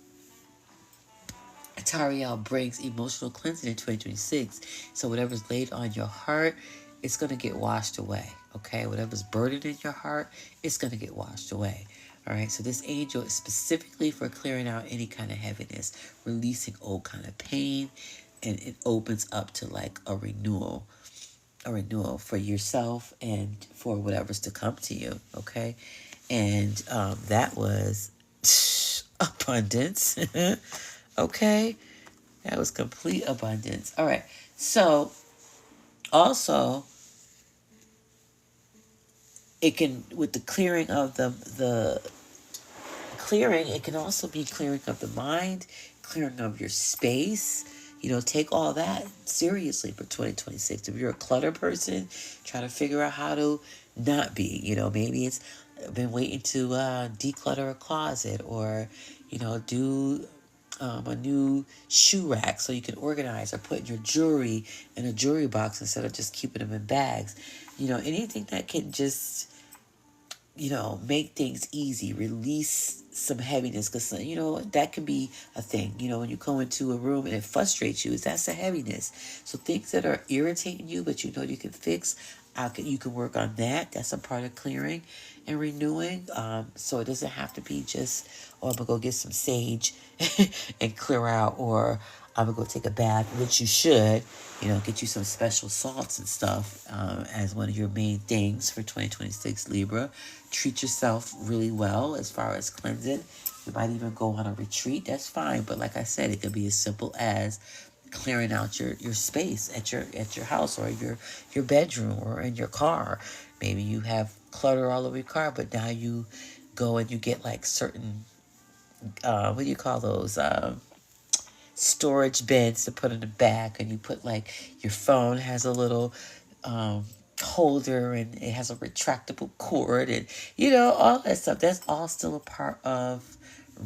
Tariel brings emotional cleansing in 2026. So whatever's laid on your heart, it's going to get washed away. Okay? Whatever's burdened in your heart, it's going to get washed away. All right? So this angel is specifically for clearing out any kind of heaviness, releasing old kind of pain, and it opens up to like a renewal for yourself and for whatever's to come to you. Okay? And that was abundance. Okay? That was complete abundance. All right. So, also, it can, with the clearing of the clearing, it can also be clearing of the mind, clearing of your space. You know, take all that seriously for 2026. If you're a clutter person, try to figure out how to not be. You know, maybe it's been waiting to declutter a closet, or, you know, do a new shoe rack so you can organize, or put your jewelry in a jewelry box instead of just keeping them in bags. You know, anything that can just, you know, make things easy, release some heaviness, because, you know, that can be a thing. You know, when you go into a room and it frustrates you, that's a heaviness. So things that are irritating you, but you know you can fix, you can work on that. That's a part of clearing and renewing. So it doesn't have to be just, oh, I'm going to go get some sage and clear out, or I'm going to go take a bath, which you should, you know, get you some special salts and stuff as one of your main things for 2026, Libra. Treat yourself really well as far as cleansing. You might even go on a retreat. That's fine. But like I said, it could be as simple as clearing out your space at your house, or your bedroom, or in your car. Maybe you have clutter all over your car, but now you go and you get like certain, what do you call those? Storage bins to put in the back, and you put like your phone has a little holder, and it has a retractable cord, and you know, all that stuff. That's all still a part of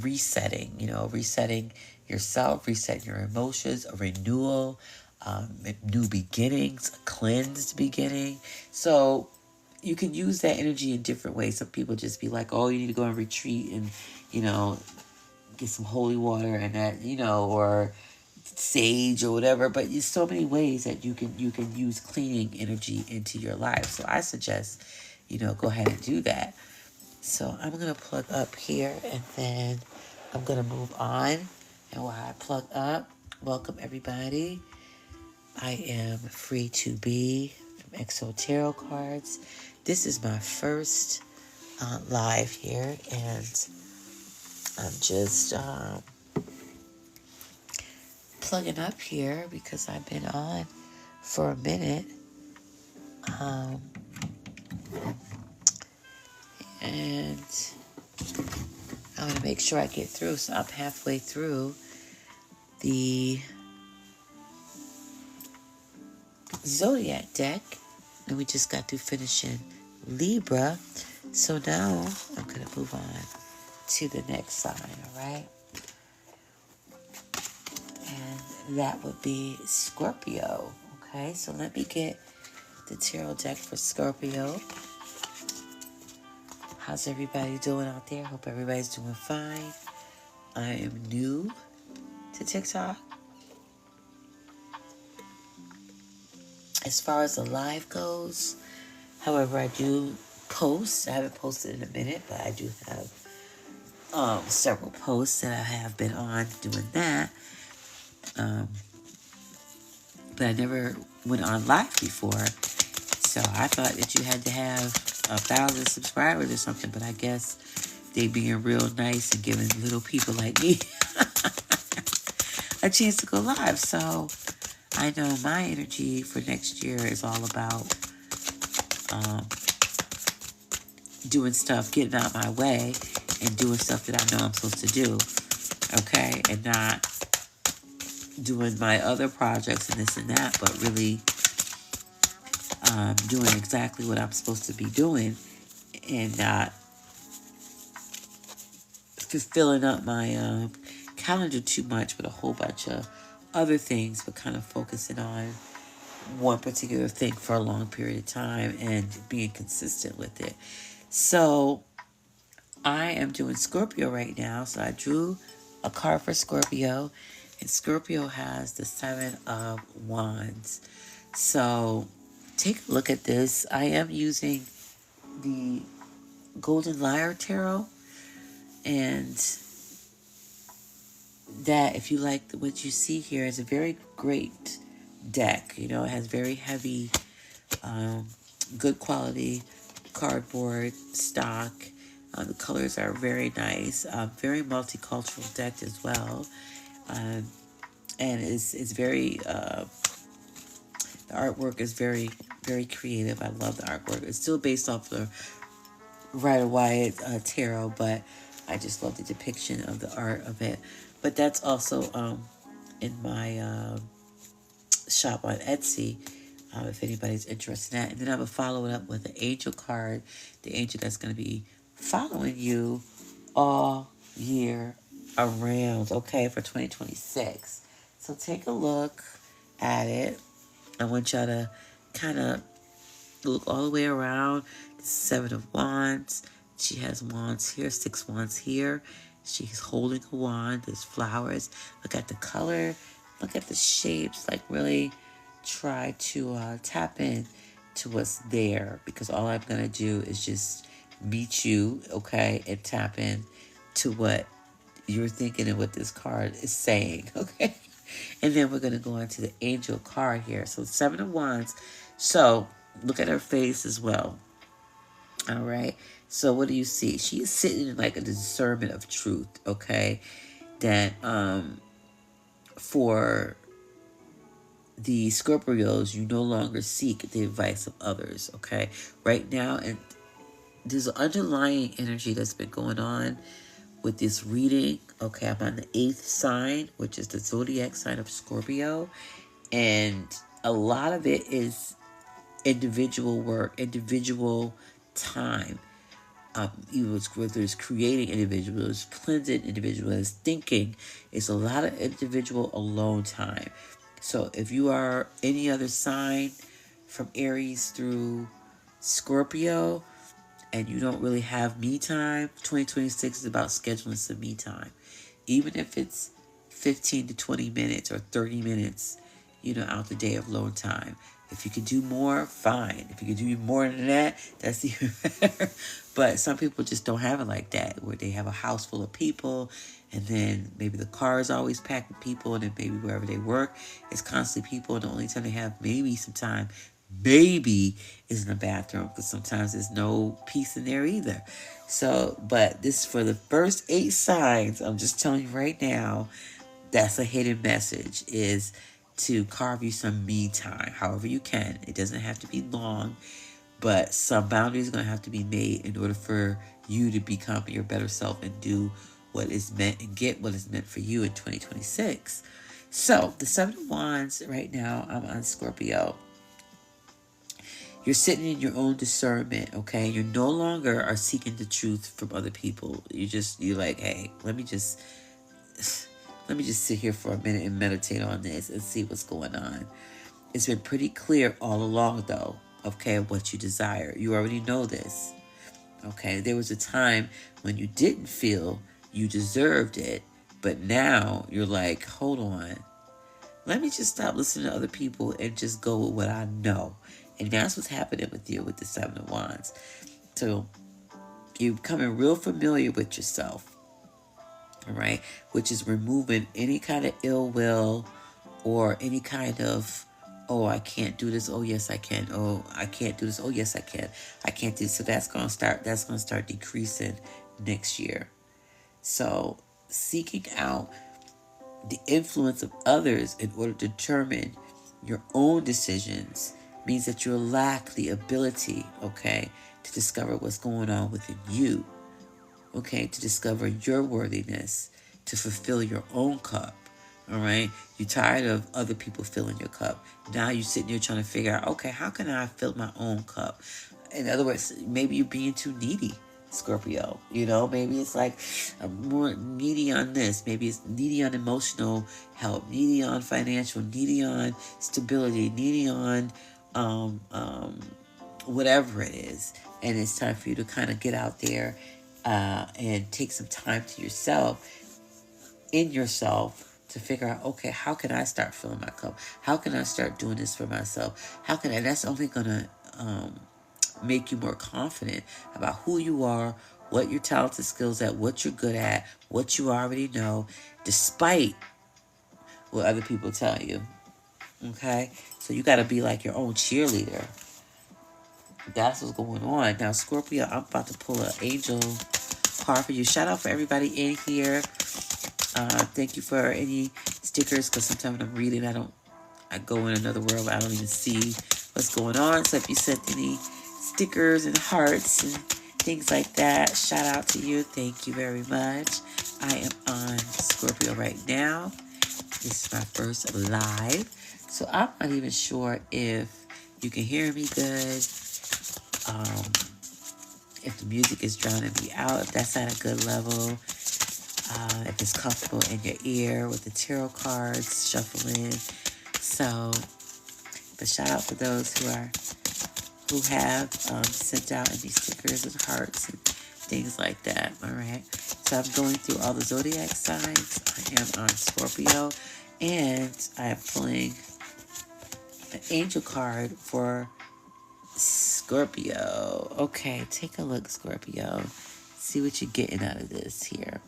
resetting. You know, resetting yourself, resetting your emotions, a renewal, new beginnings, a cleansed beginning. So you can use that energy in different ways. Some people just be like, oh, you need to go and retreat and, you know, get some holy water and that, you know, or sage or whatever. But there's so many ways that you can use cleaning energy into your life. So I suggest, you know, go ahead and do that. So I'm going to plug up here, and then I'm going to move on. And while I plug up, welcome everybody. I am Free to Be from Exo Tarot Cards. This is my first live here, and I'm just plugging up here because I've been on for a minute. And I want to make sure I get through. So I'm halfway through the Zodiac deck, and we just got through finishing Libra. So now I'm going to move on to the next sign, all right? And that would be Scorpio, okay? So let me get the tarot deck for Scorpio. How's everybody doing out there? Hope everybody's doing fine. I am new to TikTok. As far as the live goes, however, I do post. I haven't posted in a minute, but I do have several posts that I have been on doing that. But I never went on live before, so I thought that you had to have 1,000 subscribers or something, but I guess they being real nice and giving little people like me a chance to go live. So I know my energy for next year is all about doing stuff, getting out my way, and doing stuff that I know I'm supposed to do, okay? And not doing my other projects and this and that, but really doing exactly what I'm supposed to be doing, and not filling up my calendar too much with a whole bunch of other things, but kind of focusing on one particular thing for a long period of time and being consistent with it. So I am doing Scorpio right now. So I drew a card for Scorpio, and Scorpio has the Seven of Wands. So take a look at this. I am using the Golden Lyre Tarot, and that, if you like what you see here, is a very great deck. You know, it has very heavy, good quality cardboard stock. The colors are very nice. Very multicultural deck as well. And it's very, the artwork is very, very creative. I love the artwork. It's still based off the Rider Waite tarot, but I just love the depiction of the art of it. But that's also in my shop on Etsy, if anybody's interested in that. And then I will follow it up with an angel card, the angel that's going to be following you all year around, okay, for 2026. So take a look at it. I want y'all to kind of look all the way around. The Seven of Wands. She has wands here, 6 wands here. She's holding a wand. There's flowers. Look at the color. Look at the shapes. Like, really try to tap in to what's there, because all I'm going to do is just meet you, okay, and tap in to what you're thinking and what this card is saying, okay? And then we're going to go into the angel card here. So 7 of Wands. So look at her face as well. All right. So what do you see? She is sitting in like a discernment of truth, okay? That for the Scorpios, you no longer seek the advice of others, okay? Right now, and there's an underlying energy that's been going on with this reading, okay? I'm on the 8th sign, which is the Zodiac sign of Scorpio. And a lot of it is individual work, individual time. Whether it's creating individuals, cleansing individuals, thinking, it's a lot of individual alone time. So if you are any other sign from Aries through Scorpio and you don't really have me time, 2026 is about scheduling some me time. Even if it's 15 to 20 minutes or 30 minutes, you know, out the day of alone time. If you can do more, fine. If you can do more than that, that's even better. But some people just don't have it like that, where they have a house full of people, and then maybe the car is always packed with people, and then maybe wherever they work, it's constantly people, and the only time they have maybe some time, maybe, is in the bathroom, because sometimes there's no peace in there either. So, but this, for the first 8 signs, I'm just telling you right now, that's a hidden message, is to carve you some me time, however you can. It doesn't have to be long, but some boundaries are going to have to be made in order for you to become your better self and do what is meant and get what is meant for you in 2026. So the 7 of Wands right now, I'm on Scorpio. You're sitting in your own discernment, okay? You no longer are seeking the truth from other people. You're like, hey, let me just sit here for a minute and meditate on this and see what's going on. It's been pretty clear all along, though, okay, what you desire. You already know this, okay? There was a time when you didn't feel you deserved it, but now you're like, hold on. Let me just stop listening to other people and just go with what I know. And that's what's happening with you with the 7 of Wands. So you're becoming real familiar with yourself. All right, which is removing any kind of ill will or any kind of, oh, I can't do this. Oh, yes, I can. Oh, I can't do this. Oh, yes, I can. I can't do this. So that's going to start decreasing next year. So seeking out the influence of others in order to determine your own decisions means that you lack the ability, okay, to discover what's going on within you. Okay, to discover your worthiness, to fulfill your own cup, all right? You're tired of other people filling your cup. Now you're sitting there trying to figure out, okay, how can I fill my own cup? In other words, maybe you're being too needy. Scorpio. You know, maybe it's like I'm more needy on this. Maybe it's needy on emotional help, needy on financial, needy on stability, needy on um, um, whatever it is. And it's time for you to kind of get out there and take some time to yourself, in yourself, to figure out, okay, how can I start filling my cup? How can I start doing this for myself? How can I? That's only gonna make you more confident about who you are, what your talented skills at, what you're good at, what you already know, despite what other people tell you. Okay? So you got to be like your own cheerleader. That's what's going on. Now, Scorpio, I'm about to pull an angel card for you. Shout out for everybody in here. Thank you for any stickers, because sometimes when I'm reading, I go in another world where I don't even see what's going on. So if you sent any stickers and hearts and things like that, shout out to you. Thank you very much. I am on Scorpio right now. This is my first live. So I'm not even sure if you can hear me good. If the music is drowning me out, if that's at a good level. If it's comfortable in your ear with the tarot cards shuffling. So, but shout out for those who have sent out any stickers and hearts and things like that. All right. So I'm going through all the zodiac signs. I am on Scorpio, and I am pulling an angel card for Scorpio. Okay, take a look, Scorpio. See what you're getting out of this here.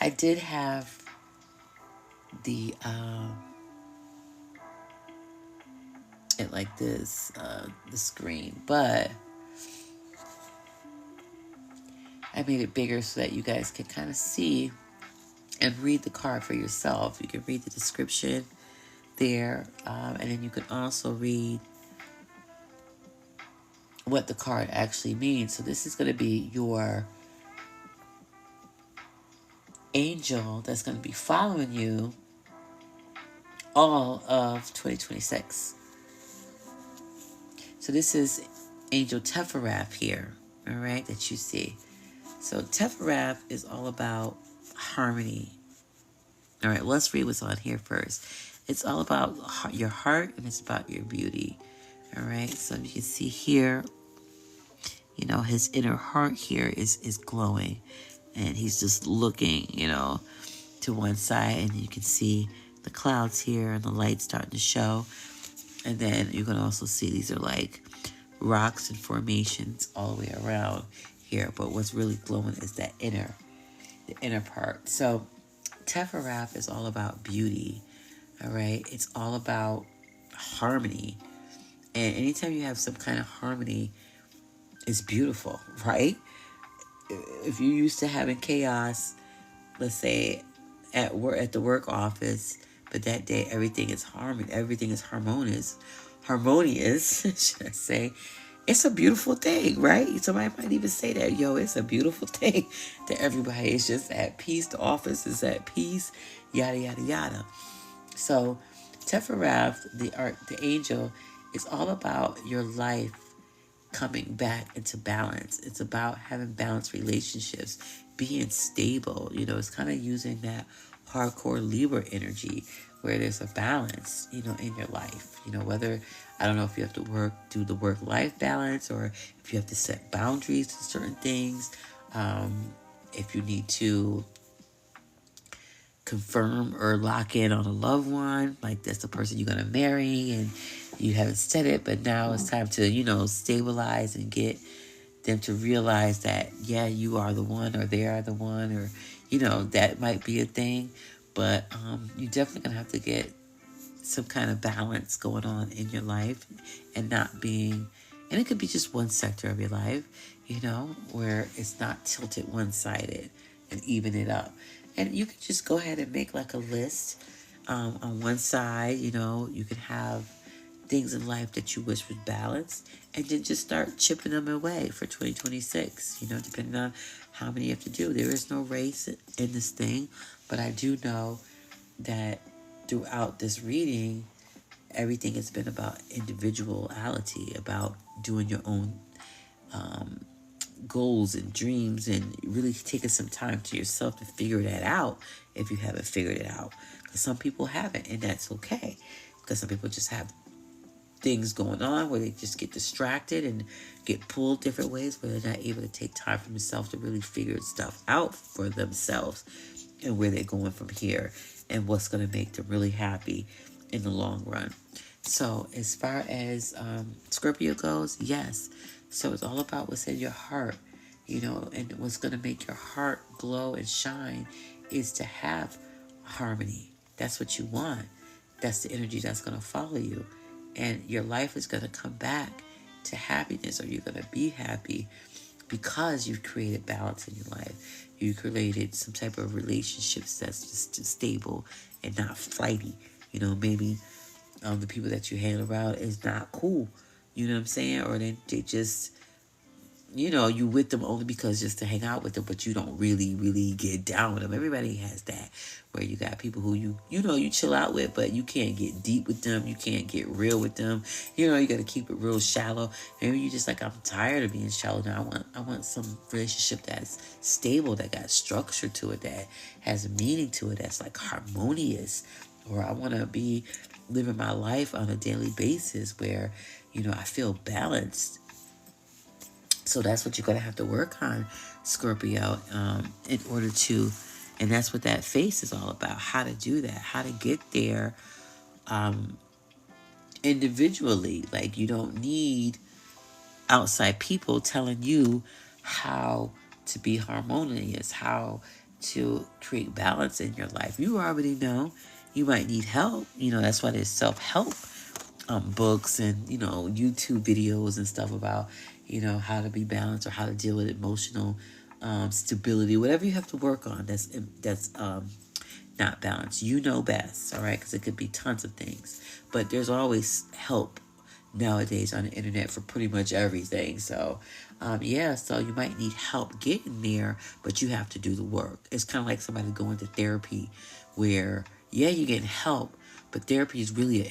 I did have the it like this, the screen, but I made it bigger so that you guys can kind of see and read the card for yourself. You can read the description there, and then you can also read what the card actually means. So this is going to be your angel that's going to be following you all of 2026. So this is Angel Teferath here, all right, that you see. So Teferath is all about harmony. All right, let's read what's on here first. It's all about your heart, and it's about your beauty. All right, so you can see here, you know, his inner heart here is glowing, and he's just looking, you know, to one side, and you can see the clouds here and the light starting to show. And then you can also see these are like rocks and formations all the way around here. But what's really glowing is the inner part. So Teferath is all about beauty. All right. It's all about harmony. And anytime you have some kind of harmony, it's beautiful, right? If you're used to having chaos, let's say at work, at the work office, but that day everything is harmonious, should I say. It's a beautiful thing, right? Somebody might even say that, yo, it's a beautiful thing that everybody is just at peace, the office is at peace, yada yada yada. So Teferath, the angel, is all about your life coming back into balance. It's about having balanced relationships, being stable. You know, it's kind of using that hardcore Libra energy where there's a balance, you know, in your life. You know, whether, I don't know if you have to do the work-life balance, or if you have to set boundaries to certain things. If you need to confirm or lock in on a loved one, like that's the person you're going to marry and you haven't said it, but now it's time to, you know, stabilize and get them to realize that, yeah, you are the one, or they are the one, or, you know, that might be a thing. But you're definitely going to have to get some kind of balance going on in your life, and not being, and it could be just one sector of your life, you know, where it's not tilted one-sided, and even it up. And you can just go ahead and make like a list on one side. You know, you can have things in life that you wish was balanced, and then just start chipping them away for 2026, you know, depending on how many you have to do. There is no race in this thing, but I do know that throughout this reading, everything has been about individuality, about doing your own goals and dreams, and really taking some time to yourself to figure that out if you haven't figured it out. Because some people haven't, and that's okay. Because some people just have things going on where they just get distracted and get pulled different ways where they're not able to take time for themselves to really figure stuff out for themselves and where they're going from here and what's going to make them really happy in the long run. So as far as Scorpio goes, yes. So it's all about what's in your heart, you know, and what's going to make your heart glow and shine is to have harmony. That's what you want. That's the energy that's going to follow you. And your life is going to come back to happiness, or you're going to be happy because you've created balance in your life. You created some type of relationships that's just stable and not flighty. You know, maybe the people that you hang around is not cool. You know what I'm saying? Or they just, you know, you with them only because just to hang out with them, but you don't really get down with them. Everybody has that, where you got people who you know you chill out with, but you can't get deep with them. You can't get real with them. You know, you got to keep it real shallow. Maybe you just like, I'm tired of being shallow now. I want some relationship that's stable, that got structure to it, that has meaning to it, that's like harmonious. Or I want to be living my life on a daily basis where, you know, I feel balanced. So that's what you're going to have to work on, Scorpio, in order to, and that's what that face is all about, how to do that, how to get there individually. Like, you don't need outside people telling you how to be harmonious, how to create balance in your life. You already know. You might need help. You know, that's why there's self-help books and, you know, YouTube videos and stuff about, you know, how to be balanced or how to deal with emotional stability, whatever you have to work on that's not balanced. You know best, all right? Because it could be tons of things. But there's always help nowadays on the internet for pretty much everything. So, yeah, so you might need help getting there, but you have to do the work. It's kind of like somebody going to therapy where, yeah, you're getting help, but therapy is really an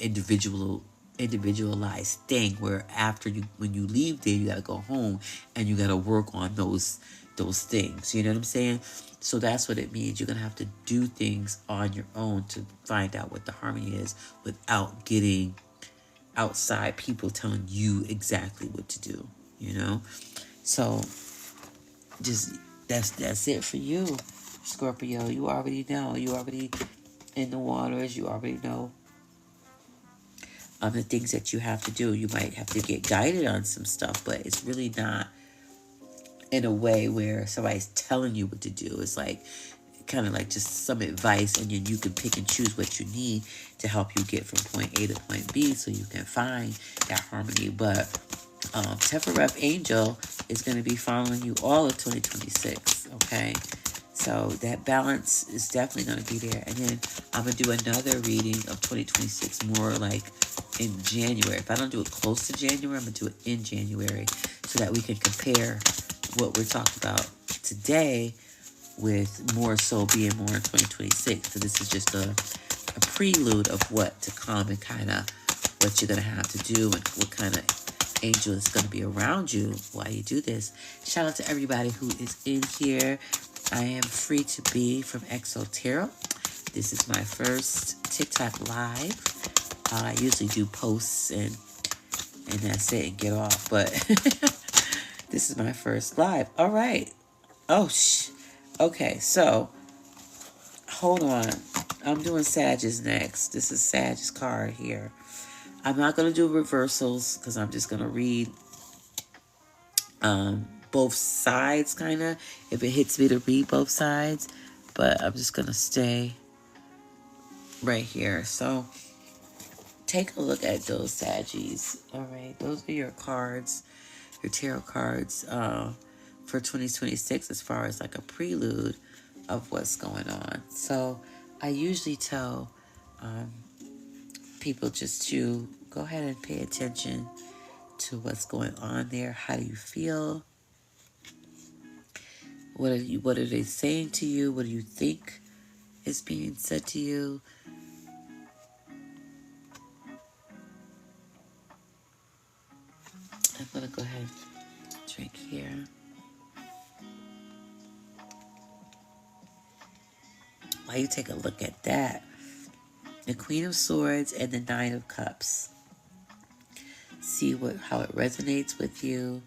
individualized thing where after you, when you leave there, you got to go home and you got to work on those things. You know what I'm saying? So that's what it means. You're going to have to do things on your own to find out what the harmony is without getting outside people telling you exactly what to do, you know? So just that's it for you, Scorpio. You already know. You already in the waters. You already know the things that you have to do. You might have to get guided on some stuff, but it's really not in a way where somebody's telling you what to do. It's like kind of like just some advice, and then you can pick and choose what you need to help you get from point A to point B so you can find that harmony. But Tefereth Angel is going to be following you all of 2026, okay? So that balance is definitely going to be there. And then I'm going to do another reading of 2026 more like in January. If I don't do it close to January, I'm going to do it in January so that we can compare what we're talking about today with more so being more in 2026. So this is just a prelude of what to come and kind of what you're going to have to do and what kind of angel is going to be around you while you do this. Shout out to everybody who is in here. I am free to be from Exotero. This is my first TikTok live. I usually do posts and that's it and get off. But this is my first live. All right. Oh, okay, so hold on. I'm doing Sagittarius next. This is Sagittarius card here. I'm not going to do reversals because I'm just going to read both sides, kind of, if it hits me to read both sides. But I'm just going to stay right here. So take a look at those Sagittarius. All right, those are your cards, your tarot cards for 2026 as far as like a prelude of what's going on. So I usually tell people just to go ahead and pay attention to what's going on there. How do you feel? What are they saying to you? What do you think is being said to you? I'm gonna go ahead and drink here. while you take a look at that, the Queen of Swords and the Nine of Cups. See how it resonates with you.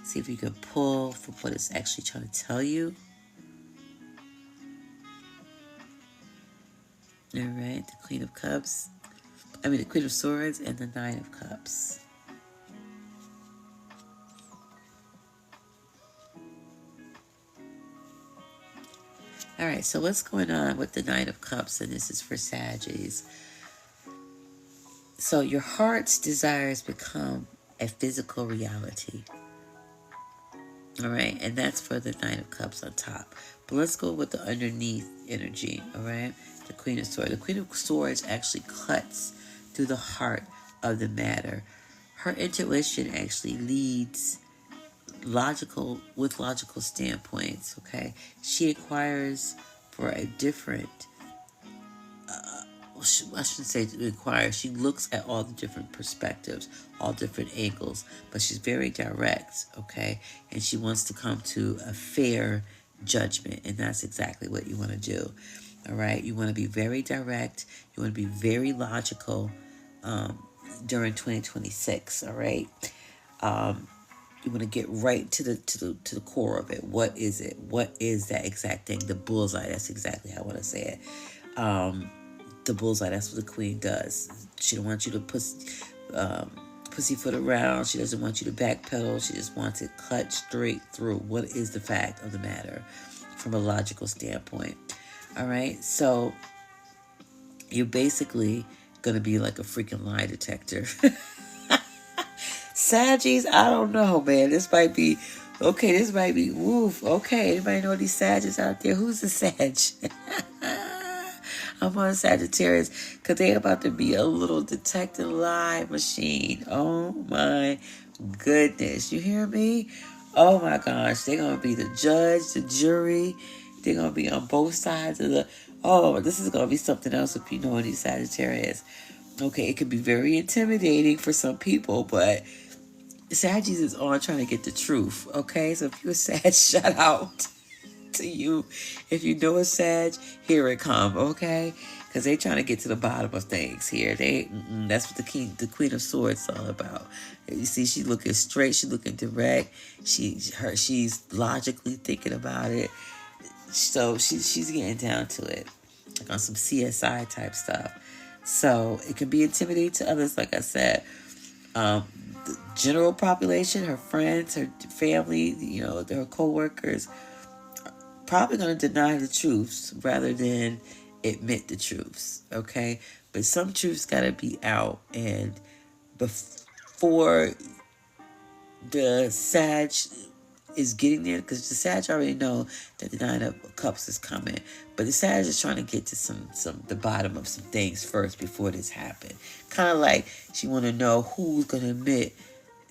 See if you can pull from what it's actually trying to tell you. All right, the Queen of Cups. The Queen of Swords and the Nine of Cups. All right, so what's going on with the Nine of Cups? And this is for Sagittarius. So your heart's desires become a physical reality. All right, and that's for the Nine of Cups on top. But let's go with the underneath energy, all right? The Queen of Swords. The Queen of Swords actually cuts through the heart of the matter. Her intuition actually leads with logical standpoints, okay? She inquires for a different, I shouldn't say inquire. She looks at all the different perspectives, all different angles, but she's very direct, okay? And she wants to come to a fair judgment, and that's exactly what you want to do, all right? You want to be very direct. You want to be very logical during 2026, all right? You want to get right to the core of it. What is it? What is that exact thing? The bullseye. That's exactly how I want to say it. The bullseye. That's what the Queen does. She don't want you to pussyfoot around. She doesn't want you to backpedal. She just wants it cut straight through. What is the fact of the matter from a logical standpoint? All right. So you're basically going to be like a freaking lie detector. Saggies, I don't know, man. This might be, woof. Okay, anybody know these Saggies out there? Who's a Sag? I'm on Sagittarius because they're about to be a little detective lie machine. Oh my goodness. You hear me? Oh my gosh. They're going to be the judge, the jury. They're going to be on both sides of this is going to be something else if you know these Sagittarius. Okay, it can be very intimidating for some people, but Saggies is on trying to get the truth, okay? So if you're a Sag, shout out to you. If you know a Sag, here it come, okay? Because they trying to get to the bottom of things here. That's what the Queen of Swords is all about. You see, she looking straight, she looking direct. She's logically thinking about it. So she's getting down to it, like on some CSI type stuff. So it can be intimidating to others, like I said. The general population, her friends, her family, her co-workers, probably going to deny the truths rather than admit the truths, okay? But some truths got to be out, and before the Sag is getting there, because the Sag already know that the Nine of Cups is coming, but the Sag is trying to get to the bottom of some things first before this happens. Kind of like she want to know who's going to admit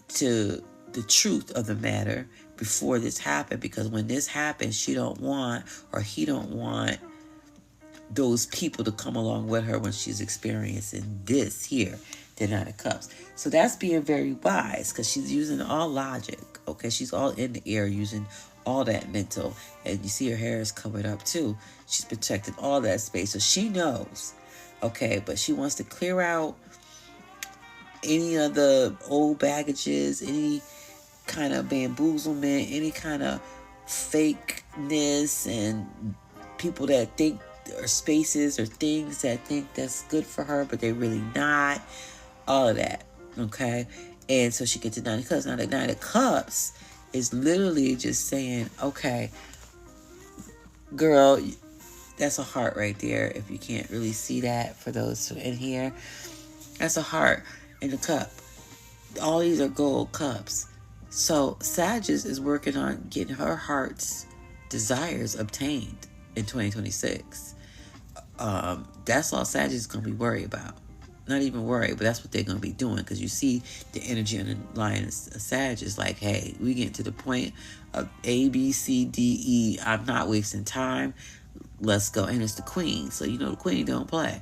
to the truth of the matter before this happened, because when this happens, he don't want those people to come along with her when she's experiencing this here, the Nine of Cups. So that's being very wise, because she's using all logic, okay? She's all in the air using all that mental, and you see her hair is covered up too. She's protecting all that space, so she knows, okay? But she wants to clear out any of the old baggages, any kind of bamboozlement, any kind of fakeness, and people that think or spaces or things that think that's good for her, but they're really not. All of that, okay? And so she gets to Nine of Cups. Now the Nine of Cups is literally just saying, okay, girl, that's a heart right there. If you can't really see that for those in here, that's a heart in the cup. All these are gold cups. So Sagittarius is working on getting her heart's desires obtained in 2026. That's all Sagittarius is going to be worried about. Not even worried, but that's what they're going to be doing, because you see the energy underlying Sagittarius like, hey, we get to the point of A, B, C, D, E. I'm not wasting time. Let's go. And it's the Queen. So, the Queen don't play.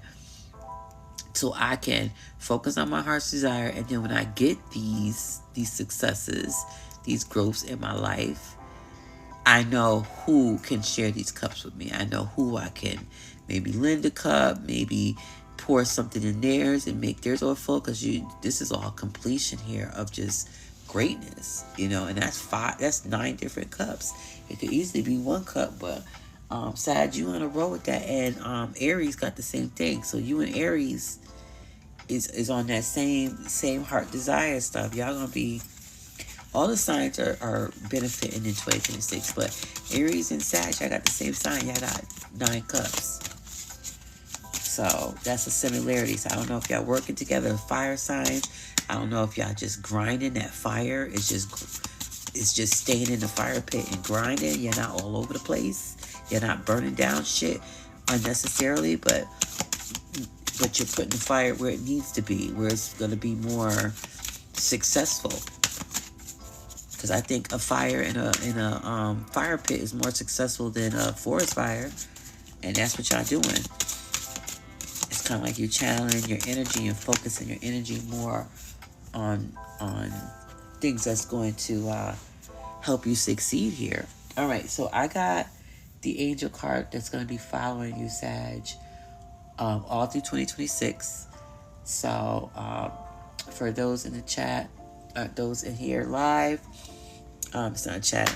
So I can focus on my heart's desire, and then when I get these successes, these growths in my life, I know who can share these cups with me. I know who I can maybe lend a cup, maybe pour something in theirs and make theirs overflow, because this is all completion here of just greatness, and that's 9 different cups. It could easily be 1 cup, but Sag, you on a roll with that, and Aries got the same thing. So you and Aries is on that same heart desire stuff. Y'all gonna be, all the signs are benefiting in 2026, but Aries and Sag, y'all got the same sign. Y'all got 9 cups. So that's a similarity. So I don't know if y'all working together, fire signs. I don't know if y'all just grinding that fire. It's just staying in the fire pit and grinding. You're not all over the place. You're not burning down shit unnecessarily, but you're putting the fire where it needs to be, where it's going to be more successful. Because I think a fire in a fire pit is more successful than a forest fire, and that's what y'all doing. It's kind of like you're channeling your energy and focusing your energy more on things that's going to help you succeed here. All right, so I got the angel card that's going to be following you, Sag, all through 2026. So for those in the chat, those in here live, it's not chat,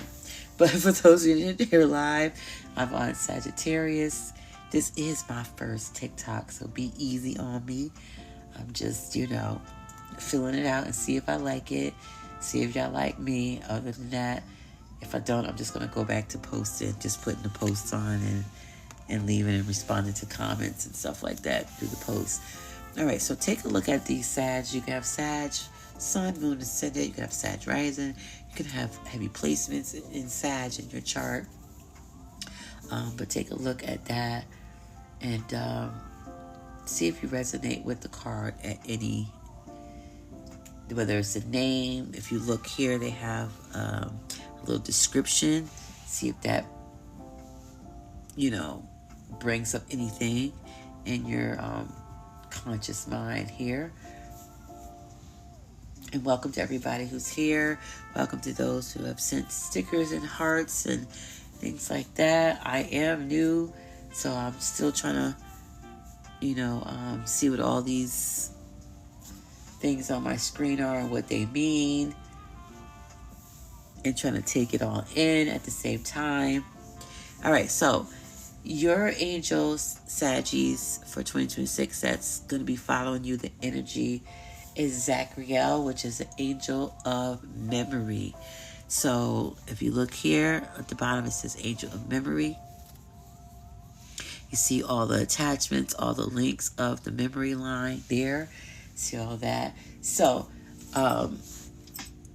but for those in here live, I'm on Sagittarius. This is my first TikTok, so be easy on me. I'm just, filling it out and see if I like it, see if y'all like me. Other than that, if I don't, I'm just going to go back to posting, just putting the posts on and leaving and responding to comments and stuff like that through the posts. All right, so take a look at these Sag. You can have Sag, Sun, Moon, Ascendant. You can have Sag, Rising. You can have heavy placements in Sag in your chart. But take a look at that and see if you resonate with the card at any, whether it's a name. If you look here, they have a little description. See if that, brings up anything in your conscious mind here. And welcome to everybody who's here. Welcome to those who have sent stickers and hearts and things like that. I am new, so I'm still trying to, see what all these things on my screen are and what they mean, and trying to take it all in at the same time. All right, so your angels, Saggies, for 2026, that's going to be following you, the energy is Zachriel, which is the angel of memory. So if you look here at the bottom, it says angel of memory. You see all the attachments, all the links of the memory line there. See all that. So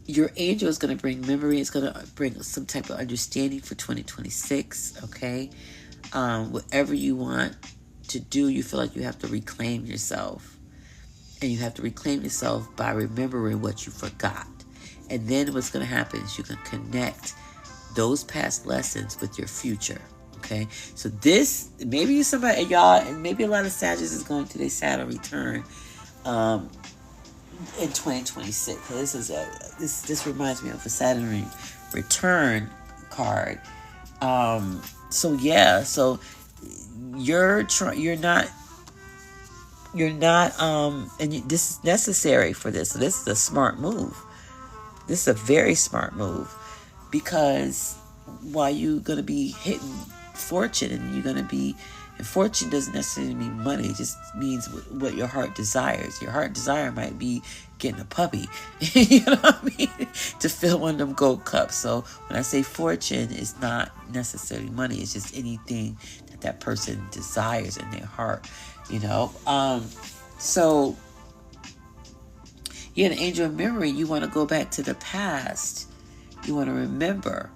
your angel is going to bring memory. It's going to bring some type of understanding for 2026. Okay. Whatever you want to do, you feel like you have to reclaim yourself. And you have to reclaim yourself by remembering what you forgot. And then what's going to happen is you can connect those past lessons with your future. Okay? So this, maybe somebody, y'all, and maybe a lot of Sagittarius is going through their Saturn return in 2026. So this reminds me of a Saturn return card. So yeah, so you're not, and this is necessary for this. So this is a smart move. This is a very smart move, because while you're going to be hitting fortune, and you're going to be, and fortune doesn't necessarily mean money. It just means what your heart desires. Your heart desire might be getting a puppy, you know what I mean, to fill one of them gold cups. So when I say fortune, it's not necessarily money. It's just anything that person desires in their heart, So you're an angel of memory. You want to go back to the past. You want to remember.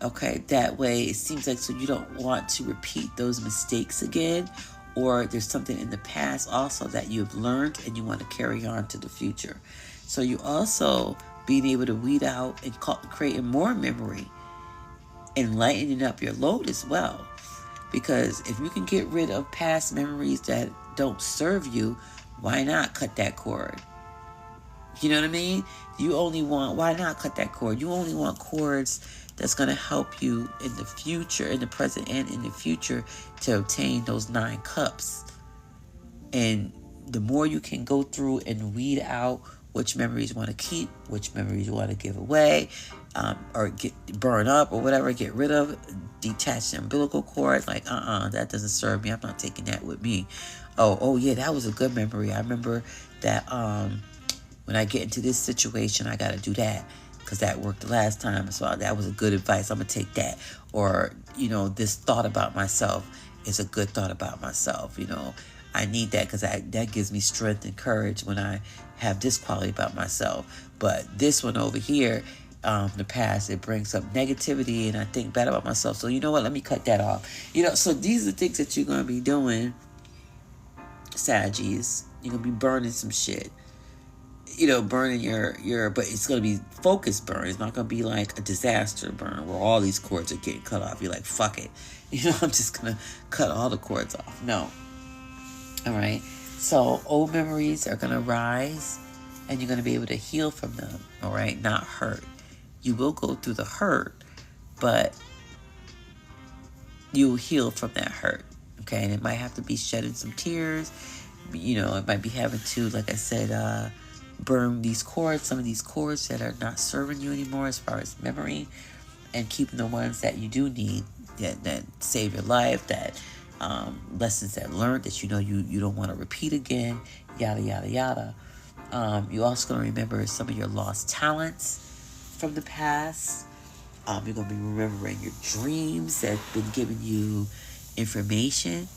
Okay, that way it seems like, so you don't want to repeat those mistakes again, or there's something in the past also that you've learned and you want to carry on to the future. So you also being able to weed out and creating more memory and lightening up your load as well. Because if you can get rid of past memories that don't serve you, why not cut that cord? You know what I mean? Why not cut that cord? You only want cords that's going to help you in the future, in the present and in the future, to obtain those 9 cups. And the more you can go through and weed out which memories you want to keep, which memories you want to give away, or burn up or whatever, get rid of, detach the umbilical cord. Like, that doesn't serve me. I'm not taking that with me. Oh yeah, that was a good memory. I remember that when I get into this situation, I got to do that because that worked the last time. So that was a good advice. I'm going to take that. Or, this thought about myself is a good thought about myself. I need that because that gives me strength and courage when I have this quality about myself. But this one over here, the past, it brings up negativity and I think bad about myself. So you know what? Let me cut that off. So these are the things that you're going to be doing, Saggies. You're going to be burning some shit. Burning your, but it's going to be focused burn. It's not going to be like a disaster burn where all these cords are getting cut off. You're like, fuck it. I'm just going to cut all the cords off. No. All right. So old memories are going to rise and you're going to be able to heal from them. All right. Not hurt. You will go through the hurt, but you'll heal from that hurt. Okay. And it might have to be shedding some tears. It might be having to, like I said, burn these cords, some of these cords that are not serving you anymore as far as memory, and keeping the ones that you do need that save your life, that lessons that learned that you don't want to repeat again, yada yada yada. You also going to remember some of your lost talents from the past. You're going to be remembering your dreams that have been giving you information.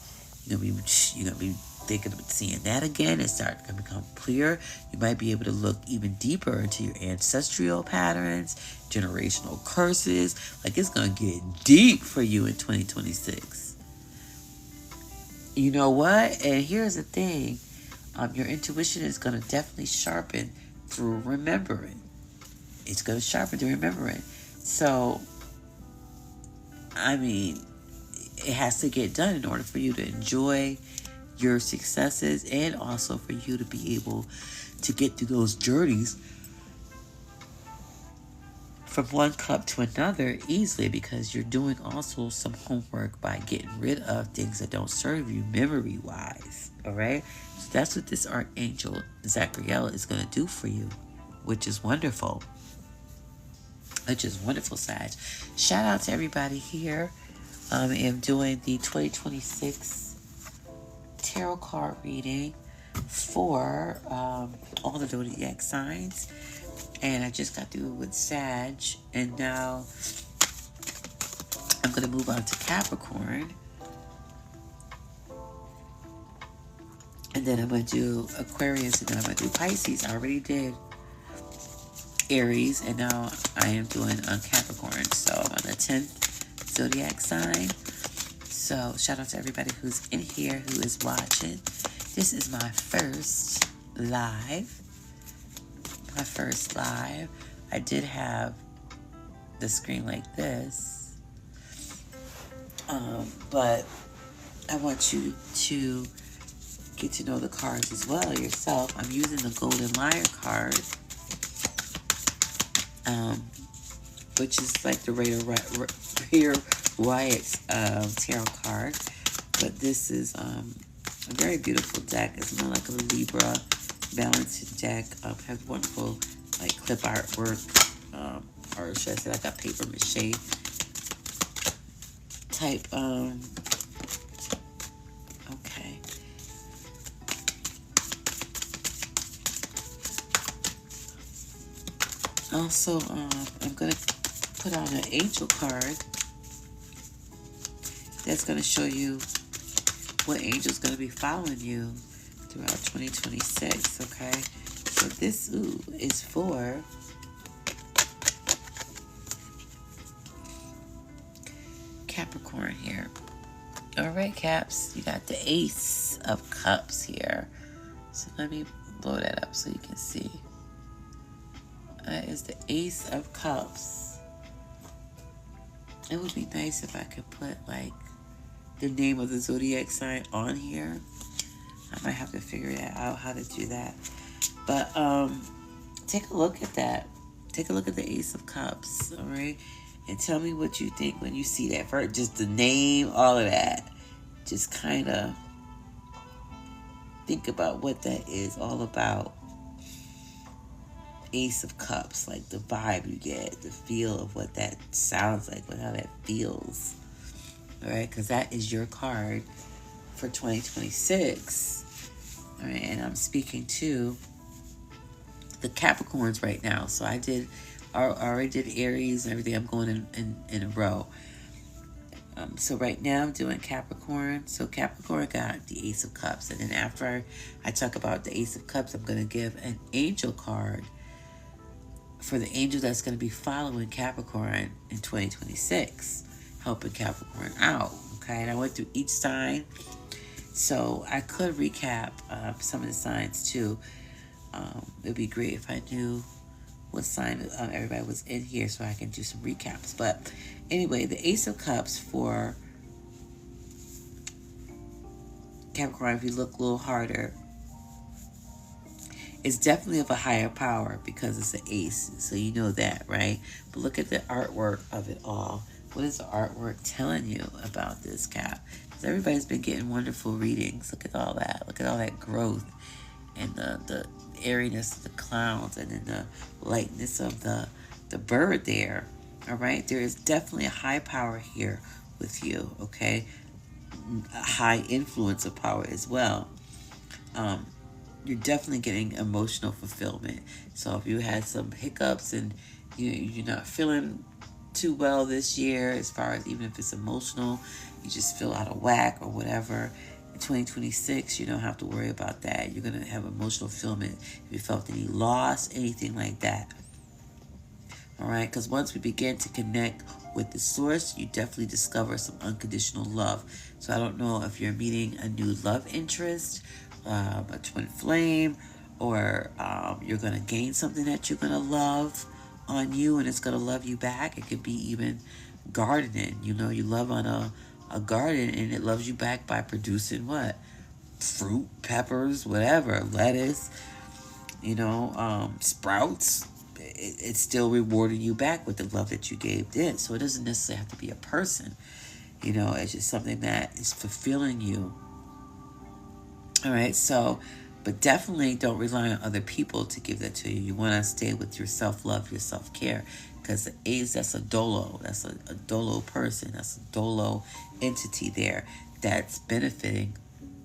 You're going to be thinking of seeing that again and start to become clear. You might be able to look even deeper into your ancestral patterns, generational curses. Like, it's going to get deep for you in 2026. You know what? And here's the thing. Your intuition is going to definitely sharpen through remembering. It's going to sharpen through remembering. So, it has to get done in order for you to enjoy your successes and also for you to be able to get through those journeys from one cup to another easily, because you're doing also some homework by getting rid of things that don't serve you memory wise. All right. So that's what this Archangel Zachariel is going to do for you, which is wonderful. Which is wonderful, Sag. Shout out to everybody here. I'm doing the 2026 tarot card reading for all the Zodiac signs, and I just got through with Sag, and now I'm going to move on to Capricorn, and then I'm going to do Aquarius, and then I'm going to do Pisces. I already did Aries, and now I am doing Capricorn. So I'm on the 10th Zodiac sign. So shout out to everybody who's in here, who is watching. This is my first live. I did have the screen like this. But I want you to get to know the cards as well yourself. I'm using the Golden Liar card, which is like the Raider Wyatt's tarot card, but this is a very beautiful deck. It's more like a Libra balanced deck. Has wonderful like clip artwork, or should I say like a paper mache type. Okay. Also, I'm gonna put on an angel card that's going to show you what angel's going to be following you throughout 2026, okay? So this is for Capricorn here. All right, Caps, you got the Ace of Cups here. So let me blow that up so you can see. That is the Ace of Cups. It would be nice if I could put like the name of the zodiac sign on here. I might have to figure that out, how to do that. But take a look at that. Take a look at the Ace of Cups, all right? And tell me what you think when you see that first. Just the name, all of that. Just kind of think about what that is all about. Ace of Cups, like the vibe you get, the feel of what that sounds like, how that feels. All right, because that is your card for 2026. All right, and I'm speaking to the Capricorns right now. So I already did Aries and everything. I'm going in a row. So right now I'm doing Capricorn. So Capricorn got the Ace of Cups. And then after I talk about the Ace of Cups, I'm going to give an angel card for the angel that's going to be following Capricorn in 2026, helping Capricorn out. Okay, and I went through each sign. So I could recap some of the signs too. It'd be great if I knew what sign everybody was in here so I can do some recaps. But anyway, the Ace of Cups for Capricorn, if you look a little harder, it's definitely of a higher power because it's an ace. So you know that, right? But look at the artwork of it all. What is the artwork telling you about this, Cap? Because everybody's been getting wonderful readings. Look at all that. Look at all that growth and the airiness of the clouds and then the lightness of the bird there. All right? There is definitely a high power here with you, okay? A high influence of power as well. You're definitely getting emotional fulfillment. So if you had some hiccups and you're not feeling too well this year, as far as even if it's emotional, you just feel out of whack or whatever, in 2026, you don't have to worry about that. You're going to have emotional fulfillment if you felt any loss, anything like that. All right, because once we begin to connect with the source, you definitely discover some unconditional love. So I don't know if you're meeting a new love interest, a twin flame, or you're going to gain something that you're going to love on you and it's going to love you back. It could be even gardening. You know, you love on a garden and it loves you back by producing what? Fruit, peppers, whatever, lettuce, sprouts. It's still rewarding you back with the love that you gave it. So it doesn't necessarily have to be a person. It's just something that is fulfilling you. All right, so, but definitely don't rely on other people to give that to you. You want to stay with your self-love, your self-care, because the A's, that's a dolo. That's a dolo person. That's a dolo entity there that's benefiting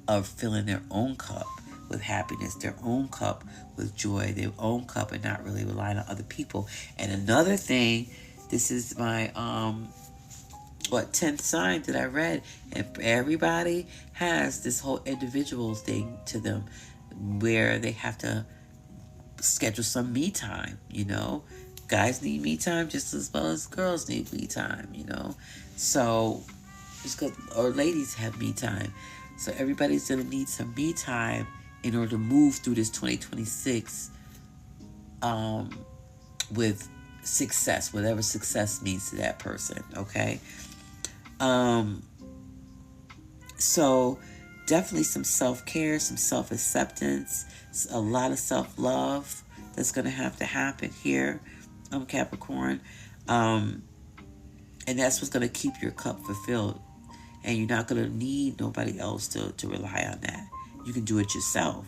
of filling their own cup with happiness, their own cup with joy, their own cup, and not really relying on other people. And another thing, this is my 10th sign that I read, and everybody has this whole individual thing to them where they have to schedule some me time. Guys need me time just as well as girls need me time. So just because, or ladies have me time, so everybody's gonna need some me time in order to move through this 2026 with success, whatever success means to that person. Okay. So definitely some self-care, some self-acceptance, a lot of self-love that's going to have to happen here, Capricorn. And that's what's going to keep your cup fulfilled. And you're not going to need nobody else to rely on that. You can do it yourself.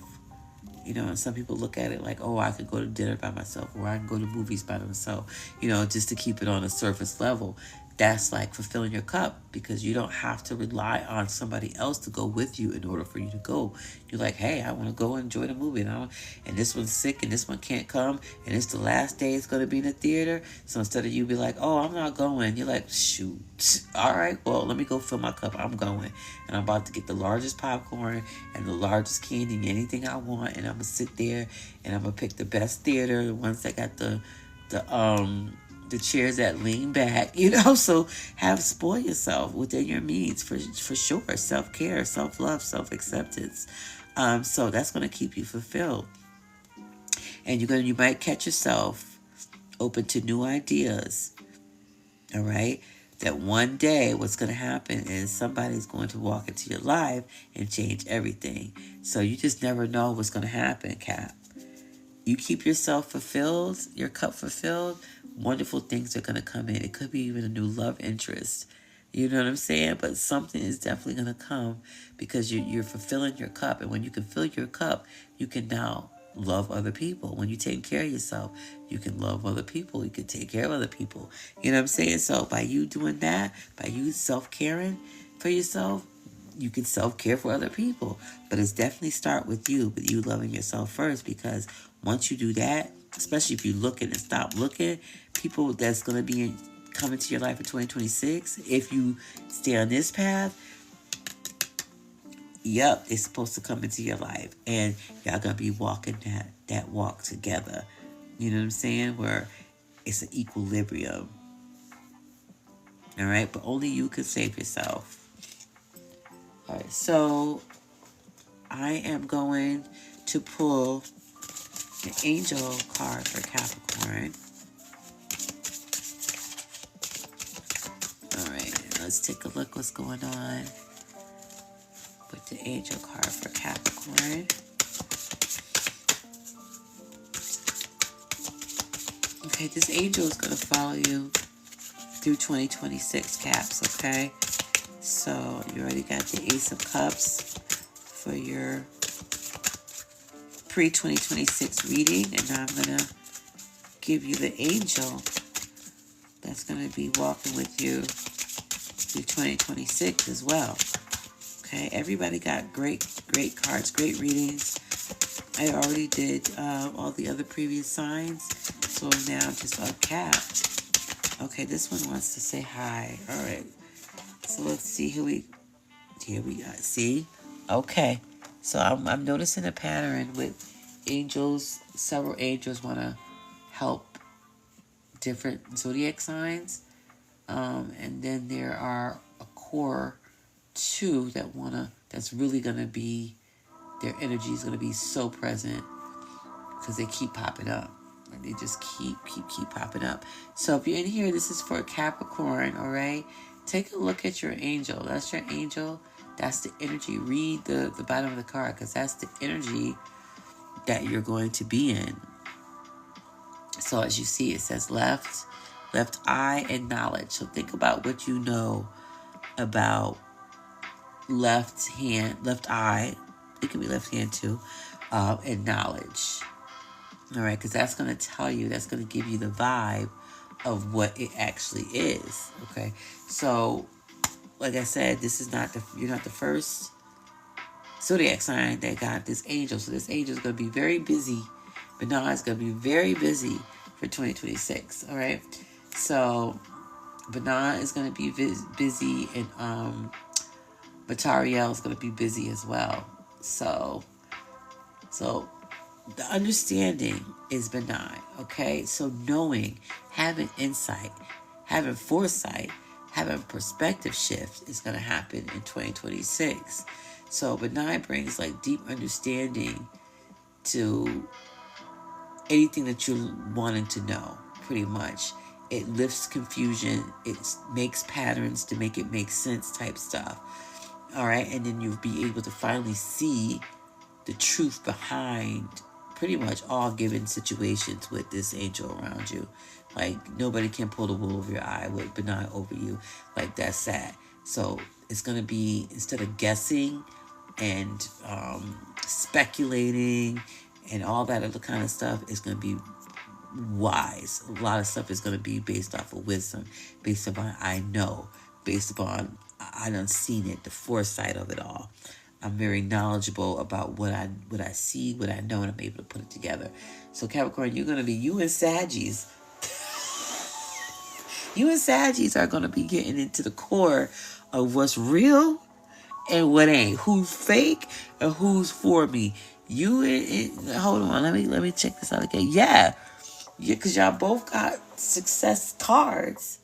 And some people look at it like, oh, I could go to dinner by myself, or I can go to movies by myself, just to keep it on a surface level. That's like fulfilling your cup, because you don't have to rely on somebody else to go with you in order for you to go. You're like, hey, I want to go enjoy the movie, and this one's sick and this one can't come, and it's the last day it's going to be in the theater. So instead of you be like, oh, I'm not going, you're like, shoot, all right, well, let me go fill my cup. I'm going, and I'm about to get the largest popcorn and the largest candy and anything I want, and I'm gonna sit there and I'm gonna pick the best theater, the ones that got the chairs that lean back, so spoil yourself within your means for sure. Self-care, self-love, self-acceptance. So that's going to keep you fulfilled. And you might catch yourself open to new ideas. All right. That one day what's going to happen is somebody's going to walk into your life and change everything. So you just never know what's going to happen, Cap. You keep yourself fulfilled, your cup fulfilled wonderful things are going to come in. It could be even a new love interest. You know what I'm saying? But something is definitely going to come because you're fulfilling your cup. And when you can fill your cup, you can now love other people. When you take care of yourself, you can love other people. You can take care of other people. You know what I'm saying? So by you doing that, by you self-caring for yourself, you can self-care for other people. But it's definitely start with you loving yourself first, because once you do that, especially if you're looking and stop looking, people that's going to be coming to your life in 2026, if you stay on this path, yep, they're supposed to come into your life. And y'all going to be walking that walk together. You know what I'm saying? Where it's an equilibrium. All right? But only you can save yourself. All right, so I am going to pull the angel card for Capricorn. All right, let's take a look what's going on with the angel card for Capricorn. Okay, this angel is going to follow you through 2026, Caps, okay? So you already got the Ace of Cups for your pre-2026 reading, and now I'm going to give you the angel that's going to be walking with you through 2026 as well. Okay, everybody got great cards, great readings. I already did all the other previous signs, so now I'm just on Cap. Okay, this one wants to say hi. All right, so let's see here we got. See, okay, so I'm noticing a pattern with angels. Several angels want to help different zodiac signs, and then there are a core two that's really gonna be, their energy is gonna be so present because they keep popping up. Like they just keep popping up. So if you're in here, this is for Capricorn, all right? Take a look at your angel. That's your angel. That's the energy. Read the bottom of the card, because that's the energy that you're going to be in. So as you see, it says left eye, and knowledge. So think about what you know about left eye. It can be left hand too, and knowledge. All right, because that's going to tell you, that's going to give you the vibe of what it actually is. Okay, so like I said, you're not the first zodiac sign that got this angel. So this angel is going to be very busy. Bernard is going to be very busy for 2026. All right, so Bernard is going to be busy, and Batariel is going to be busy as well. So the understanding is benign, okay? So knowing, having insight, having foresight, having perspective shift is going to happen in 2026. So benign brings like deep understanding to anything that you're wanting to know, pretty much. It lifts confusion. It makes patterns to make it make sense type stuff. All right, and then you'll be able to finally see the truth behind pretty much all given situations with this angel around you. Like, nobody can pull the wool over your eye with benign over you. Like, that's sad. So it's going to be, instead of guessing and speculating and all that other kind of stuff, it's going to be wise. A lot of stuff is going to be based off of wisdom, based upon I know, based upon I done seen it, the foresight of it all. I'm very knowledgeable about what I see, what I know, and I'm able to put it together. So Capricorn, you and Saggies. You and Saggies are going to be getting into the core of what's real and what ain't. Who's fake and who's for me. Hold on, let me check this out again. Yeah, because y'all both got success cards.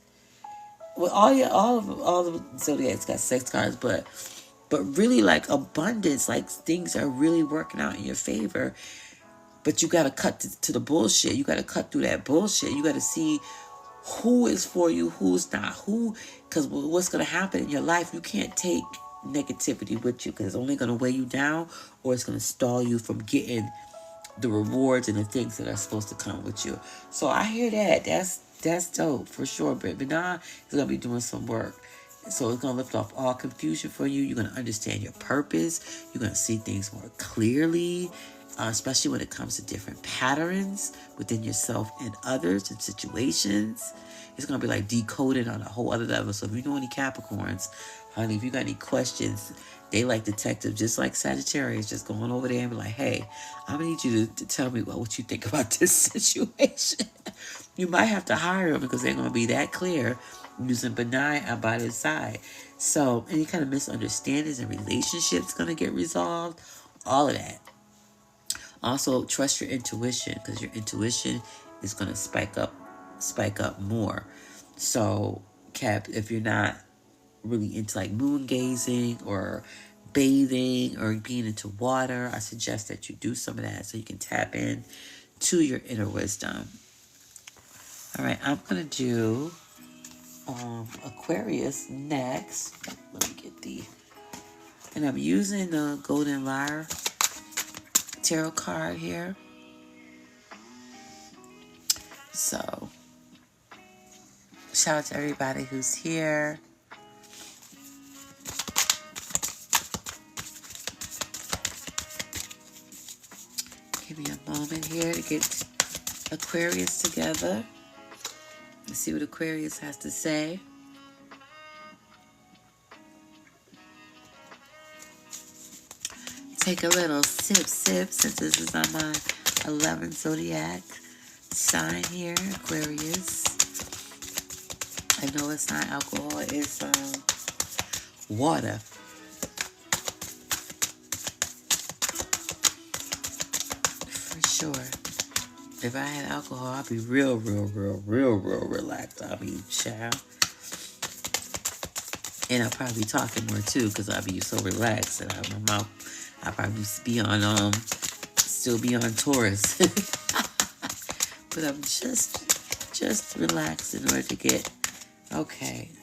Well, all the zodiacs got sex cards, but really like abundance, like things are really working out in your favor. But you got to cut to the bullshit. You got to cut through that bullshit. You got to see who is for you, who's not. Because what's going to happen in your life, you can't take negativity with you, because it's only going to weigh you down, or it's going to stall you from getting the rewards and the things that are supposed to come with you. So I hear that. That's dope for sure. But Benai is going to be doing some work. So it's going to lift off all confusion for you. You're going to understand your purpose. You're going to see things more clearly, especially when it comes to different patterns within yourself and others and situations. It's going to be like decoded on a whole other level. So if you know any Capricorns, honey, if you got any questions, they like detectives, just like Sagittarius, just going over there and be like, hey, I'm going to need you to tell me what you think about this situation. You might have to hire them because they're going to be that clear using Benai by their side. So any kind of misunderstandings in relationships going to get resolved. All of that. Also, trust your intuition because your intuition is going to spike up more. So, Cap, if you're not really into like moon gazing or bathing or being into water, I suggest that you do some of that so you can tap in to your inner wisdom. All right, I'm going to do Aquarius next. Let me get and I'm using the Golden Lyre tarot card here. So, shout out to everybody who's here. Give me a moment here to get Aquarius together. Let's see what Aquarius has to say. Take a little sip since this is on my 11th Zodiac sign here, Aquarius. I know it's not alcohol, it's water. For sure. If I had alcohol, I'd be real relaxed. I'd be child. And I'll probably be talking more too, because I'll be so relaxed and my mouth, I'll probably be on still be on Taurus. But I'm just relaxed in order to get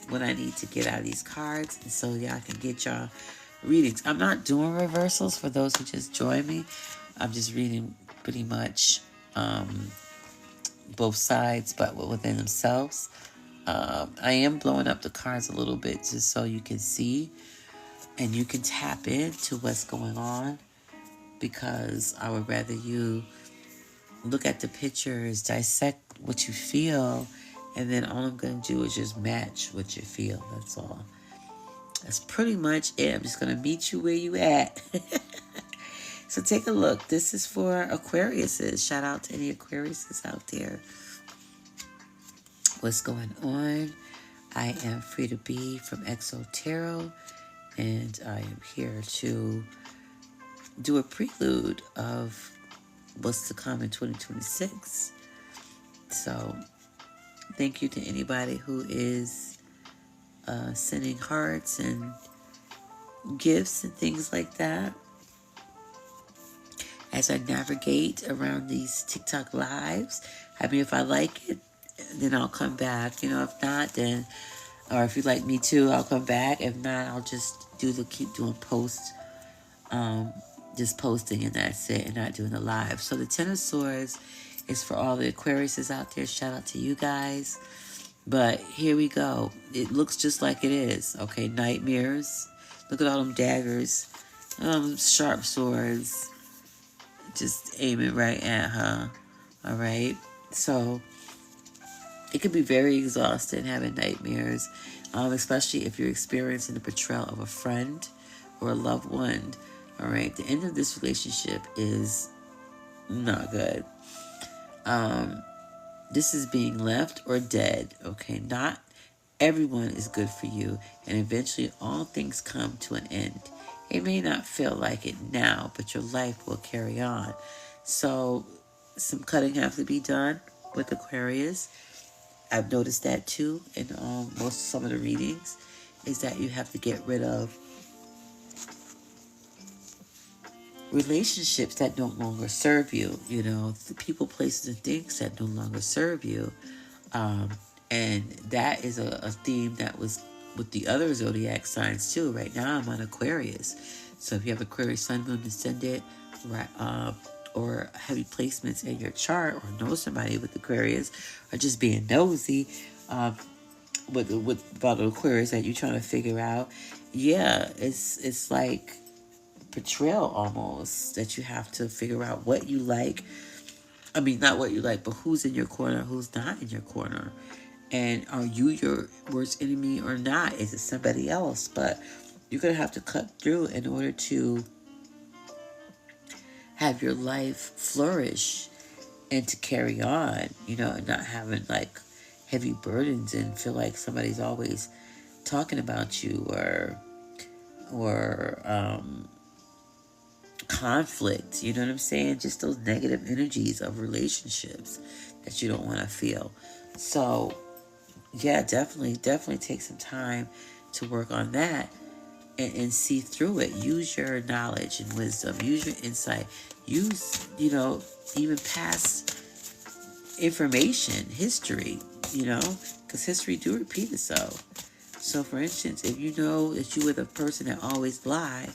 what I need to get out of these cards, and so y'all can get y'all readings. I'm not doing reversals for those who just joined me. I'm just reading pretty much both sides, but within themselves. I am blowing up the cards a little bit just so you can see and you can tap into what's going on, because I would rather you look at the pictures, dissect what you feel, and then all I'm going to do is just match what you feel. That's all. That's pretty much it. I'm just going to meet you where you at. So take a look. This is for Aquariuses. Shout out to any Aquariuses out there. What's going on? I am Free to Be from Exo Tarot, and I am here to do a prelude of what's to come in 2026. So thank you to anybody who is sending hearts and gifts and things like that. As I navigate around these TikTok lives, I mean, if I like it, then I'll come back. You know, if not, then, or if you like me too, I'll come back. If not, I'll just keep doing posts, just posting, and that's it, and not doing the live. So the Ten of Swords is for all the Aquariuses out there. Shout out to you guys. But here we go. It looks just like it is. Okay, nightmares. Look at all them daggers, sharp swords, just aiming right at her. All right, so it can be very exhausting having nightmares, especially if you're experiencing the betrayal of a friend or a loved one. All right, the end of this relationship is not good. This is being left or dead. Okay, not everyone is good for you, and eventually all things come to an end. It may not feel like it now, but your life will carry on. So some cutting has to be done with Aquarius. I've noticed that too in some of the readings, is that you have to get rid of relationships that no longer serve you, you know, people, places, and things that no longer serve you. And that is a theme that was with the other zodiac signs too. Right now I'm on Aquarius. So if you have Aquarius, Sun, Moon, Ascendant, right, or heavy placements in your chart, or know somebody with Aquarius, or just being nosy with about Aquarius that you're trying to figure out, yeah, it's like betrayal almost, that you have to figure out what you like. I mean, not what you like, but who's in your corner, who's not in your corner. And are you your worst enemy or not? Is it somebody else? But you're going to have to cut through in order to have your life flourish and to carry on, and not having like heavy burdens and feel like somebody's always talking about you, or conflict, you know what I'm saying? Just those negative energies of relationships that you don't want to feel. So yeah, definitely take some time to work on that and see through it. Use your knowledge and wisdom, use your insight, use, even past information, history, because history do repeat itself. So for instance, if you know that you were the person that always lied,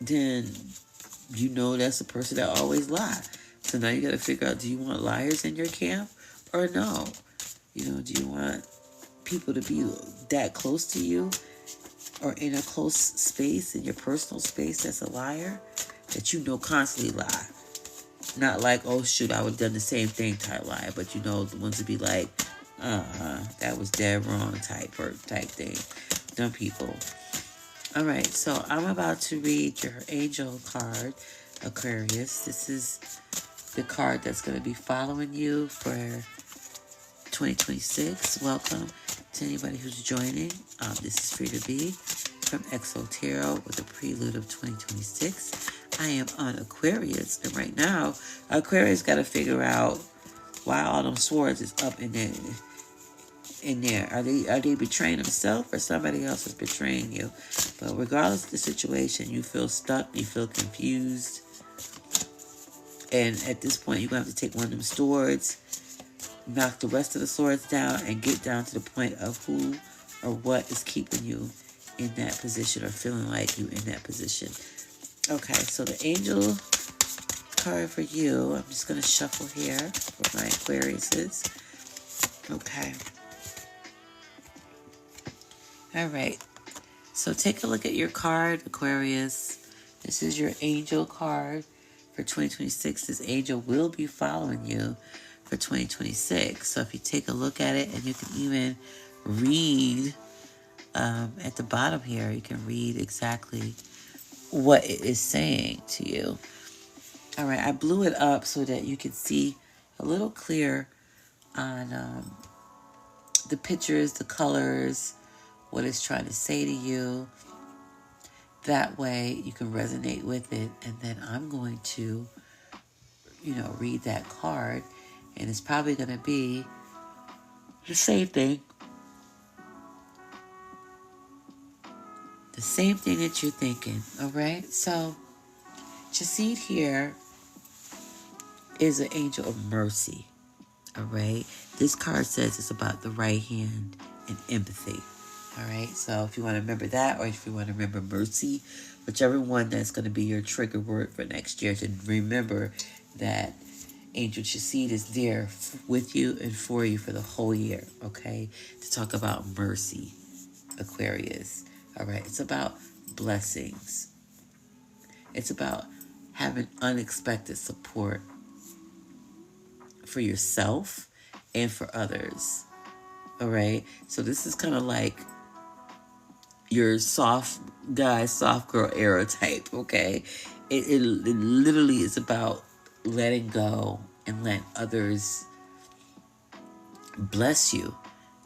then that's the person that always lied. So now you got to figure out, do you want liars in your camp or no? Do you want people to be that close to you or in a close space, in your personal space, that's a liar, that constantly lie? Not like, oh shoot, I would have done the same thing type lie, but the ones to be like, that was dead wrong type thing. Dumb people. All right, so I'm about to read your angel card, Aquarius. This is the card that's going to be following you for 2026. Welcome to anybody who's joining. This is Free to Be from Exo Tarot with a prelude of 2026. I am on Aquarius, and right now, Aquarius got to figure out why all them swords is up in there. Are they betraying themselves, or somebody else is betraying you? But regardless of the situation, you feel stuck, you feel confused, and at this point, you're going to have to take one of them swords, knock the rest of the swords down, and get down to the point of who or what is keeping you in that position, or feeling like you in that position. Okay, so the angel card for you, I'm just going to shuffle here for my Aquariuses. Okay. All right. So take a look at your card, Aquarius. This is your angel card for 2026. This angel will be following you for 2026. So if you take a look at it, and you can even read at the bottom here, you can read exactly what it is saying to you. All right, I blew it up so that you can see a little clear on the pictures, the colors, what it's trying to say to you. That way you can resonate with it. And then I'm going to, read that card. And it's probably going to be the same thing. The same thing that you're thinking. All right? So, Jasid here is an angel of mercy. All right? This card says it's about the right hand and empathy. All right, so if you want to remember that, or if you want to remember mercy, whichever one that's going to be your trigger word for next year, to remember that Angel Jasid is there with you and for you for the whole year, okay? To talk about mercy, Aquarius. All right, it's about blessings. It's about having unexpected support for yourself and for others. All right, so this is kind of like your soft guy, soft girl era type, okay? It literally is about letting go and letting others bless you,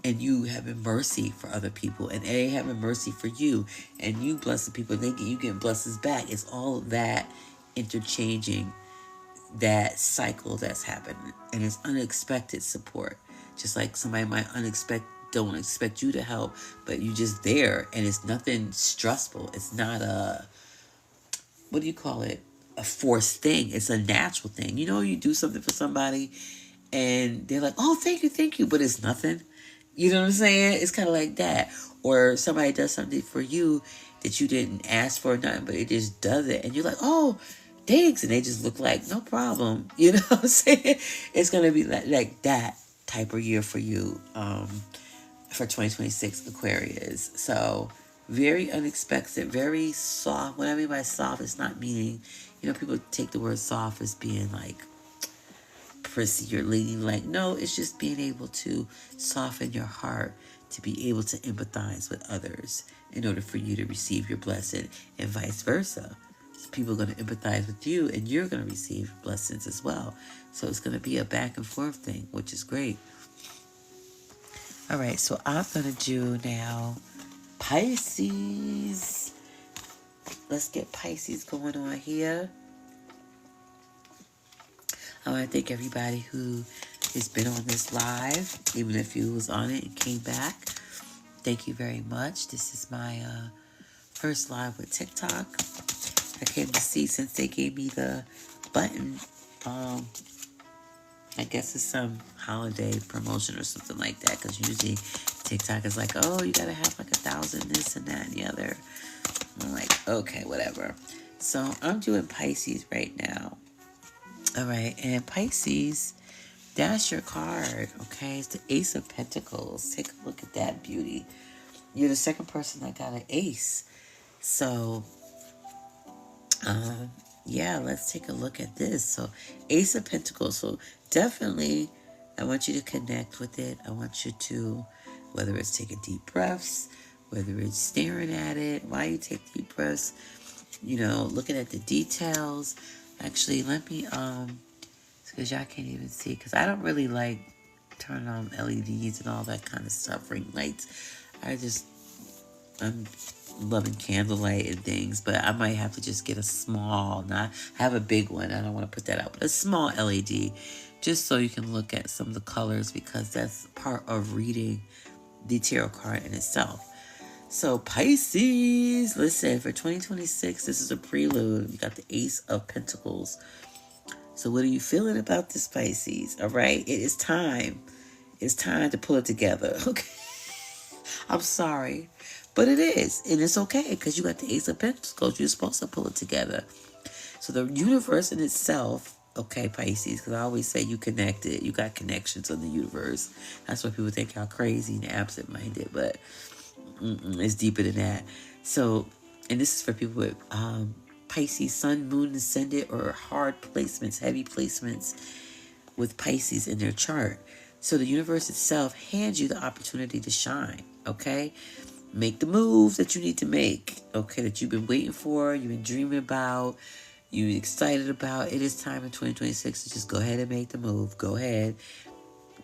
and you having mercy for other people, and they having mercy for you, and you blessing people, and you getting blessings back. It's all of that interchanging, that cycle that's happening, and it's unexpected support. Just like somebody might don't expect you to help, but you just there, and it's nothing stressful. It's not a, what do you call it? A forced thing. It's a natural thing. You do something for somebody, and they're like, oh, thank you, but it's nothing. You know what I'm saying? It's kind of like that. Or somebody does something for you that you didn't ask for or nothing, but it just does it, and you're like, oh, thanks. And they just look like, no problem. You know what I'm saying? It's going to be like that type of year for you for 2026 Aquarius. So very unexpected, very soft. What I mean by soft is not meaning, people take the word soft as being like prissy or leading. Like, no, it's just being able to soften your heart to be able to empathize with others in order for you to receive your blessing, and vice versa. So people are going to empathize with you and you're going to receive blessings as well. So it's going to be a back and forth thing, which is great. All right, so I'm going to do now Pisces. Let's get Pisces going on here. I want to thank everybody who has been on this live, even if you was on it and came back. Thank you very much. This is my first live with TikTok. I came to see, since they gave me the button, I guess it's some holiday promotion or something like that, because usually TikTok is like, oh, you gotta have like 1,000 this and that and the other. I'm like, okay, whatever. So I'm doing Pisces right now. All right, and Pisces, that's your card, okay? It's the Ace of Pentacles. Take a look at that beauty. You're the second person that got an ace. So, yeah, let's take a look at this. So, Ace of Pentacles. So, definitely, I want you to connect with it. I want you to, whether it's taking deep breaths, whether it's staring at it, while you take deep breaths, looking at the details. Actually, let me, because y'all can't even see, because I don't really like turning on LEDs and all that kind of stuff, ring lights. I'm loving candlelight and things, but I might have to just get a small, not have a big one. I don't want to put that out, but a small LED, just so you can look at some of the colors, because that's part of reading the tarot card in itself. So Pisces, listen, for 2026, this is a prelude. You got the Ace of Pentacles. So what are you feeling about this, Pisces? All right, it is time. It's time to pull it together. Okay, I'm sorry, but it is, and it's okay, because you got the Ace of Pentacles. You're supposed to pull it together. So the universe in itself, okay, Pisces, because I always say you connected. You got connections in the universe. That's why people think y'all crazy and absent-minded, but it's deeper than that. So, and this is for people with Pisces, Sun, Moon, Ascendant, or hard placements, heavy placements with Pisces in their chart. So the universe itself hands you the opportunity to shine, okay? Make the moves that you need to make, okay, that you've been waiting for, you've been dreaming about, you're excited about. It is time in 2026 to just go ahead and make the move. Go ahead,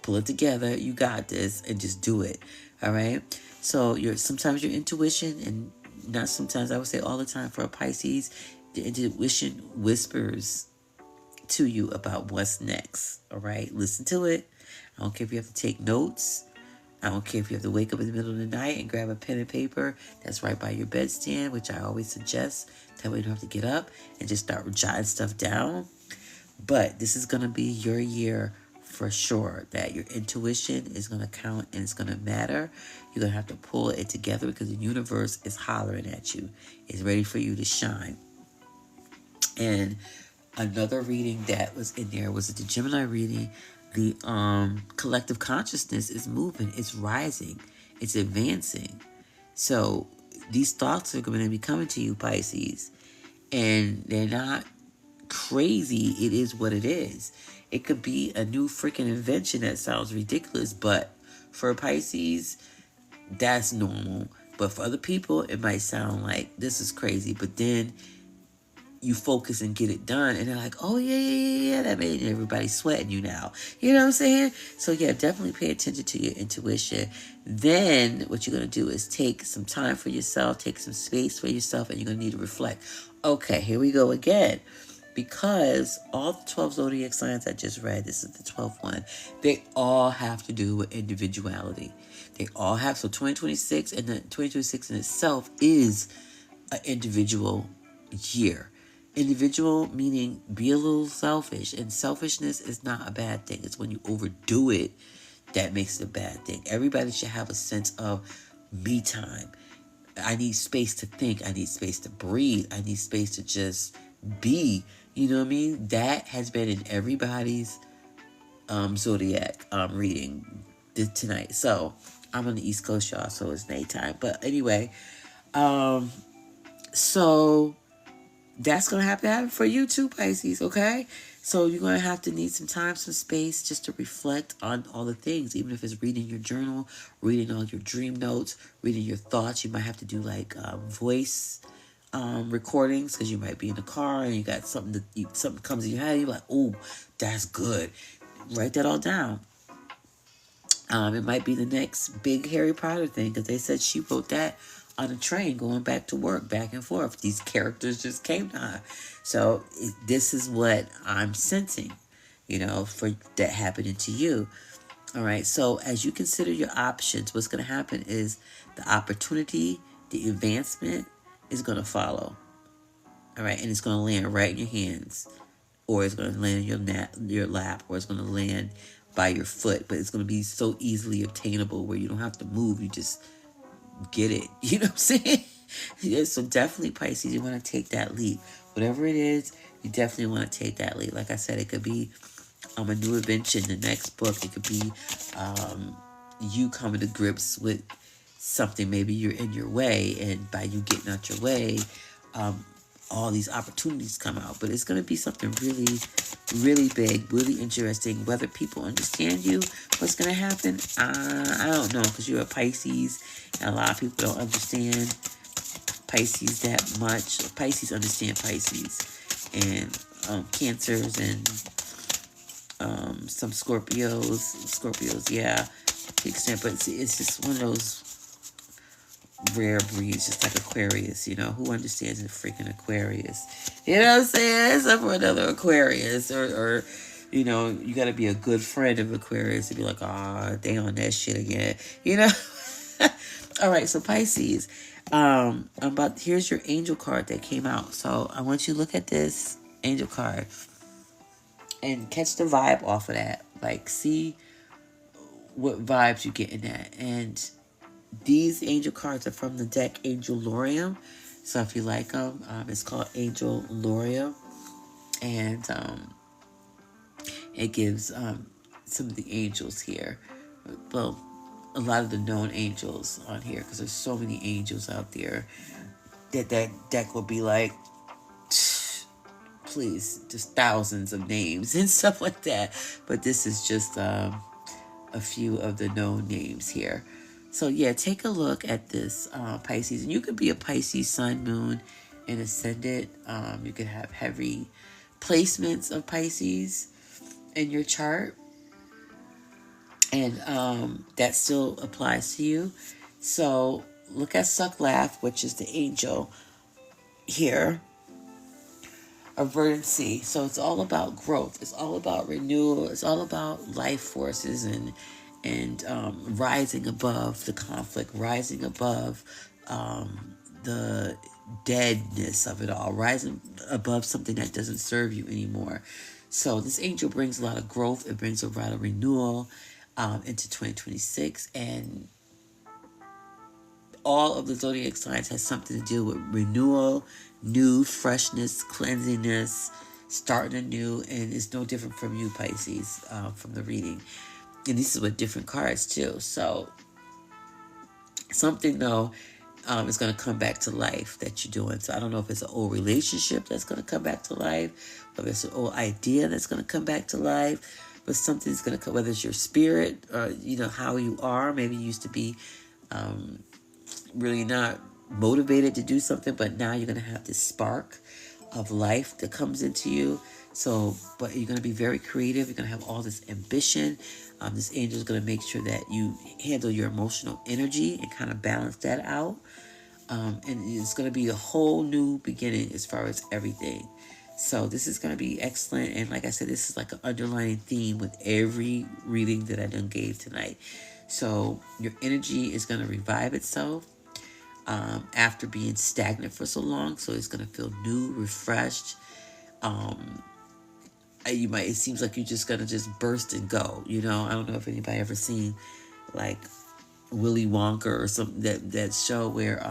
pull it together. You got this, and just do it, all right? So sometimes your intuition, and not sometimes, I would say all the time for a Pisces, the intuition whispers to you about what's next, all right? Listen to it. I don't care if you have to take notes. I don't care if you have to wake up in the middle of the night and grab a pen and paper that's right by your bedstand, which I always suggest. That way you don't have to get up and just start jotting stuff down. But this is going to be your year for sure, that your intuition is going to count and it's going to matter. You're going to have to pull it together, because the universe is hollering at you. It's ready for you to shine. And another reading that was in there was the Gemini reading. The collective consciousness is moving. It's rising. It's advancing. So these thoughts are going to be coming to you, Pisces. And they're not crazy. It is what it is. It could be a new freaking invention that sounds ridiculous, but for Pisces, that's normal. But for other people, it might sound like this is crazy. But then you focus and get it done, and they're like, oh, yeah, that made everybody sweating you now. You know what I'm saying? So, yeah, definitely pay attention to your intuition. Then what you're going to do is take some time for yourself, take some space for yourself, and you're going to need to reflect. Okay, here we go again. Because all the 12 zodiac signs I just read, this is the 12th one, they all have to do with individuality. They all have. So 2026 and the 2026 in itself is an individual year. Individual meaning be a little selfish, and selfishness is not a bad thing. It's when you overdo it that makes it a bad thing. Everybody should have a sense of me time. I need space to think. I need space to breathe. I need space to just be. You know what I mean? That has been in everybody's Zodiac reading tonight. So I'm on the East Coast, y'all, so it's nighttime. But anyway, so that's going to have to happen for you too, Pisces, okay? So you're going to have to need some time, some space just to reflect on all the things, even if it's reading your journal, reading all your dream notes, reading your thoughts. You might have to do like voice recordings because you might be in the car and you got something something comes in your head. You're like, oh, that's good. Write that all down. It might be the next big Harry Potter thing because they said she wrote that on a train going back to work, back and forth. These characters just came to her. So this is what I'm sensing, for that happening to you. All right. So as you consider your options, what's going to happen is the opportunity, the advancement is going to follow. All right. And it's going to land right in your hands, or it's going to land in your lap, or it's going to land by your foot, but it's going to be so easily obtainable where you don't have to move. You just get it. You know what I'm saying? Yeah, so definitely, Pisces, you want to take that leap. Whatever it is, you definitely want to take that leap. Like I said, it could be a new invention, the next book. It could be you coming to grips with something. Maybe you're in your way, and by you getting out your way, all these opportunities come out. But it's going to be something really, really big, really interesting. Whether people understand you, what's going to happen, I don't know, because you're a Pisces, and a lot of people don't understand Pisces that much. Pisces understand Pisces, and Cancers, and some Scorpios, yeah, to the extent. But it's just one of those rare breeds, just like Aquarius, who understands a freaking Aquarius? You know what I'm saying? Except for another Aquarius, or you got to be a good friend of Aquarius to be like, they on that shit again, All right, so Pisces, here's your angel card that came out. So I want you to look at this angel card and catch the vibe off of that. Like, see what vibes you get in that. And these angel cards are from the deck Angel Lorium. So if you like them, it's called Angel Lorium. And it gives some of the angels here. Well, a lot of the known angels on here, because there's so many angels out there that deck will be like, please, just thousands of names and stuff like that. But this is just a few of the known names here. So yeah, take a look at this, Pisces. And you could be a Pisces sun, moon, and ascendant. You could have heavy placements of Pisces in your chart. And that still applies to you. So look at Suck Laugh, which is the angel here of verdancy. So it's all about growth. It's all about renewal. It's all about life forces and rising above the conflict, rising above the deadness of it all, rising above something that doesn't serve you anymore. So this angel brings a lot of growth. It brings a lot of renewal into 2026, and all of the zodiac signs has something to do with renewal, new, freshness, cleansiness, starting anew, and it's no different from you, Pisces, from the reading. And this is with different cards too. So something though is going to come back to life that you're doing. So I don't know if it's an old relationship that's going to come back to life, whether it's an old idea that's going to come back to life, but something's going to come, whether it's your spirit or, how you are. Maybe you used to be really not motivated to do something, but now you're going to have this spark of life that comes into you. So, but you're going to be very creative. You're going to have all this ambition. This angel is going to make sure that you handle your emotional energy and kind of balance that out. And it's going to be a whole new beginning as far as everything. So this is going to be excellent. And like I said, this is like an underlying theme with every reading that I done gave tonight. So your energy is going to revive itself after being stagnant for so long. So it's going to feel new, refreshed. It seems like you're just going to just burst and go. I don't know if anybody ever seen like Willy Wonka or something, that show where,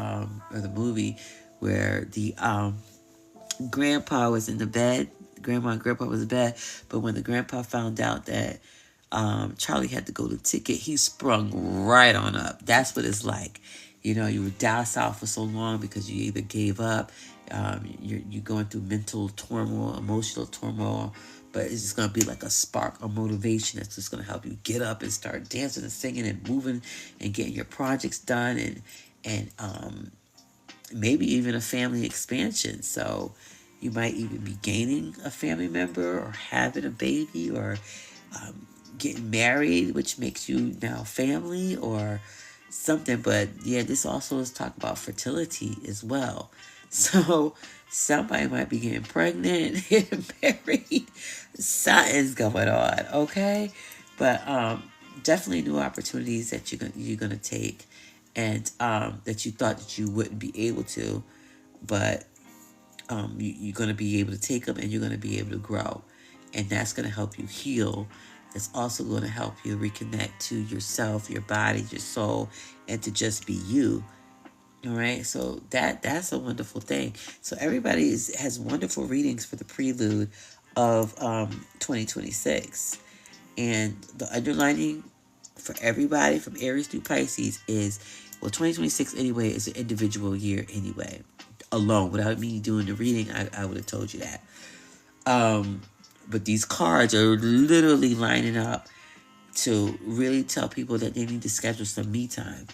or the movie where the grandpa was in the bed. Grandma and grandpa was in bed. But when the grandpa found out that Charlie had to go to ticket, he sprung right on up. That's what it's like. You know, you were docile for so long because you either gave up, you're going through mental turmoil, emotional turmoil, but it's just going to be like a spark of motivation that's just going to help you get up and start dancing and singing and moving and getting your projects done and maybe even a family expansion. So you might even be gaining a family member or having a baby or um, getting married, which makes you now family or something. But yeah, this also is talk about fertility as well. So somebody might be getting pregnant, getting married. Something's going on, okay? But definitely new opportunities that you're gonna take, and that you thought that you wouldn't be able to, but you're gonna be able to take them, and you're gonna be able to grow, and that's gonna help you heal. It's also going to help you reconnect to yourself, your body, your soul, and to just be you. All right, so that's a wonderful thing. So everybody has wonderful readings for the prelude of 2026, and the underlining for everybody from Aries through Pisces is, well, 2026 anyway is an individual year anyway. Alone, without me doing the reading, I would have told you that. But these cards are literally lining up to really tell people that they need to schedule some me time.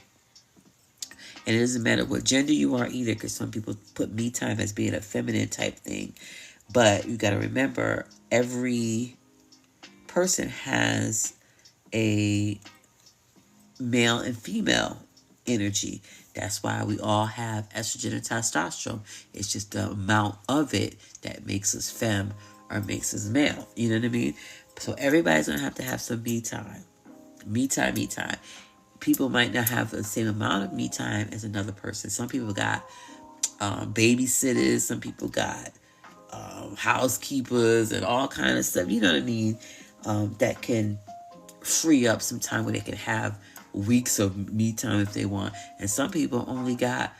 And it doesn't matter what gender you are either, because some people put me time as being a feminine type thing. But you got to remember, every person has a male and female energy. That's why we all have estrogen and testosterone. It's just the amount of it that makes us femme or makes us male. You know what I mean? So everybody's going to have some me time. Me time, me time. People might not have the same amount of me time as another person. Some people got babysitters. Some people got housekeepers and all kind of stuff. You know what I mean? That can free up some time where they can have weeks of me time if they want. And some people only got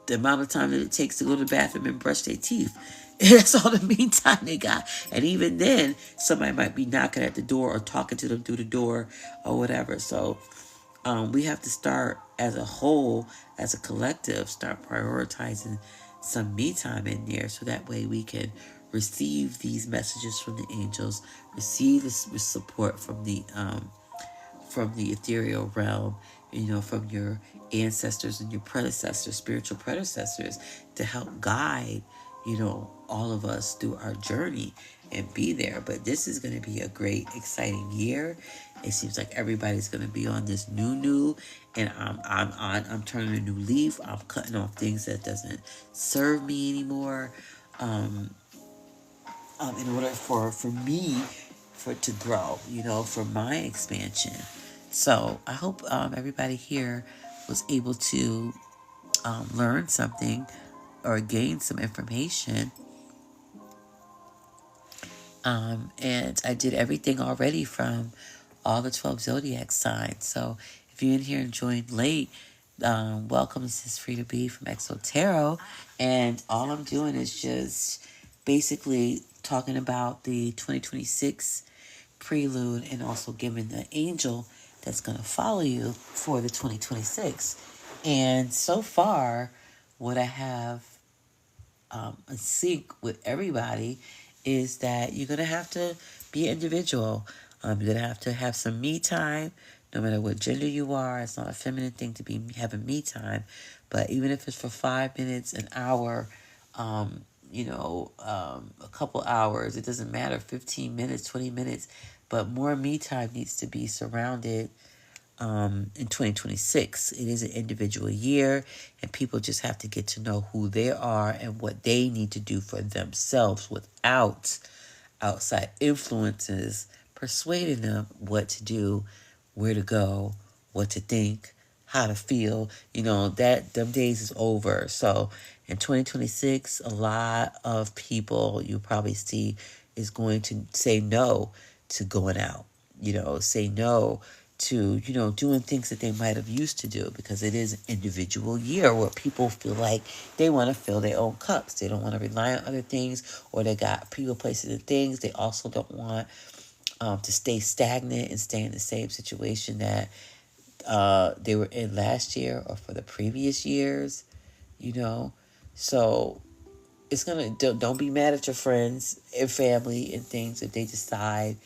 the amount of time that it takes to go to the bathroom and brush their teeth. That's all the me time they got. And even then, somebody might be knocking at the door or talking to them through the door or whatever. So we have to start as a whole, as a collective, start prioritizing some me time in there, so that way we can receive these messages from the angels, receive this support from the ethereal realm, from your ancestors and your predecessors, spiritual predecessors, to help guide, all of us through our journey and be there. But this is going to be a great, exciting year. It seems like everybody's going to be on this new, and I'm turning a new leaf. I'm cutting off things that doesn't serve me anymore. In order for me to grow, for my expansion. So I hope everybody here was able to learn something or gain some information. And I did everything already from all the 12 zodiac signs. So if you're in here and joined late, welcome. This is Free to Be from Exo Tarot. And all I'm doing is just basically talking about the 2026 prelude, and also giving the angel that's going to follow you for the 2026. And so far, what I have in sync with everybody is that you're going to have to be individual. You're going to have some me time, no matter what gender you are. It's not a feminine thing to be having me time. But even if it's for 5 minutes, an hour, a couple hours, it doesn't matter, 15 minutes, 20 minutes. But more me time needs to be surrounded in 2026. It is an individual year, and people just have to get to know who they are and what they need to do for themselves without outside influences persuading them what to do, where to go, what to think, how to feel. That them days is over. So in 2026, a lot of people you probably see is going to say no to going out. Say no to, doing things that they might have used to do, because it is an individual year where people feel like they want to fill their own cups. They don't want to rely on other things, or they got people, places, and things. They also don't want to stay stagnant and stay in the same situation that they were in last year or for the previous years, So it's don't be mad at your friends and family and things if they decide,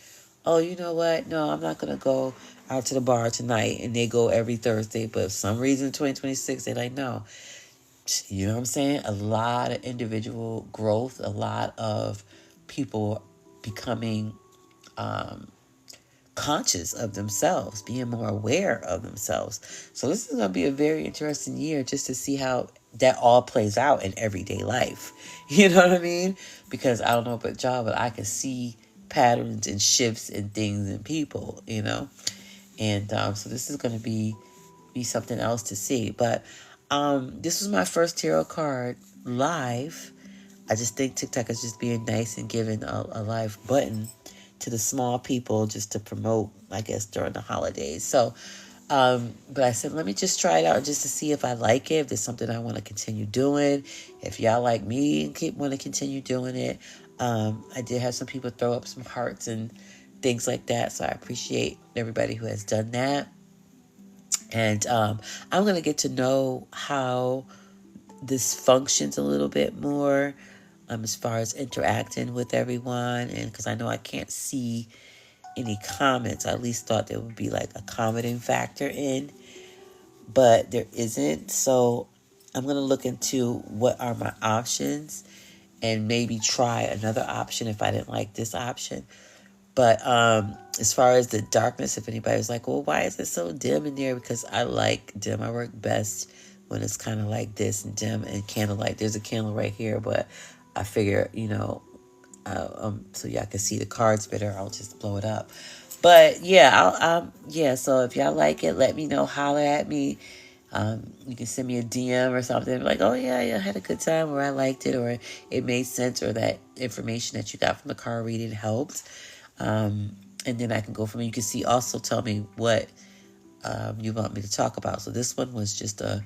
oh, you know what? No, I'm not gonna go out to the bar tonight, and they go every Thursday. But for some reason, 2026, they're like, no. You know what I'm saying? A lot of individual growth, a lot of people becoming conscious of themselves, being more aware of themselves. So this is going to be a very interesting year, just to see how that all plays out in everyday life. You know what I mean? Because I don't know about y'all, but I can see patterns and shifts in things and people, And so this is going to be something else to see. But this was my first tarot card live. I just think TikTok is just being nice and giving a live button to the small people, just to promote, I guess, during the holidays. So, but I said, let me just try it out just to see if I like it, if there's something I want to continue doing. If y'all like me and want to continue doing it. I did have some people throw up some hearts and things like that. So I appreciate everybody who has done that. And I'm going to get to know how this functions a little bit more, as far as interacting with everyone. And because I know I can't see any comments, I at least thought there would be like a commenting factor in, but there isn't. So I'm going to look into what are my options and maybe try another option if I didn't like this option. But as far as the darkness, if anybody was like, well, why is it so dim in there? Because I like dim. I work best when it's kind of like this, and dim and candlelight. There's a candle right here, but I figure, so y'all can see the cards better, I'll just blow it up. But yeah, so if y'all like it, let me know. Holler at me. You can send me a DM or something like, oh yeah, I had a good time, or I liked it, or it made sense, or that information that you got from the card reading helped. And then I can go from there. You can see, also tell me what you want me to talk about. So this one was just a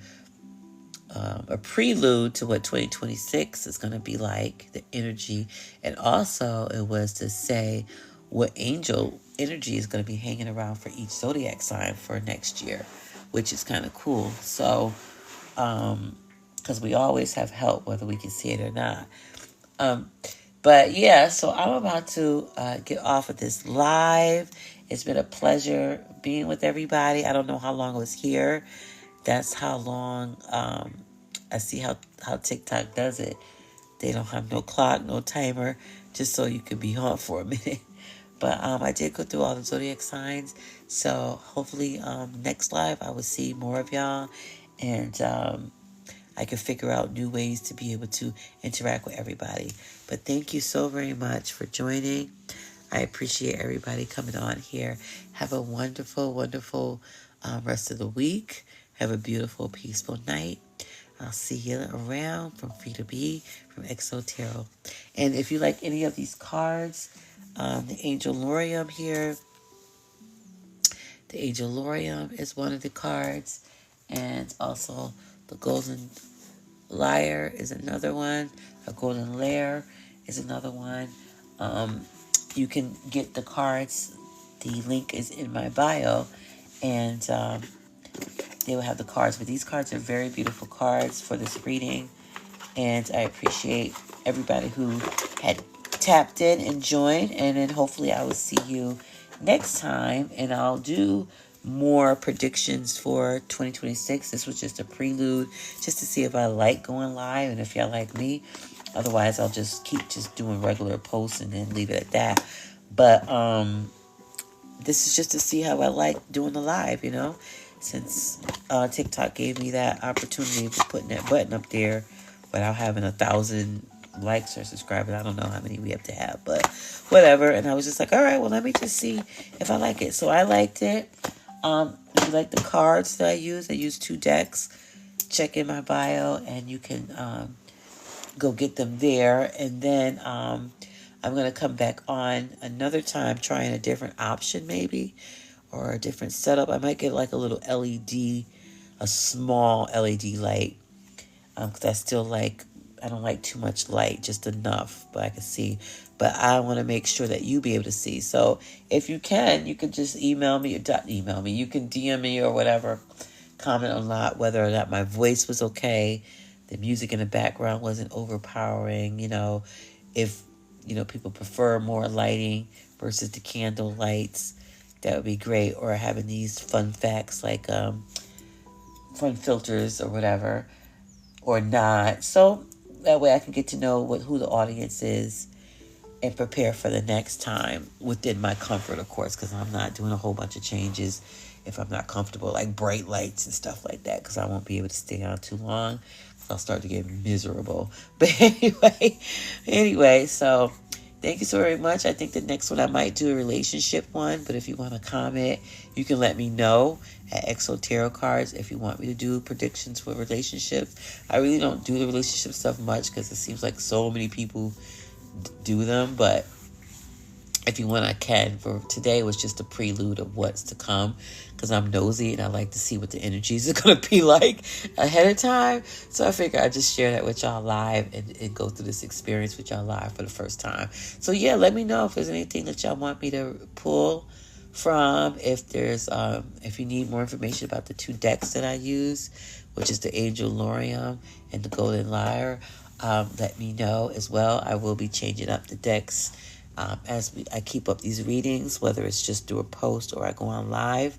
prelude to what 2026 is going to be like, the energy. And also it was to say what angel energy is going to be hanging around for each zodiac sign for next year, which is kind of cool. So, because we always have help, whether we can see it or not. But yeah, so I'm about to get off of this live. It's been a pleasure being with everybody. I don't know how long I was here. That's how long. I see how TikTok does it. They don't have no clock, no timer, just so you can be on for a minute. But I did go through all the zodiac signs. So hopefully next live I will see more of y'all. And I can figure out new ways to be able to interact with everybody. But thank you so very much for joining. I appreciate everybody coming on here. Have a wonderful, wonderful rest of the week. Have a beautiful, peaceful night. I'll see you around from Free to Be, from Exo Tarot. And if you like any of these cards, the Angel Lorium here. The Angel Lorium is one of the cards. And also the Golden Lyre is another one. A Golden Lair is another one. You can get the cards. The link is in my bio. And they will have the cards. But these cards are very beautiful cards for this reading. And I appreciate everybody who had tapped in and joined. And then hopefully I will see you next time. And I'll do more predictions for 2026. This was just a prelude, just to see if I like going live and if y'all like me. Otherwise, I'll just keep just doing regular posts and then leave it at that. But this is just to see how I like doing the live, since TikTok gave me that opportunity for putting that button up there without having 1,000 likes or subscribers. I don't know how many we have to have, but whatever. And I was just like, all right, well, let me just see if I like it. So I liked it. If you like the cards that I use 2 decks. Check in my bio and you can go get them there. And then I'm going to come back on another time trying a different option maybe, or a different setup. I might get like a little LED, a small LED light, because I still like, I don't like too much light, just enough, but I can see. But I want to make sure that you be able to see. So if you can just email me, or email me. You can DM me or whatever. Comment a lot whether or not my voice was okay, the music in the background wasn't overpowering. If people prefer more lighting versus the candle lights, that would be great. Or having these fun facts like fun filters or whatever, or not. So that way I can get to know who the audience is and prepare for the next time within my comfort, of course, because I'm not doing a whole bunch of changes if I'm not comfortable, like bright lights and stuff like that, because I won't be able to stay on too long. I'll start to get miserable. But anyway, so thank you so very much. I think the next one I might do a relationship one, but if you want to comment, you can let me know at Exo Tarot Cards if you want me to do predictions for relationships. I really don't do the relationship stuff much because it seems like so many people do them, but if you want, I can. For today was just a prelude of what's to come, because I'm nosy and I like to see what the energies are going to be like ahead of time. So I figure I'd just share that with y'all live and go through this experience with y'all live for the first time. So yeah, let me know if there's anything that y'all want me to pull from. If you need more information about the 2 decks that I use, which is the Angel Lorium and the Golden Lyre, let me know as well. I will be changing up the decks as I keep up these readings, whether it's just through a post or I go on live.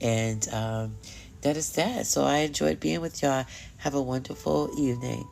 And that is that. So I enjoyed being with y'all. Have a wonderful evening.